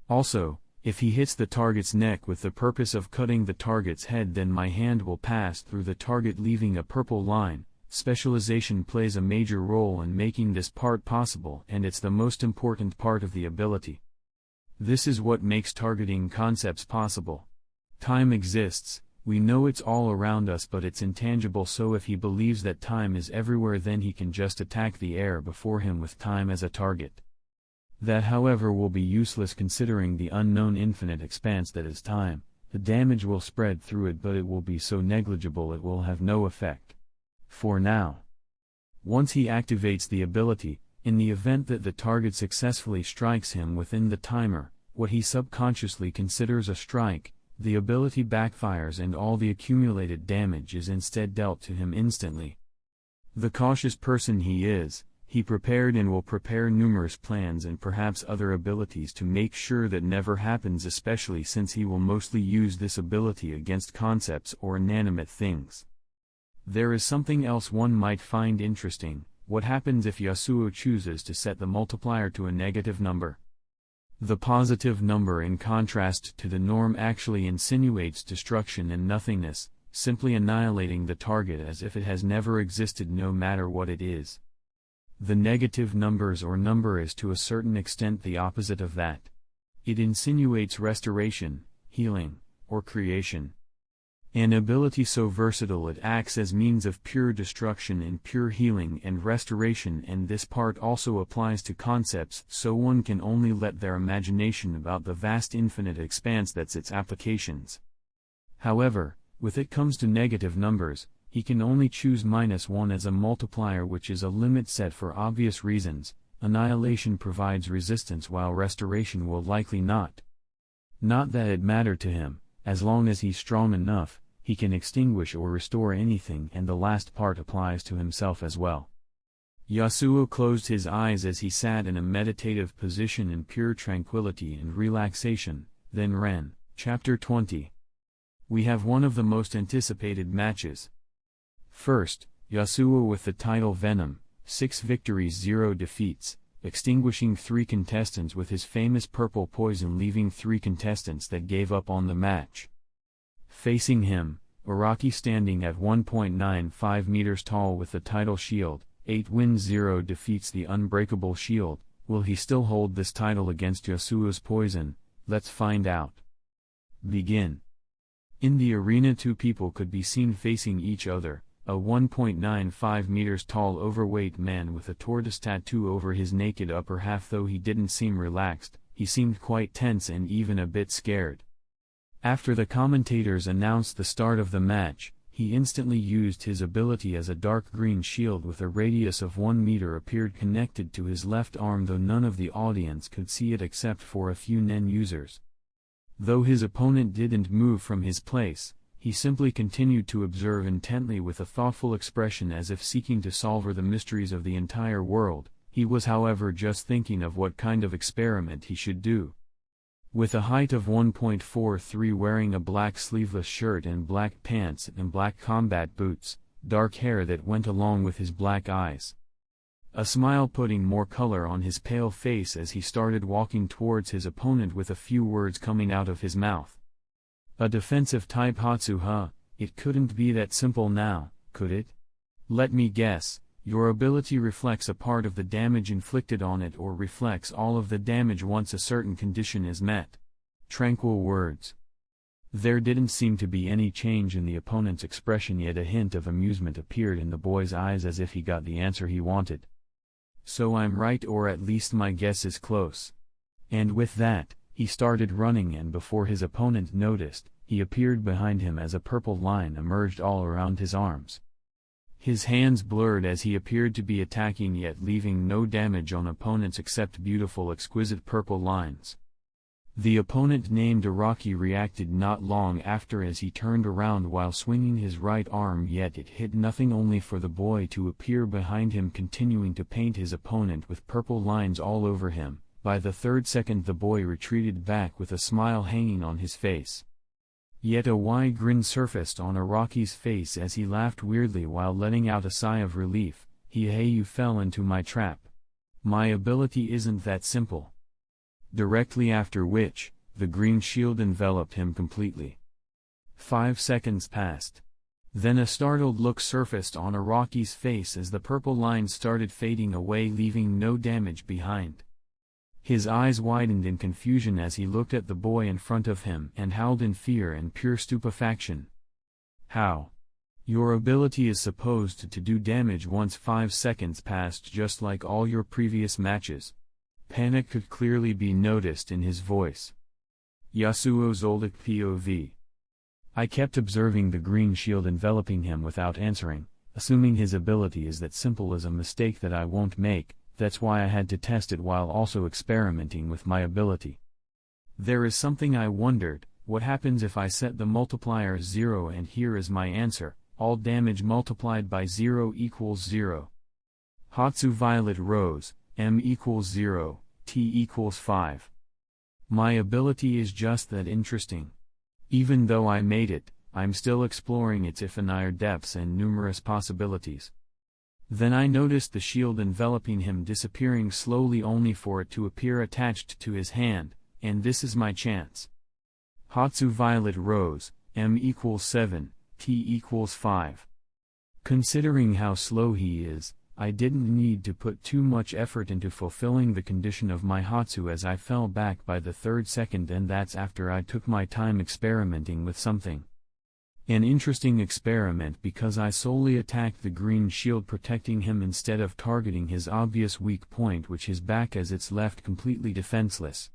Also, if he hits the target's neck with the purpose of cutting the target's head, then my hand will pass through the target, leaving a purple line. Specialization plays a major role in making this part possible, and it's the most important part of the ability. This is what makes targeting concepts possible. Time exists, We know it's all around us, but it's intangible, so if he believes that time is everywhere, then he can just attack the air before him with time as a target. That, however, will be useless considering the unknown infinite expanse that is time. The damage will spread through it, but it will be so negligible it will have no effect. For now. Once he activates the ability, in the event that the target successfully strikes him within the timer, what he subconsciously considers a strike, the ability backfires and all the accumulated damage is instead dealt to him instantly. The cautious person he is, he prepared and will prepare numerous plans and perhaps other abilities to make sure that never happens, especially since he will mostly use this ability against concepts or inanimate things. There is something else one might find interesting. What happens if Yasuo chooses to set the multiplier to a negative number? The positive number, in contrast to the norm, actually insinuates destruction and nothingness, simply annihilating the target as if it has never existed no matter what it is. The negative numbers or number is to a certain extent the opposite of that. It insinuates restoration, healing, or creation. An ability so versatile it acts as means of pure destruction and pure healing and restoration, and this part also applies to concepts, so one can only let their imagination about the vast infinite expanse that's its applications. However, with it comes to negative numbers, he can only choose -1 as a multiplier, which is a limit set for obvious reasons. Annihilation provides resistance while restoration will likely not. Not that it mattered to him, as long as he's strong enough, he can extinguish or restore anything, and the last part applies to himself as well. Yasuo closed his eyes as he sat in a meditative position in pure tranquility and relaxation, then ran. Chapter 20. We have one of the most anticipated matches. First, Yasuo with the title Venom, 6 victories 0 defeats, extinguishing 3 contestants with his famous purple poison, leaving 3 contestants that gave up on the match. Facing him, Araki standing at 1.95 meters tall with the title Shield, 8 wins 0 defeats, the unbreakable shield. Will he still hold this title against Yasuo's poison? Let's find out. Begin. In the arena 2 people could be seen facing each other, a 1.95 meters tall overweight man with a tortoise tattoo over his naked upper half. Though he didn't seem relaxed, he seemed quite tense and even a bit scared. After the commentators announced the start of the match, he instantly used his ability as a dark green shield with a radius of 1 meter appeared connected to his left arm, though none of the audience could see it except for a few NEN users. Though his opponent didn't move from his place, he simply continued to observe intently with a thoughtful expression as if seeking to solve the mysteries of the entire world. He was, however, just thinking of what kind of experiment he should do. With a height of 1.43, wearing a black sleeveless shirt and black pants and black combat boots, dark hair that went along with his black eyes. A smile putting more color on his pale face as he started walking towards his opponent with a few words coming out of his mouth. A defensive type Hatsuha, it couldn't be that simple now, could it? Let me guess, your ability reflects a part of the damage inflicted on it, or reflects all of the damage once a certain condition is met. Tranquil words. There didn't seem to be any change in the opponent's expression, yet a hint of amusement appeared in the boy's eyes as if he got the answer he wanted. So I'm right, or at least my guess is close. And with that, he started running, and before his opponent noticed, he appeared behind him as a purple line emerged all around his arms. His hands blurred as he appeared to be attacking, yet leaving no damage on opponents except beautiful exquisite purple lines. The opponent named Araki reacted not long after as he turned around while swinging his right arm, yet it hit nothing, only for the boy to appear behind him continuing to paint his opponent with purple lines all over him. By the 3rd second the boy retreated back with a smile hanging on his face. Yet a wide grin surfaced on Araki's face as he laughed weirdly while letting out a sigh of relief. Hey, you fell into my trap. My ability isn't that simple. Directly after which, the green shield enveloped him completely. 5 seconds passed. Then a startled look surfaced on Araki's face as the purple lines started fading away, leaving no damage behind. His eyes widened in confusion as he looked at the boy in front of him and howled in fear and pure stupefaction. How? Your ability is supposed to do damage once 5 seconds passed, just like all your previous matches. Panic could clearly be noticed in his voice. Yasuo zoldyck POV. I kept observing the green shield enveloping him without answering, assuming his ability is that simple as a mistake that I won't make. That's why I had to test it while also experimenting with my ability. There is something I wondered: what happens if I set the multiplier 0, and here is my answer: all damage multiplied by 0 equals 0. Hatsu Violet Rose, M equals 0, T equals 5. My ability is just that interesting. Even though I made it, I'm still exploring its infinite depths and numerous possibilities. Then I noticed the shield enveloping him disappearing slowly, only for it to appear attached to his hand, and this is my chance. Hatsu Violet Rose, M equals 7, T equals 5. Considering how slow he is, I didn't need to put too much effort into fulfilling the condition of my Hatsu, as I fell back by the 3rd second, and that's after I took my time experimenting with something. An interesting experiment, because I solely attacked the green shield protecting him instead of targeting his obvious weak point, which is back, as it's left completely defenseless.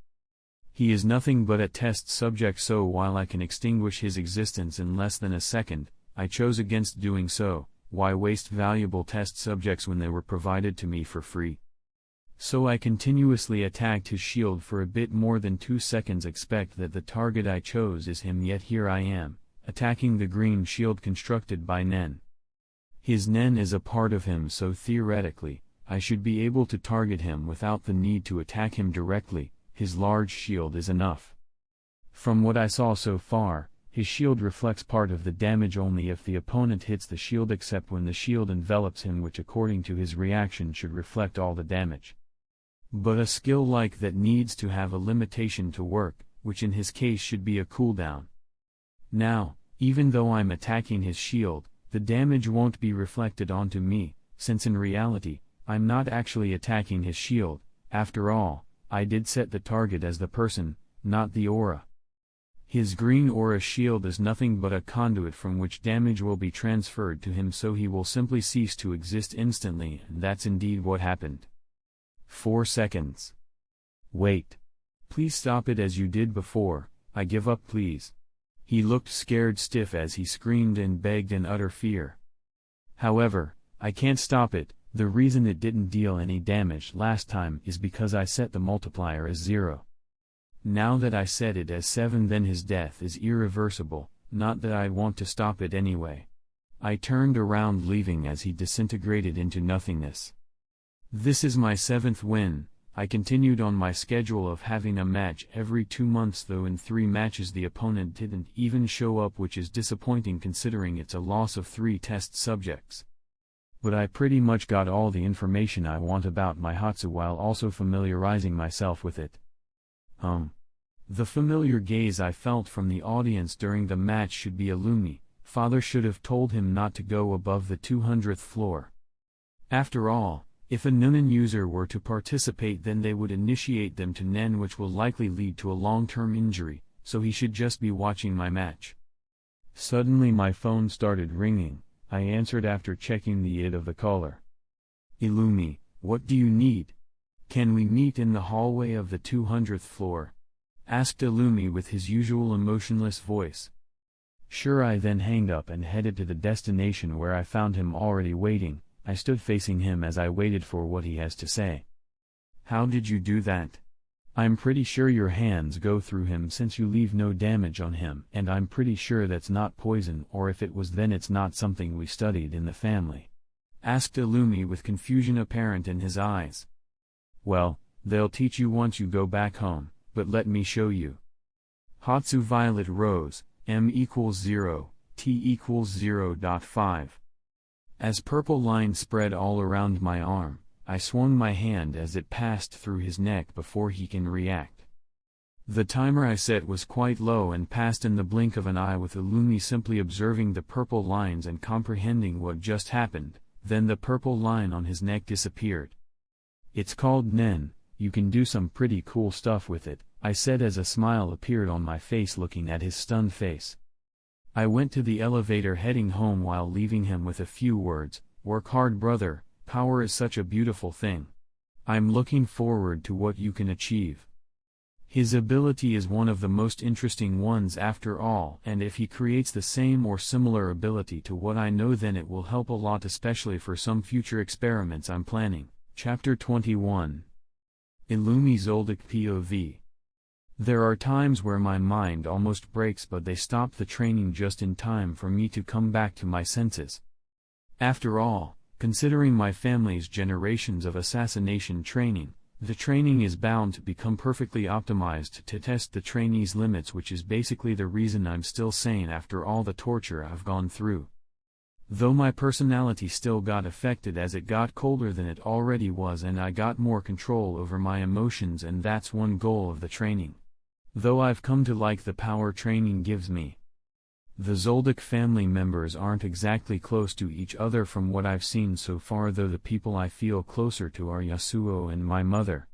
He is nothing but a test subject, so while I can extinguish his existence in less than a second, I chose against doing so. Why waste valuable test subjects when they were provided to me for free? So I continuously attacked his shield for a bit more than 2 seconds. Expect that the target I chose is him, yet here I am, attacking the green shield constructed by Nen. His Nen is a part of him, so theoretically, I should be able to target him without the need to attack him directly. His large shield is enough. From what I saw so far, his shield reflects part of the damage only if the opponent hits the shield, except when the shield envelops him, which according to his reaction should reflect all the damage. But a skill like that needs to have a limitation to work, which in his case should be a cooldown. Now, even though I'm attacking his shield, the damage won't be reflected onto me, since in reality, I'm not actually attacking his shield. After all, I did set the target as the person, not the aura. His green aura shield is nothing but a conduit from which damage will be transferred to him, so he will simply cease to exist instantly, and that's indeed what happened. 4 seconds. Wait. Please stop it as you did before. I give up, please. He looked scared stiff as he screamed and begged in utter fear. However, I can't stop it. The reason it didn't deal any damage last time is because I set the multiplier as 0. Now that I set it as 7, then his death is irreversible, not that I want to stop it anyway. I turned around, leaving as he disintegrated into nothingness. This is my 7th win. I continued on my schedule of having a match every 2 months, though in 3 matches the opponent didn't even show up, which is disappointing considering it's a loss of 3 test subjects. But I pretty much got all the information I want about my Hatsu while also familiarizing myself with it. The familiar gaze I felt from the audience during the match should be Illumi. Father should have told him not to go above the 200th floor. After all, if a Nunin user were to participate, then they would initiate them to Nen, which will likely lead to a long-term injury, so he should just be watching my match. Suddenly my phone started ringing. I answered after checking the ID of the caller. Illumi, what do you need? Can we meet in the hallway of the 200th floor? Asked Illumi with his usual emotionless voice. Sure. I then hanged up and headed to the destination, where I found him already waiting. I stood facing him as I waited for what he has to say. How did you do that? I'm pretty sure your hands go through him, since you leave no damage on him, and I'm pretty sure that's not poison, or if it was, then it's not something we studied in the family. Asked Illumi with confusion apparent in his eyes. Well, they'll teach you once you go back home, but let me show you. Hatsu Violet Rose, M equals 0, T equals 0.5. As purple lines spread all around my arm, I swung my hand as it passed through his neck before he can react. The timer I set was quite low and passed in the blink of an eye, with Illumi simply observing the purple lines and comprehending what just happened. Then the purple line on his neck disappeared. It's called Nen. You can do some pretty cool stuff with it, I said as a smile appeared on my face, looking at his stunned face. I went to the elevator heading home while leaving him with a few words, "Work hard, brother, power is such a beautiful thing. I'm looking forward to what you can achieve." His ability is one of the most interesting ones after all, and if he creates the same or similar ability to what I know, then it will help a lot, especially for some future experiments I'm planning. Chapter 21. Illumi Zoldyck POV. There are times where my mind almost breaks, but they stop the training just in time for me to come back to my senses. After all, considering my family's generations of assassination training, the training is bound to become perfectly optimized to test the trainee's limits, which is basically the reason I'm still sane after all the torture I've gone through. Though my personality still got affected as it got colder than it already was, and I got more control over my emotions, and that's one goal of the training. Though I've come to like the power training gives me. The Zoldyck family members aren't exactly close to each other from what I've seen so far, though the people I feel closer to are Yasuo and my mother.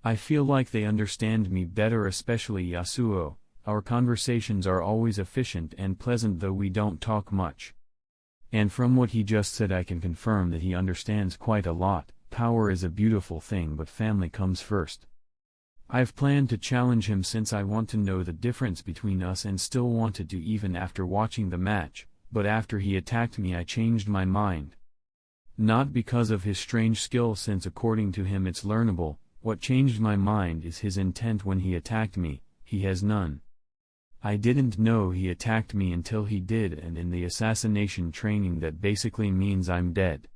I feel like they understand me better, especially Yasuo. Our conversations are always efficient and pleasant, though we don't talk much. And from what he just said, I can confirm that he understands quite a lot. Power is a beautiful thing, but family comes first. I've planned to challenge him since I want to know the difference between us, and still wanted to even after watching the match, but after he attacked me I changed my mind. Not because of his strange skill, since according to him it's learnable. What changed my mind is his intent when he attacked me. He has none. I didn't know he attacked me until he did, and in the assassination training that basically means I'm dead.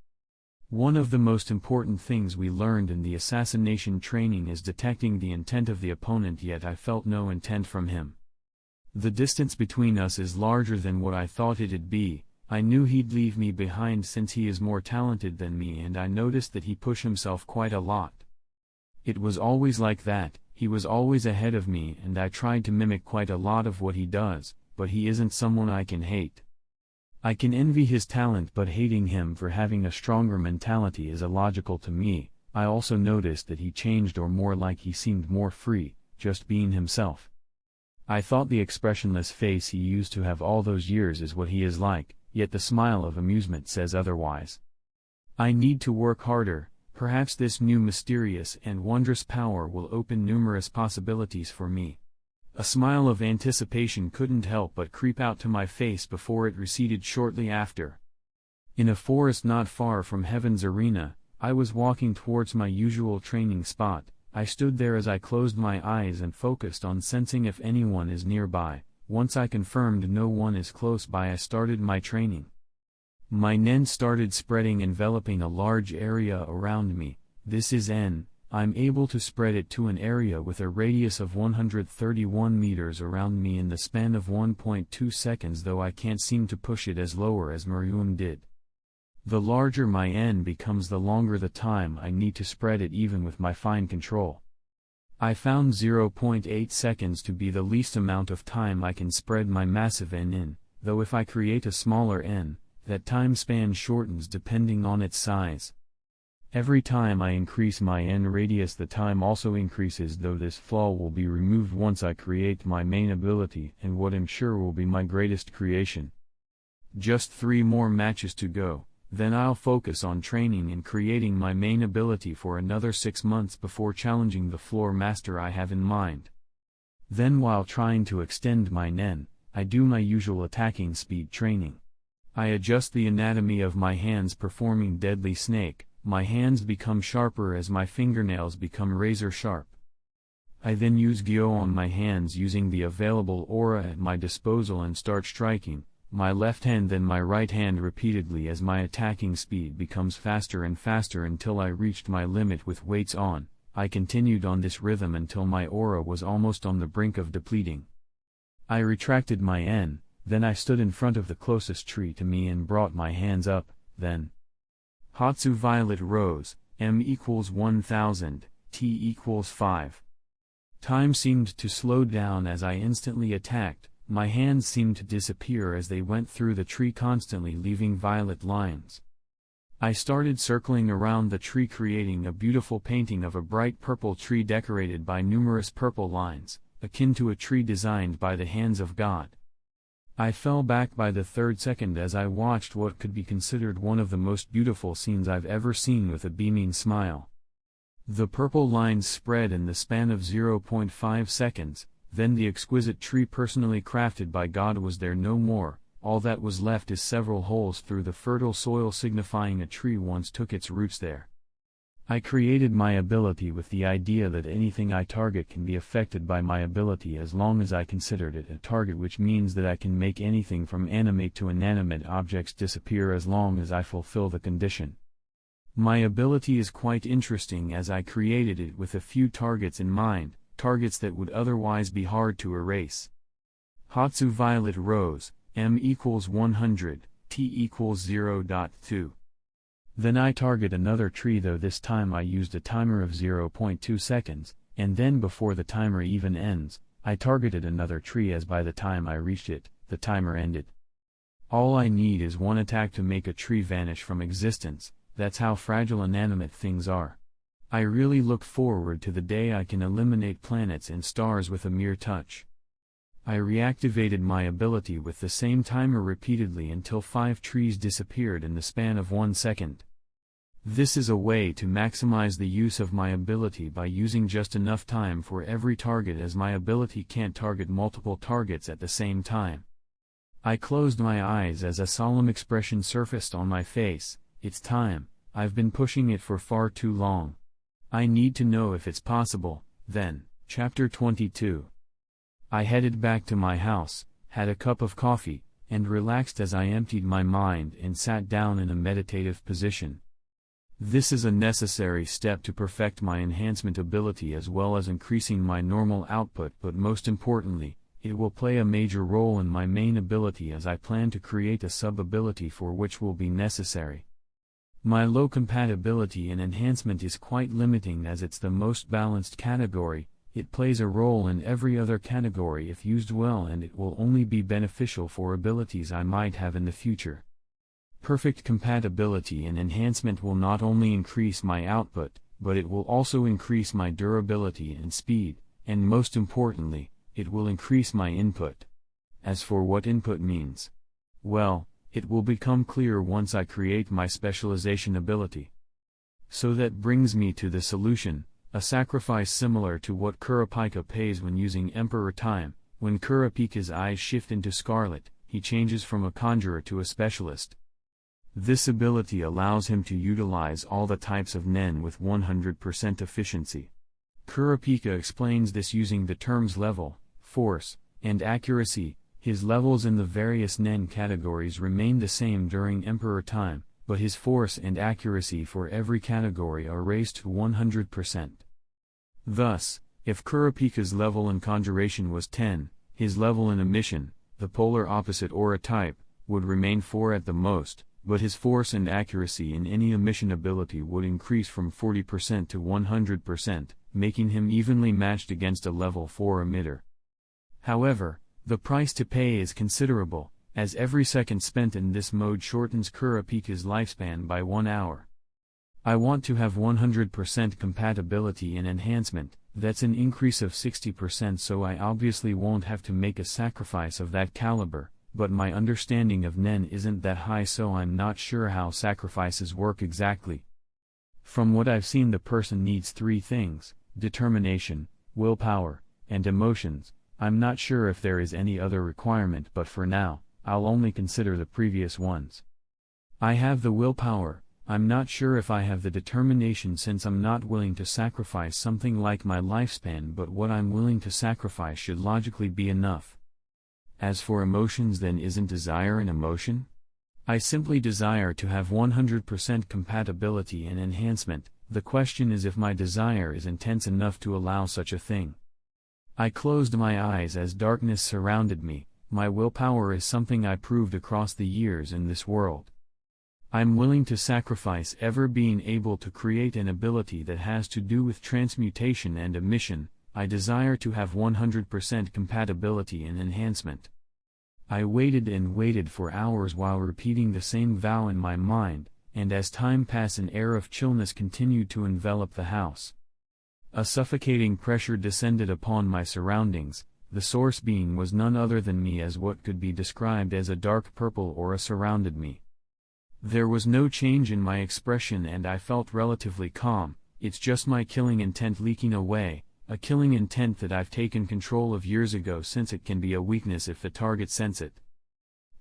One of the most important things we learned in the assassination training is detecting the intent of the opponent, yet I felt no intent from him. The distance between us is larger than what I thought it'd be. I knew he'd leave me behind since he is more talented than me, and I noticed that he pushed himself quite a lot. It was always like that. He was always ahead of me, and I tried to mimic quite a lot of what he does, but he isn't someone I can hate. I can envy his talent, but hating him for having a stronger mentality is illogical to me. I also noticed that he changed, or more like he seemed more free, just being himself. I thought the expressionless face he used to have all those years is what he is like, yet the smile of amusement says otherwise. I need to work harder. Perhaps this new mysterious and wondrous power will open numerous possibilities for me. A smile of anticipation couldn't help but creep out to my face before it receded shortly after. In a forest not far from Heaven's Arena, I was walking towards my usual training spot. I stood there as I closed my eyes and focused on sensing if anyone is nearby. Once I confirmed no one is close by, I started my training. My Nen started spreading, enveloping a large area around me. This is N. I'm able to spread it to an area with a radius of 131 meters around me in the span of 1.2 seconds, though I can't seem to push it as lower as Marium did. The larger my N becomes, the longer the time I need to spread it, even with my fine control. I found 0.8 seconds to be the least amount of time I can spread my massive N in, though if I create a smaller N, that time span shortens depending on its size. Every time I increase my N radius, the time also increases, though this flaw will be removed once I create my main ability, and what I'm sure will be my greatest creation. Just 3 more matches to go, then I'll focus on training and creating my main ability for another 6 months before challenging the floor master I have in mind. Then, while trying to extend my Nen, I do my usual attacking speed training. I adjust the anatomy of my hands, performing deadly snake. My hands become sharper as my fingernails become razor sharp. I then use Gyo on my hands using the available aura at my disposal and start striking my left hand then my right hand repeatedly as my attacking speed becomes faster and faster until I reached my limit with weights on. I continued on this rhythm until my aura was almost on the brink of depleting. I retracted my N, then I stood in front of the closest tree to me and brought my hands up, then Hatsu Violet Rose, M equals 1000, T equals 5. Time seemed to slow down as I instantly attacked. My hands seemed to disappear as they went through the tree, constantly leaving violet lines. I started circling around the tree, creating a beautiful painting of a bright purple tree decorated by numerous purple lines, akin to a tree designed by the hands of God. I fell back by the third second as I watched what could be considered one of the most beautiful scenes I've ever seen with a beaming smile. The purple lines spread in the span of 0.5 seconds, then the exquisite tree personally crafted by God was there no more. All that was left is several holes through the fertile soil signifying a tree once took its roots there. I created my ability with the idea that anything I target can be affected by my ability as long as I considered it a target, which means that I can make anything from animate to inanimate objects disappear as long as I fulfill the condition. My ability is quite interesting as I created it with a few targets in mind, targets that would otherwise be hard to erase. Hatsu Violet Rose, M equals 100, T equals 0.2. Then I target another tree, though this time I used a timer of 0.2 seconds, and then before the timer even ends, I targeted another tree as by the time I reached it, the timer ended. All I need is one attack to make a tree vanish from existence. That's how fragile inanimate things are. I really look forward to the day I can eliminate planets and stars with a mere touch. I reactivated my ability with the same timer repeatedly until 5 trees disappeared in the span of 1 second. This is a way to maximize the use of my ability by using just enough time for every target, as my ability can't target multiple targets at the same time. I closed my eyes as a solemn expression surfaced on my face. It's time. I've been pushing it for far too long. I need to know if it's possible. Then, Chapter 22. I headed back to my house, had a cup of coffee, and relaxed as I emptied my mind and sat down in a meditative position. This is a necessary step to perfect my enhancement ability as well as increasing my normal output, but most importantly, it will play a major role in my main ability as I plan to create a sub-ability for which will be necessary. My low compatibility and enhancement is quite limiting as it's the most balanced category. It plays a role in every other category if used well, and it will only be beneficial for abilities I might have in the future. Perfect compatibility and enhancement will not only increase my output, but it will also increase my durability and speed, and most importantly, it will increase my input. As for what input means, well, it will become clear once I create my specialization ability. So that brings me to the solution, a sacrifice similar to what Kurapika pays when using Emperor Time. When Kurapika's eyes shift into scarlet, he changes from a conjurer to a specialist. This ability allows him to utilize all the types of Nen with 100% efficiency. Kurapika explains this using the terms level, force, and accuracy. His levels in the various Nen categories remain the same during Emperor Time, but his force and accuracy for every category are raised to 100%. Thus, if Kurapika's level in conjuration was 10, his level in emission, the polar opposite aura type, would remain 4 at the most, but his force and accuracy in any emission ability would increase from 40% to 100%, making him evenly matched against a level 4 emitter. However, the price to pay is considerable, as every second spent in this mode shortens Kurapika's lifespan by 1 hour. I want to have 100% compatibility and enhancement. That's an increase of 60%, so I obviously won't have to make a sacrifice of that caliber, but my understanding of Nen isn't that high, so I'm not sure how sacrifices work exactly. From what I've seen, the person needs 3 things: determination, willpower, and emotions. I'm not sure if there is any other requirement, but for now, I'll only consider the previous ones. I have the willpower. I'm not sure if I have the determination, since I'm not willing to sacrifice something like my lifespan, but what I'm willing to sacrifice should logically be enough. As for emotions, then isn't desire an emotion? I simply desire to have 100% compatibility and enhancement. The question is if my desire is intense enough to allow such a thing. I closed my eyes as darkness surrounded me. My willpower is something I proved across the years in this world. I'm willing to sacrifice ever being able to create an ability that has to do with transmutation and emission. I desire to have 100% compatibility and enhancement. I waited and waited for hours while repeating the same vow in my mind, and as time passed, an air of chillness continued to envelop the house. A suffocating pressure descended upon my surroundings, the source being was none other than me, as what could be described as a dark purple aura surrounded me. There was no change in my expression and I felt relatively calm. It's just my killing intent leaking away, a killing intent that I've taken control of years ago, since it can be a weakness if the target sense it.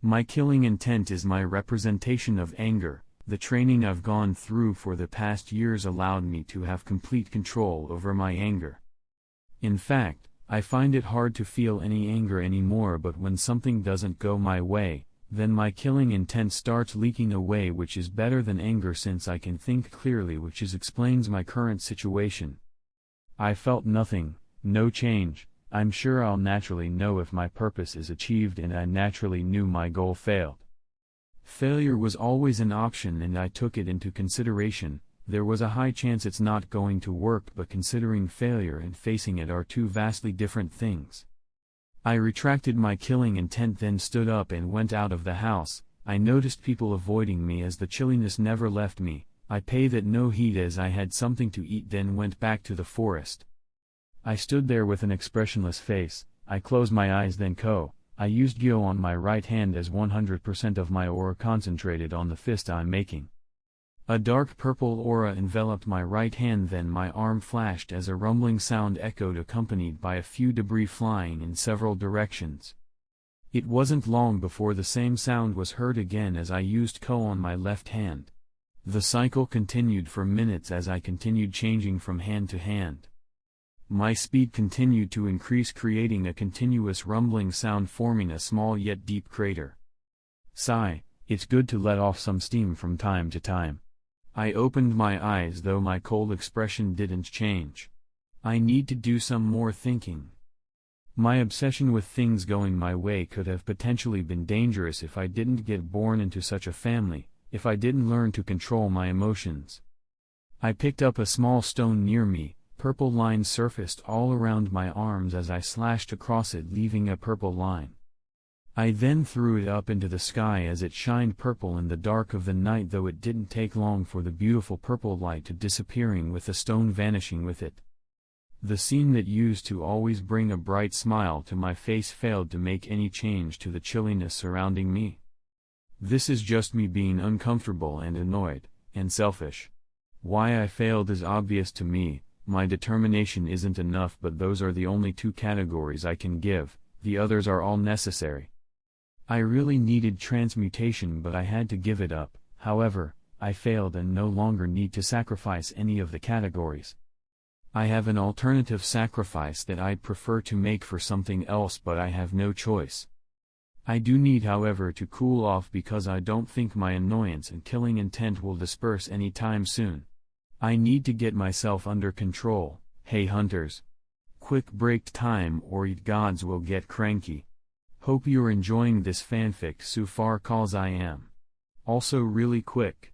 My killing intent is my representation of anger. The training I've gone through for the past years allowed me to have complete control over my anger. In fact, I find it hard to feel any anger anymore, but when something doesn't go my way, then my killing intent starts leaking away, which is better than anger since I can think clearly, which explains my current situation. I felt nothing, no change. I'm sure I'll naturally know if my purpose is achieved, and I naturally knew my goal failed. Failure was always an option and I took it into consideration. There was a high chance it's not going to work, but considering failure and facing it are two vastly different things. I retracted my killing intent, then stood up and went out of the house. I noticed people avoiding me as the chilliness never left me. I paid it no heed as I had something to eat, then went back to the forest. I stood there with an expressionless face. I closed my eyes, then I used Gyo on my right hand as 100% of my aura concentrated on the fist I'm making. A dark purple aura enveloped my right hand, then my arm flashed as a rumbling sound echoed, accompanied by a few debris flying in several directions. It wasn't long before the same sound was heard again as I used Ko on my left hand. The cycle continued for minutes as I continued changing from hand to hand. My speed continued to increase, creating a continuous rumbling sound, forming a small yet deep crater. Sigh, it's good to let off some steam from time to time. I opened my eyes, though my cold expression didn't change. I need to do some more thinking. My obsession with things going my way could have potentially been dangerous if I didn't get born into such a family, if I didn't learn to control my emotions. I picked up a small stone near me. Purple lines surfaced all around my arms as I slashed across it, leaving a purple line. I then threw it up into the sky as it shined purple in the dark of the night, though it didn't take long for the beautiful purple light to disappearing with the stone vanishing with it. The scene that used to always bring a bright smile to my face failed to make any change to the chilliness surrounding me. This is just me being uncomfortable and annoyed, and selfish. Why I failed is obvious to me. My determination isn't enough, but those are the only two categories I can give, the others are all necessary. I really needed transmutation, but I had to give it up. However, I failed and no longer need to sacrifice any of the categories. I have an alternative sacrifice that I'd prefer to make for something else, but I have no choice. I do need, however, to cool off because I don't think my annoyance and killing intent will disperse any time soon. I need to get myself under control. Hey hunters! Quick break time or you gods will get cranky. Hope you're enjoying this fanfic so far, cause I am. Also really quick.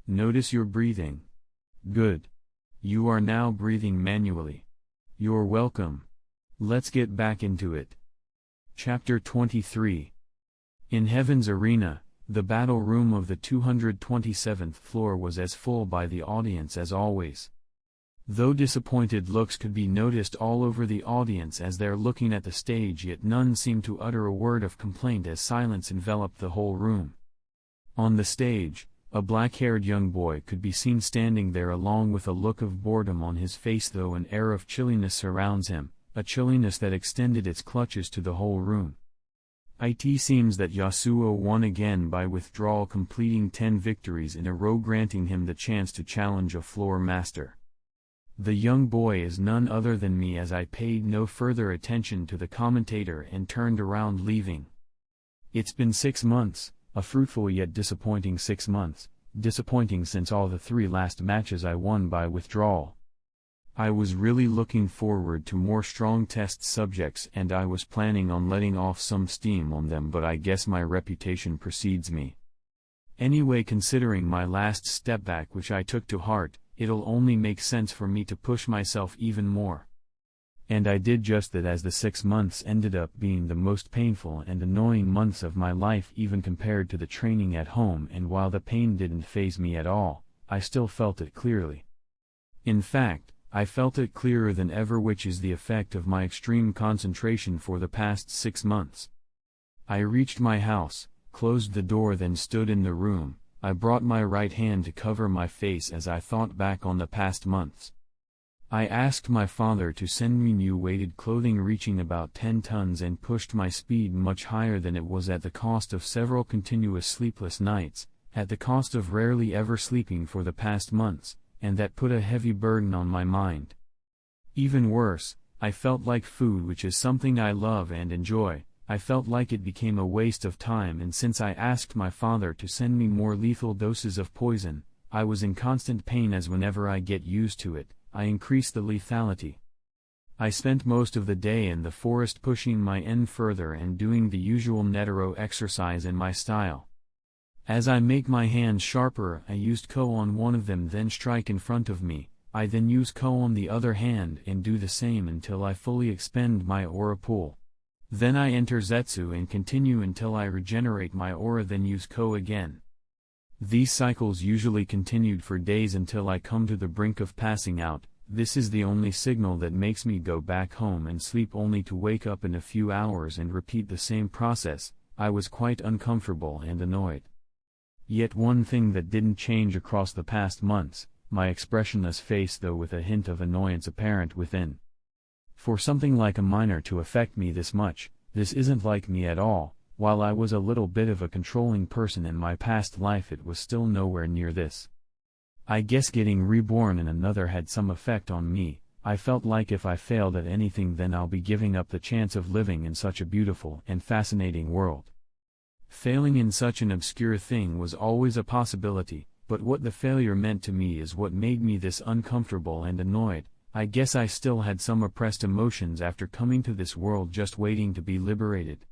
Notice your breathing. Good. You are now breathing manually. You're welcome. Let's get back into it. Chapter 23. In Heaven's Arena, the battle room of the 227th floor was as full by the audience as always. Though disappointed looks could be noticed all over the audience as they're looking at the stage, yet none seemed to utter a word of complaint as silence enveloped the whole room. On the stage, a black-haired young boy could be seen standing there along with a look of boredom on his face, though an air of chilliness surrounds him, a chilliness that extended its clutches to the whole room. It seems that Yasuo won again by withdrawal, completing 10 victories in a row, granting him the chance to challenge a floor master. The young boy is none other than me, as I paid no further attention to the commentator and turned around leaving. It's been 6 months, a fruitful yet disappointing 6 months, disappointing since all the 3 last matches I won by withdrawal. I was really looking forward to more strong test subjects and I was planning on letting off some steam on them, but I guess my reputation precedes me. Anyway, considering my last step back, which I took to heart, it'll only make sense for me to push myself even more. And I did just that, as the 6 months ended up being the most painful and annoying months of my life, even compared to the training at home, and while the pain didn't faze me at all, I still felt it clearly. In fact, I felt it clearer than ever, which is the effect of my extreme concentration for the past 6 months. I reached my house, closed the door, then stood in the room. I brought my right hand to cover my face as I thought back on the past months. I asked my father to send me new weighted clothing reaching about 10 tons and pushed my speed much higher than it was, at the cost of several continuous sleepless nights, at the cost of rarely ever sleeping for the past months, and that put a heavy burden on my mind. Even worse, I felt like food, which is something I love and enjoy, I felt like it became a waste of time, and since I asked my father to send me more lethal doses of poison, I was in constant pain, as whenever I get used to it, I increase the lethality. I spent most of the day in the forest pushing my end further and doing the usual netero exercise in my style. As I make my hands sharper, I used ko on one of them, then strike in front of me. I then use ko on the other hand and do the same until I fully expend my aura pool. Then I enter zetsu and continue until I regenerate my aura, then use ko again. These cycles usually continued for days until I come to the brink of passing out. This is the only signal that makes me go back home and sleep, only to wake up in a few hours and repeat the same process. I was quite uncomfortable and annoyed. Yet one thing that didn't change across the past months, my expressionless face, though with a hint of annoyance apparent within. For something like a minor to affect me this much, this isn't like me at all. While I was a little bit of a controlling person in my past life, it was still nowhere near this. I guess getting reborn in another had some effect on me. I felt like if I failed at anything, then I'll be giving up the chance of living in such a beautiful and fascinating world. Failing in such an obscure thing was always a possibility, but what the failure meant to me is what made me this uncomfortable and annoyed. I guess I still had some oppressed emotions after coming to this world, just waiting to be liberated.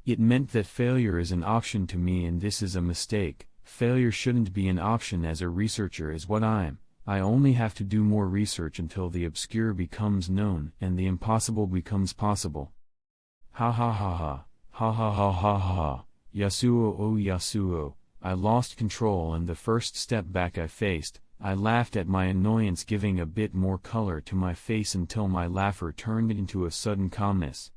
It meant that failure is an option to me, and this is a mistake. Failure shouldn't be an option. As a researcher is what I am. I only have to do more research until the obscure becomes known and the impossible becomes possible. Ha ha ha ha, ha ha ha ha ha, Yasuo oh Yasuo, I lost control, and the first step back I faced, I laughed at my annoyance, giving a bit more color to my face until my laughter turned into a sudden calmness.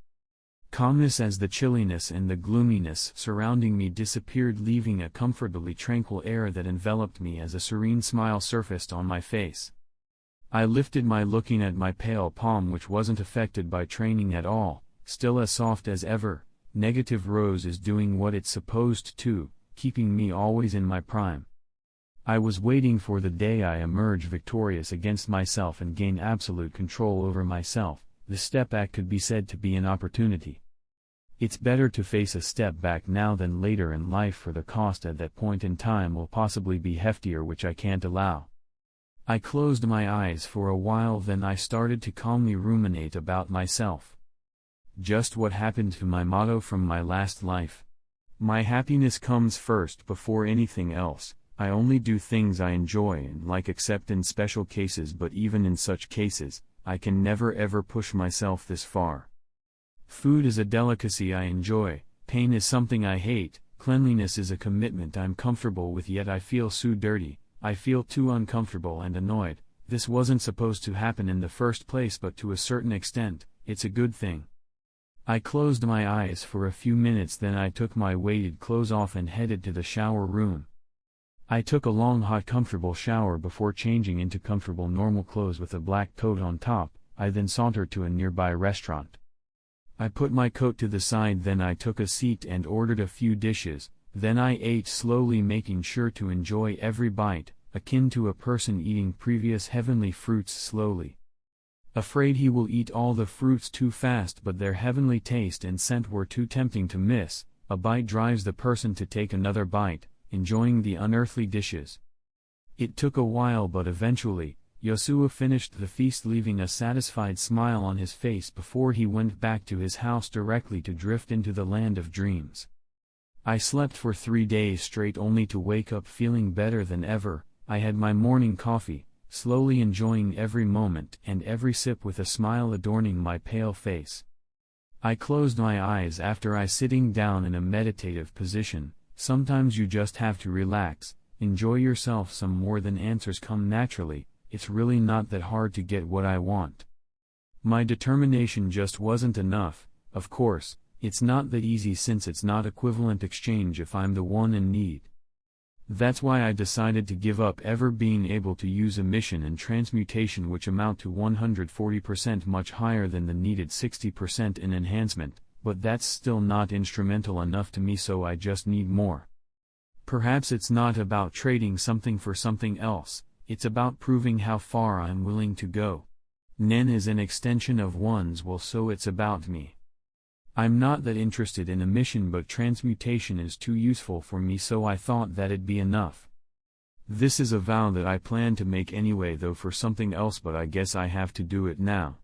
Calmness as the chilliness and the gloominess surrounding me disappeared, leaving a comfortably tranquil air that enveloped me as a serene smile surfaced on my face. I lifted my looking at my pale palm, which wasn't affected by training at all, still as soft as ever. Negative rose is doing what it's supposed to, keeping me always in my prime. I was waiting for the day I emerge victorious against myself and gain absolute control over myself. The step back could be said to be an opportunity. It's better to face a step back now than later in life, for the cost at that point in time will possibly be heftier, which I can't allow. I closed my eyes for a while, then I started to calmly ruminate about myself. Just what happened to my motto from my last life. My happiness comes first before anything else. I only do things I enjoy and like, except in special cases, but even in such cases, I can never ever push myself this far. Food is a delicacy I enjoy, pain is something I hate, cleanliness is a commitment I'm comfortable with, yet I feel so dirty, I feel too uncomfortable and annoyed. This wasn't supposed to happen in the first place, but to a certain extent, it's a good thing. I closed my eyes for a few minutes, then I took my weighted clothes off and headed to the shower room. I took a long hot comfortable shower before changing into comfortable normal clothes with a black coat on top. I then sauntered to a nearby restaurant. I put my coat to the side, then I took a seat and ordered a few dishes. Then I ate slowly, making sure to enjoy every bite, akin to a person eating previous heavenly fruits slowly. Afraid he will eat all the fruits too fast, but their heavenly taste and scent were too tempting to miss. A bite drives the person to take another bite, enjoying the unearthly dishes. It took a while, but eventually, Yasuo finished the feast, leaving a satisfied smile on his face before he went back to his house directly to drift into the land of dreams. I slept for 3 days straight, only to wake up feeling better than ever. I had my morning coffee, slowly enjoying every moment and every sip with a smile adorning my pale face. I closed my eyes after I sitting down in a meditative position. Sometimes you just have to relax, enjoy yourself some more than answers come naturally. it's really not that hard to get what I want. My determination just wasn't enough. Of course, it's not that easy since it's not equivalent exchange if I'm the one in need. That's why I decided to give up ever being able to use emission and transmutation, which amount to 140%, much higher than the needed 60% in enhancement, but that's still not instrumental enough to me, so I just need more. Perhaps it's not about trading something for something else, it's about proving how far I'm willing to go. Nen is an extension of one's will, so it's about me. I'm not that interested in emission, but transmutation is too useful for me, so I thought that'd be enough. This is a vow that I plan to make anyway, though for something else, but I guess I have to do it now.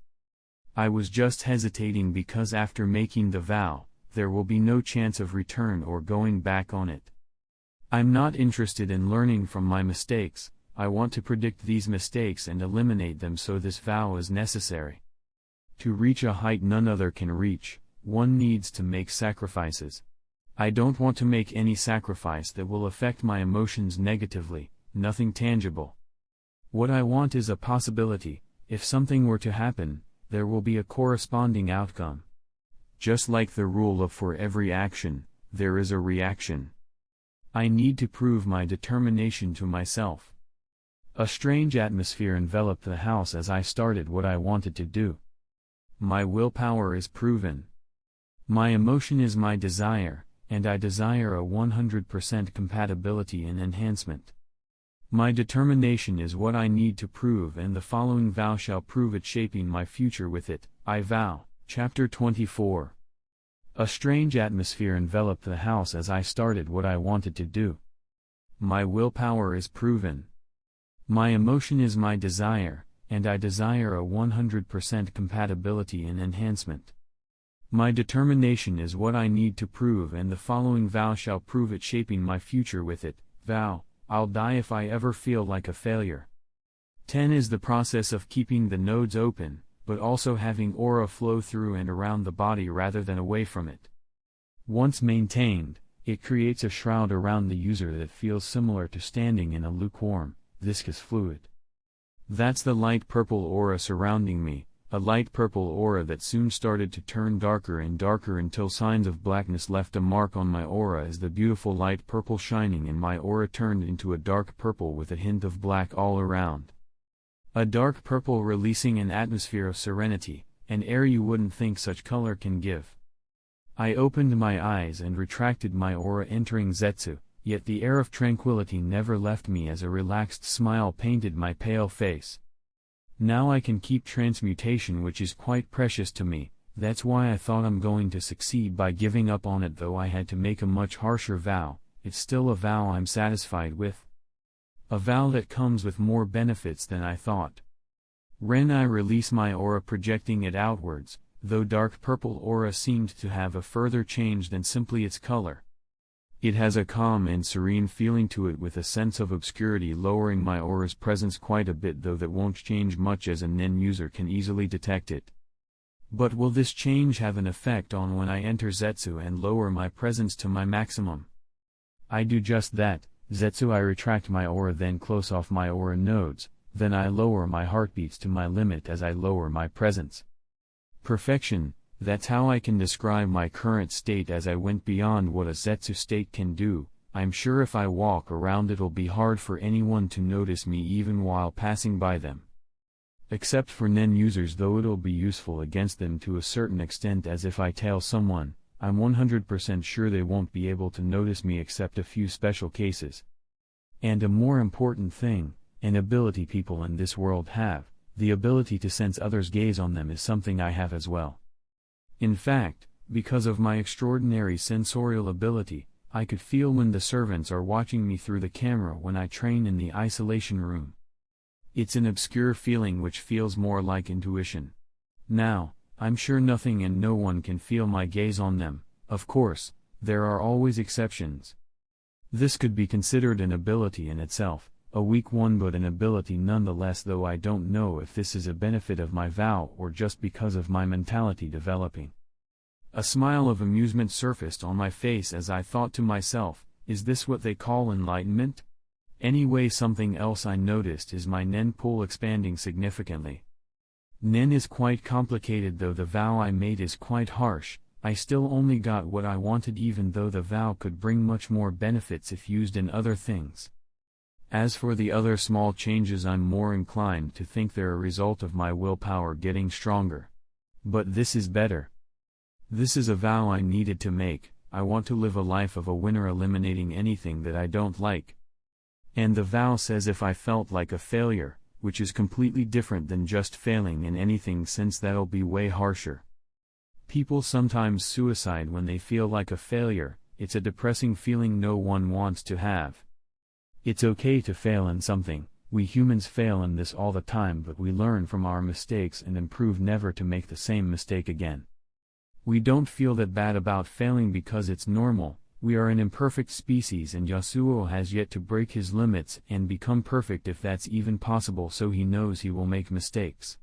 I was just hesitating because after making the vow, there will be no chance of return or going back on it. I'm not interested in learning from my mistakes, I want to predict these mistakes and eliminate them, so this vow is necessary. To reach a height none other can reach, one needs to make sacrifices. I don't want to make any sacrifice that will affect my emotions negatively, nothing tangible. What I want is a possibility. If something were to happen, there will be a corresponding outcome. Just like the rule of for every action, there is a reaction. I need to prove my determination to myself. A strange atmosphere enveloped the house as I started what I wanted to do. My willpower is proven. My emotion is my desire, and I desire a 100% compatibility and enhancement. My determination is what I need to prove, and the following vow shall prove it, shaping my future with it. I vow. Chapter 24. A strange atmosphere enveloped the house as I started what I wanted to do. My willpower is proven. My emotion is my desire, and I desire a 100% compatibility and enhancement. My determination is what I need to prove, and the following vow shall prove it, shaping my future with it. Vow. I'll die if I ever feel like a failure. 10 is the process of keeping the nodes open, but also having aura flow through and around the body rather than away from it. Once maintained, it creates a shroud around the user that feels similar to standing in a lukewarm, viscous fluid. That's the light purple aura surrounding me, a light purple aura that soon started to turn darker and darker until signs of blackness left a mark on my aura as the beautiful light purple shining in my aura turned into a dark purple with a hint of black all around. A dark purple releasing an atmosphere of serenity, an air you wouldn't think such color can give. I opened my eyes and retracted my aura, entering Zetsu, yet the air of tranquility never left me as a relaxed smile painted my pale face. Now I can keep transmutation, which is quite precious to me. That's why I thought I'm going to succeed by giving up on it, though I had to make a much harsher vow. It's still a vow I'm satisfied with. A vow that comes with more benefits than I thought. When I release my aura, projecting it outwards, though dark purple aura seemed to have a further change than simply its color. It has a calm and serene feeling to it, with a sense of obscurity lowering my aura's presence quite a bit, though that won't change much as a Nen user can easily detect it. But will this change have an effect on when I enter Zetsu and lower my presence to my maximum? I do just that. Zetsu, I retract my aura, then close off my aura nodes, then I lower my heartbeats to my limit as I lower my presence. Perfection. That's how I can describe my current state, as I went beyond what a Zetsu state can do. I'm sure if I walk around it'll be hard for anyone to notice me even while passing by them. Except for Nen users, though it'll be useful against them to a certain extent, as if I tell someone, I'm 100% sure they won't be able to notice me except a few special cases. And a more important thing, an ability people in this world have, the ability to sense others' gaze on them, is something I have as well. In fact, because of my extraordinary sensorial ability, I could feel when the servants are watching me through the camera when I train in the isolation room. It's an obscure feeling which feels more like intuition. Now, I'm sure nothing and no one can feel my gaze on them. Of course, there are always exceptions. This could be considered an ability in itself, a weak one, but an ability nonetheless, though I don't know if this is a benefit of my vow or just because of my mentality developing. A smile of amusement surfaced on my face as I thought to myself, is this what they call enlightenment? Anyway, something else I noticed is my nen pool expanding significantly. Nen is quite complicated, though the vow I made is quite harsh. I still only got what I wanted, even though the vow could bring much more benefits if used in other things. As for the other small changes, I'm more inclined to think they're a result of my willpower getting stronger. But this is better. This is a vow I needed to make. I want to live a life of a winner, eliminating anything that I don't like. And the vow says if I felt like a failure, which is completely different than just failing in anything, since that'll be way harsher. People sometimes suicide when they feel like a failure. It's a depressing feeling no one wants to have. It's okay to fail in something. We humans fail in this all the time, but we learn from our mistakes and improve never to make the same mistake again. We don't feel that bad about failing because it's normal. We are an imperfect species, and Yasuo has yet to break his limits and become perfect, if that's even possible, so he knows he will make mistakes.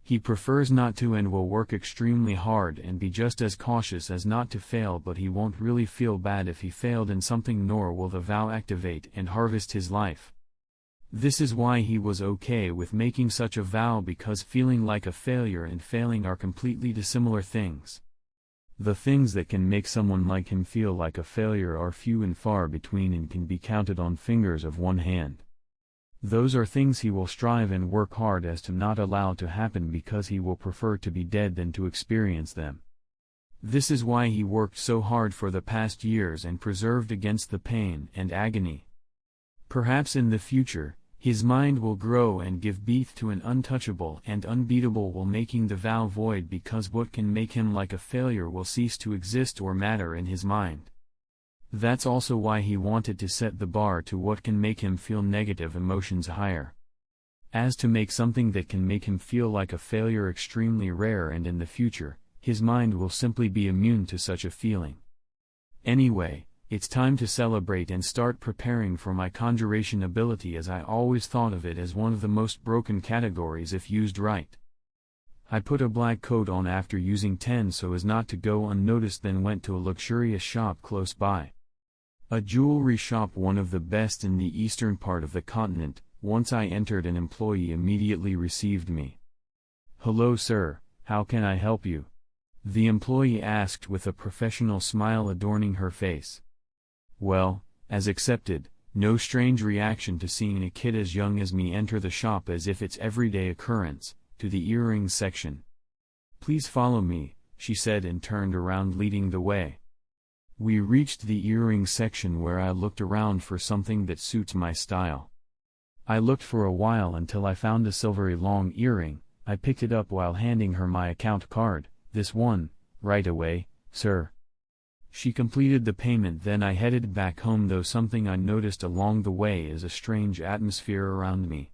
He prefers not to and will work extremely hard and be just as cautious as not to fail, but he won't really feel bad if he failed in something, nor will the vow activate and harvest his life. This is why he was okay with making such a vow, because feeling like a failure and failing are completely dissimilar things. The things that can make someone like him feel like a failure are few and far between and can be counted on fingers of one hand. Those are things he will strive and work hard as to not allow to happen, because he will prefer to be dead than to experience them. This is why he worked so hard for the past years and persevered against the pain and agony. Perhaps in the future, his mind will grow and give birth to an untouchable and unbeatable will, making the vow void, because what can make him like a failure will cease to exist or matter in his mind. That's also why he wanted to set the bar to what can make him feel negative emotions higher. As to make something that can make him feel like a failure extremely rare, and in the future, his mind will simply be immune to such a feeling. Anyway, it's time to celebrate and start preparing for my conjuration ability, as I always thought of it as one of the most broken categories if used right. I put a black coat on after using 10 so as not to go unnoticed, then went to a luxurious shop close by. A jewelry shop, one of the best in the eastern part of the continent. Once I entered, an employee immediately received me. "Hello sir, how can I help you?" the employee asked with a professional smile adorning her face. Well, as expected, no strange reaction to seeing a kid as young as me enter the shop as if it's everyday occurrence. To the earrings section. "Please follow me," she said, and turned around, leading the way. We reached the earrings section, where I looked around for something that suits my style. I looked for a while until I found a silvery long earring. I picked it up while handing her my account card. "This one, right away, sir." She completed the payment, then I headed back home, though something I noticed along the way is a strange atmosphere around me.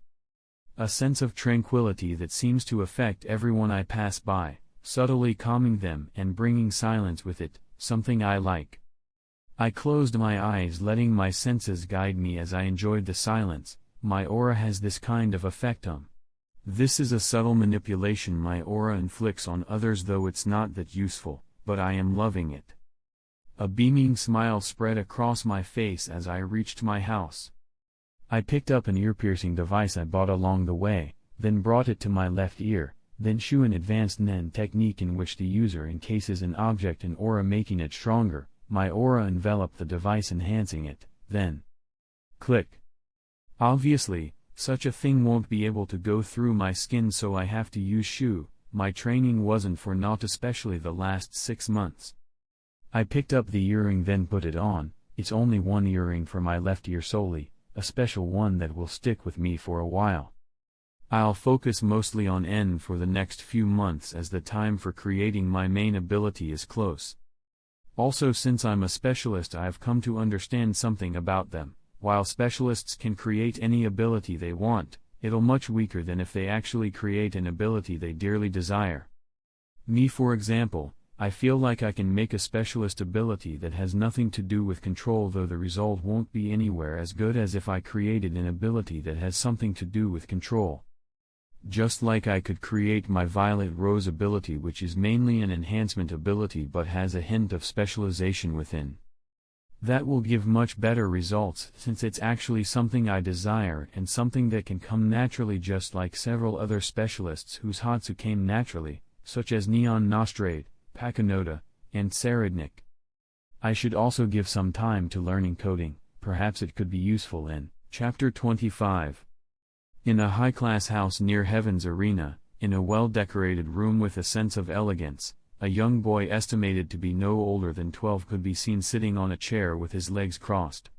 A sense of tranquility that seems to affect everyone I pass by, subtly calming them and bringing silence with it, something I like. I closed my eyes, letting my senses guide me as I enjoyed the silence. My aura has this kind of effect on. This is a subtle manipulation my aura inflicts on others, though it's not that useful, but I am loving it. A beaming smile spread across my face as I reached my house. I picked up an ear-piercing device I bought along the way, then brought it to my left ear, then shoe an advanced Nen technique in which the user encases an object in aura, making it stronger. My aura enveloped the device, enhancing it, then click. Obviously, such a thing won't be able to go through my skin, so I have to use shoe. My training wasn't for naught, especially the last 6 months. I picked up the earring, then put it on. It's only one earring for my left ear solely, a special one that will stick with me for a while. I'll focus mostly on N for the next few months, as the time for creating my main ability is close. Also, since I'm a specialist, I've come to understand something about them. While specialists can create any ability they want, it'll much weaker than if they actually create an ability they dearly desire. Me, for example, I feel like I can make a specialist ability that has nothing to do with control, though the result won't be anywhere as good as if I created an ability that has something to do with control. Just like I could create my Violet Rose ability, which is mainly an enhancement ability but has a hint of specialization within. That will give much better results since it's actually something I desire and something that can come naturally, just like several other specialists whose Hatsu came naturally, such as Neon Nostrade, Pakinota, and Saradnik. I should also give some time to learning coding, perhaps it could be useful in Chapter 25. In a high-class house near Heaven's Arena, in a well-decorated room with a sense of elegance, a young boy estimated to be no older than 12 could be seen sitting on a chair with his legs crossed.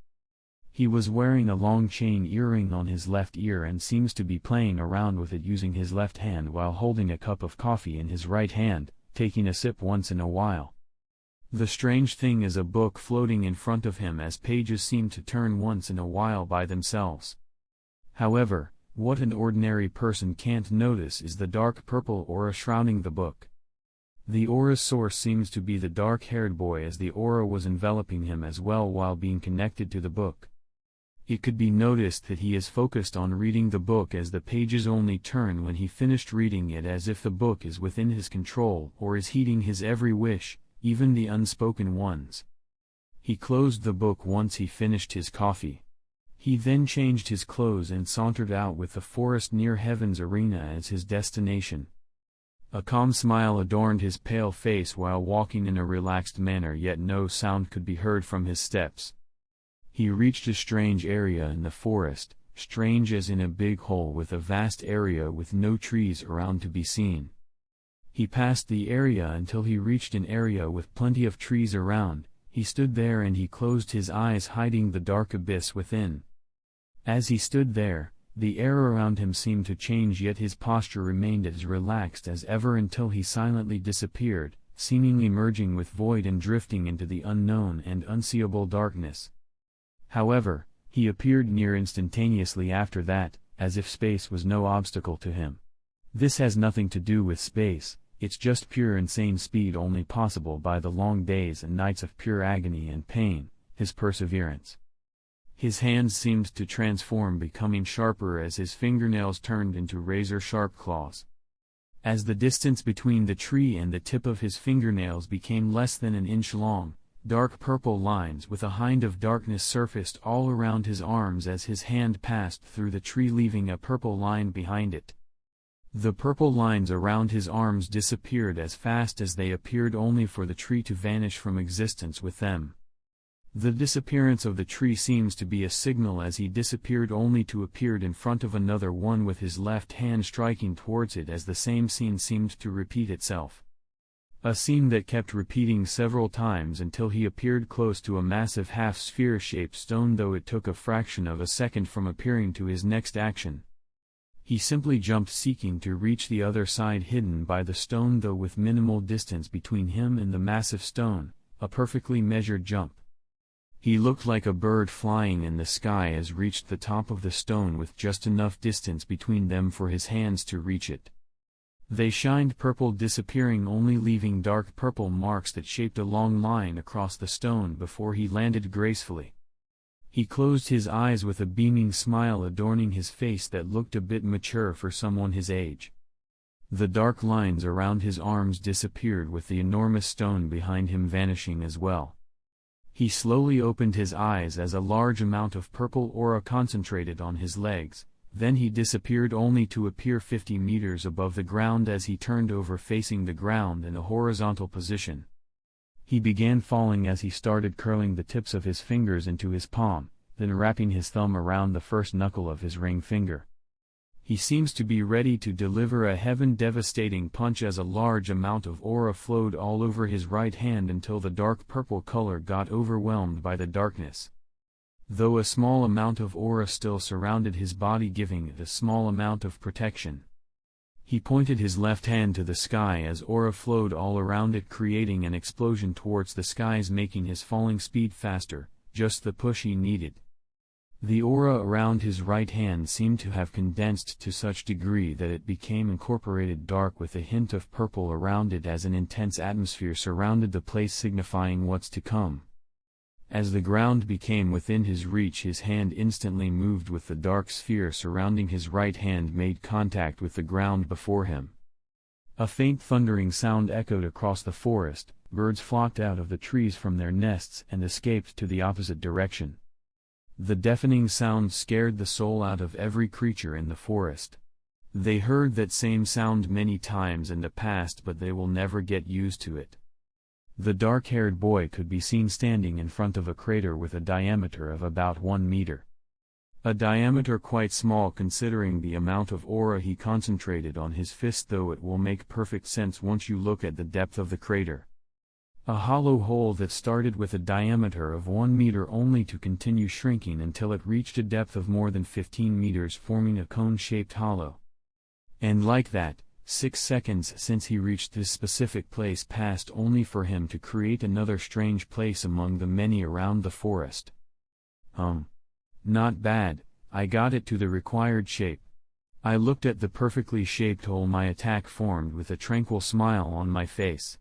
He was wearing a long chain earring on his left ear and seems to be playing around with it using his left hand while holding a cup of coffee in his right hand, taking a sip once in a while. The strange thing is a book floating in front of him as pages seem to turn once in a while by themselves. However, what an ordinary person can't notice is the dark purple aura shrouding the book. The aura's source seems to be the dark-haired boy, as the aura was enveloping him as well while being connected to the book. It could be noticed that he is focused on reading the book as the pages only turn when he finished reading it, as if the book is within his control or is heeding his every wish, even the unspoken ones. He closed the book once he finished his coffee. He then changed his clothes and sauntered out with the forest near Heaven's Arena as his destination. A calm smile adorned his pale face while walking in a relaxed manner, yet no sound could be heard from his steps. He reached a strange area in the forest, strange as in a big hole with a vast area with no trees around to be seen. He passed the area until he reached an area with plenty of trees around. He stood there and he closed his eyes, hiding the dark abyss within. As he stood there, the air around him seemed to change, yet his posture remained as relaxed as ever until he silently disappeared, seemingly merging with void and drifting into the unknown and unseeable darkness. However, he appeared near instantaneously after that, as if space was no obstacle to him. This has nothing to do with space, it's just pure insane speed only possible by the long days and nights of pure agony and pain, his perseverance. His hands seemed to transform, becoming sharper as his fingernails turned into razor-sharp claws. As the distance between the tree and the tip of his fingernails became less than an inch long, dark purple lines with a hint of darkness surfaced all around his arms as his hand passed through the tree, leaving a purple line behind it. The purple lines around his arms disappeared as fast as they appeared, only for the tree to vanish from existence with them. The disappearance of the tree seems to be a signal, as he disappeared only to appear in front of another one with his left hand striking towards it, as the same scene seemed to repeat itself. A scene that kept repeating several times until he appeared close to a massive half-sphere-shaped stone, though it took a fraction of a second from appearing to his next action. He simply jumped, seeking to reach the other side hidden by the stone, though with minimal distance between him and the massive stone, a perfectly measured jump. He looked like a bird flying in the sky as reached the top of the stone with just enough distance between them for his hands to reach it. They shined purple, disappearing, only leaving dark purple marks that shaped a long line across the stone before he landed gracefully. He closed his eyes with a beaming smile adorning his face that looked a bit mature for someone his age. The dark lines around his arms disappeared, with the enormous stone behind him vanishing as well. He slowly opened his eyes as a large amount of purple aura concentrated on his legs, then he disappeared only to appear 50 meters above the ground as he turned over facing the ground in a horizontal position. He began falling as he started curling the tips of his fingers into his palm, then wrapping his thumb around the first knuckle of his ring finger. He seems to be ready to deliver a heaven-devastating punch as a large amount of aura flowed all over his right hand until the dark purple color got overwhelmed by the darkness. Though a small amount of aura still surrounded his body, giving it a small amount of protection. He pointed his left hand to the sky as aura flowed all around it, creating an explosion towards the skies, making his falling speed faster, just the push he needed. The aura around his right hand seemed to have condensed to such degree that it became incorporated dark with a hint of purple around it, as an intense atmosphere surrounded the place, signifying what's to come. As the ground became within his reach, his hand instantly moved, with the dark sphere surrounding his right hand made contact with the ground before him. A faint thundering sound echoed across the forest, birds flocked out of the trees from their nests and escaped to the opposite direction. The deafening sound scared the soul out of every creature in the forest. They heard that same sound many times in the past, but they will never get used to it. The dark-haired boy could be seen standing in front of a crater with a diameter of about 1 meter. A diameter quite small considering the amount of aura he concentrated on his fist, though it will make perfect sense once you look at the depth of the crater. A hollow hole that started with a diameter of 1 meter only to continue shrinking until it reached a depth of more than 15 meters, forming a cone-shaped hollow. And like that, 6 seconds since he reached this specific place passed only for him to create another strange place among the many around the forest. Not bad, I got it to the required shape. I looked at the perfectly shaped hole my attack formed with a tranquil smile on my face.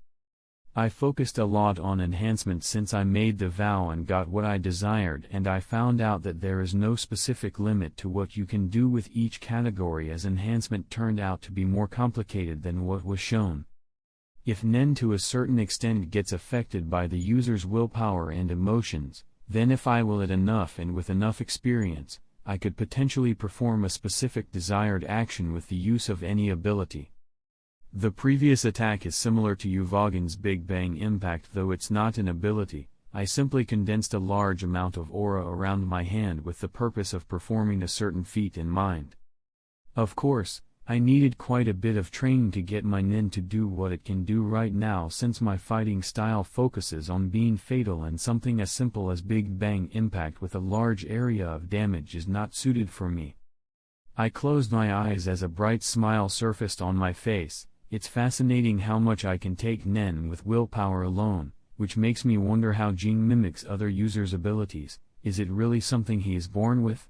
I focused a lot on enhancement since I made the vow and got what I desired, and I found out that there is no specific limit to what you can do with each category, as enhancement turned out to be more complicated than what was shown. If Nen to a certain extent gets affected by the user's willpower and emotions, then if I will it enough and with enough experience, I could potentially perform a specific desired action with the use of any ability. The previous attack is similar to Yuvagan's Big Bang Impact, though it's not an ability. I simply condensed a large amount of aura around my hand with the purpose of performing a certain feat in mind. Of course, I needed quite a bit of training to get my Nen to do what it can do right now, since my fighting style focuses on being fatal, and something as simple as Big Bang Impact with a large area of damage is not suited for me. I closed my eyes as a bright smile surfaced on my face. It's fascinating how much I can take Nen with willpower alone, which makes me wonder how Jing mimics other users' abilities. Is it really something he is born with?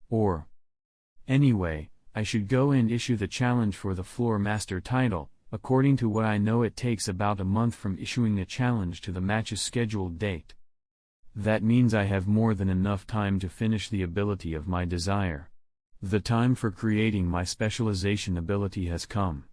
Or... Anyway, I should go and issue the challenge for the Floor Master title. According to what I know, it takes about a month from issuing a challenge to the match's scheduled date. That means I have more than enough time to finish the ability of my desire. The time for creating my specialization ability has come.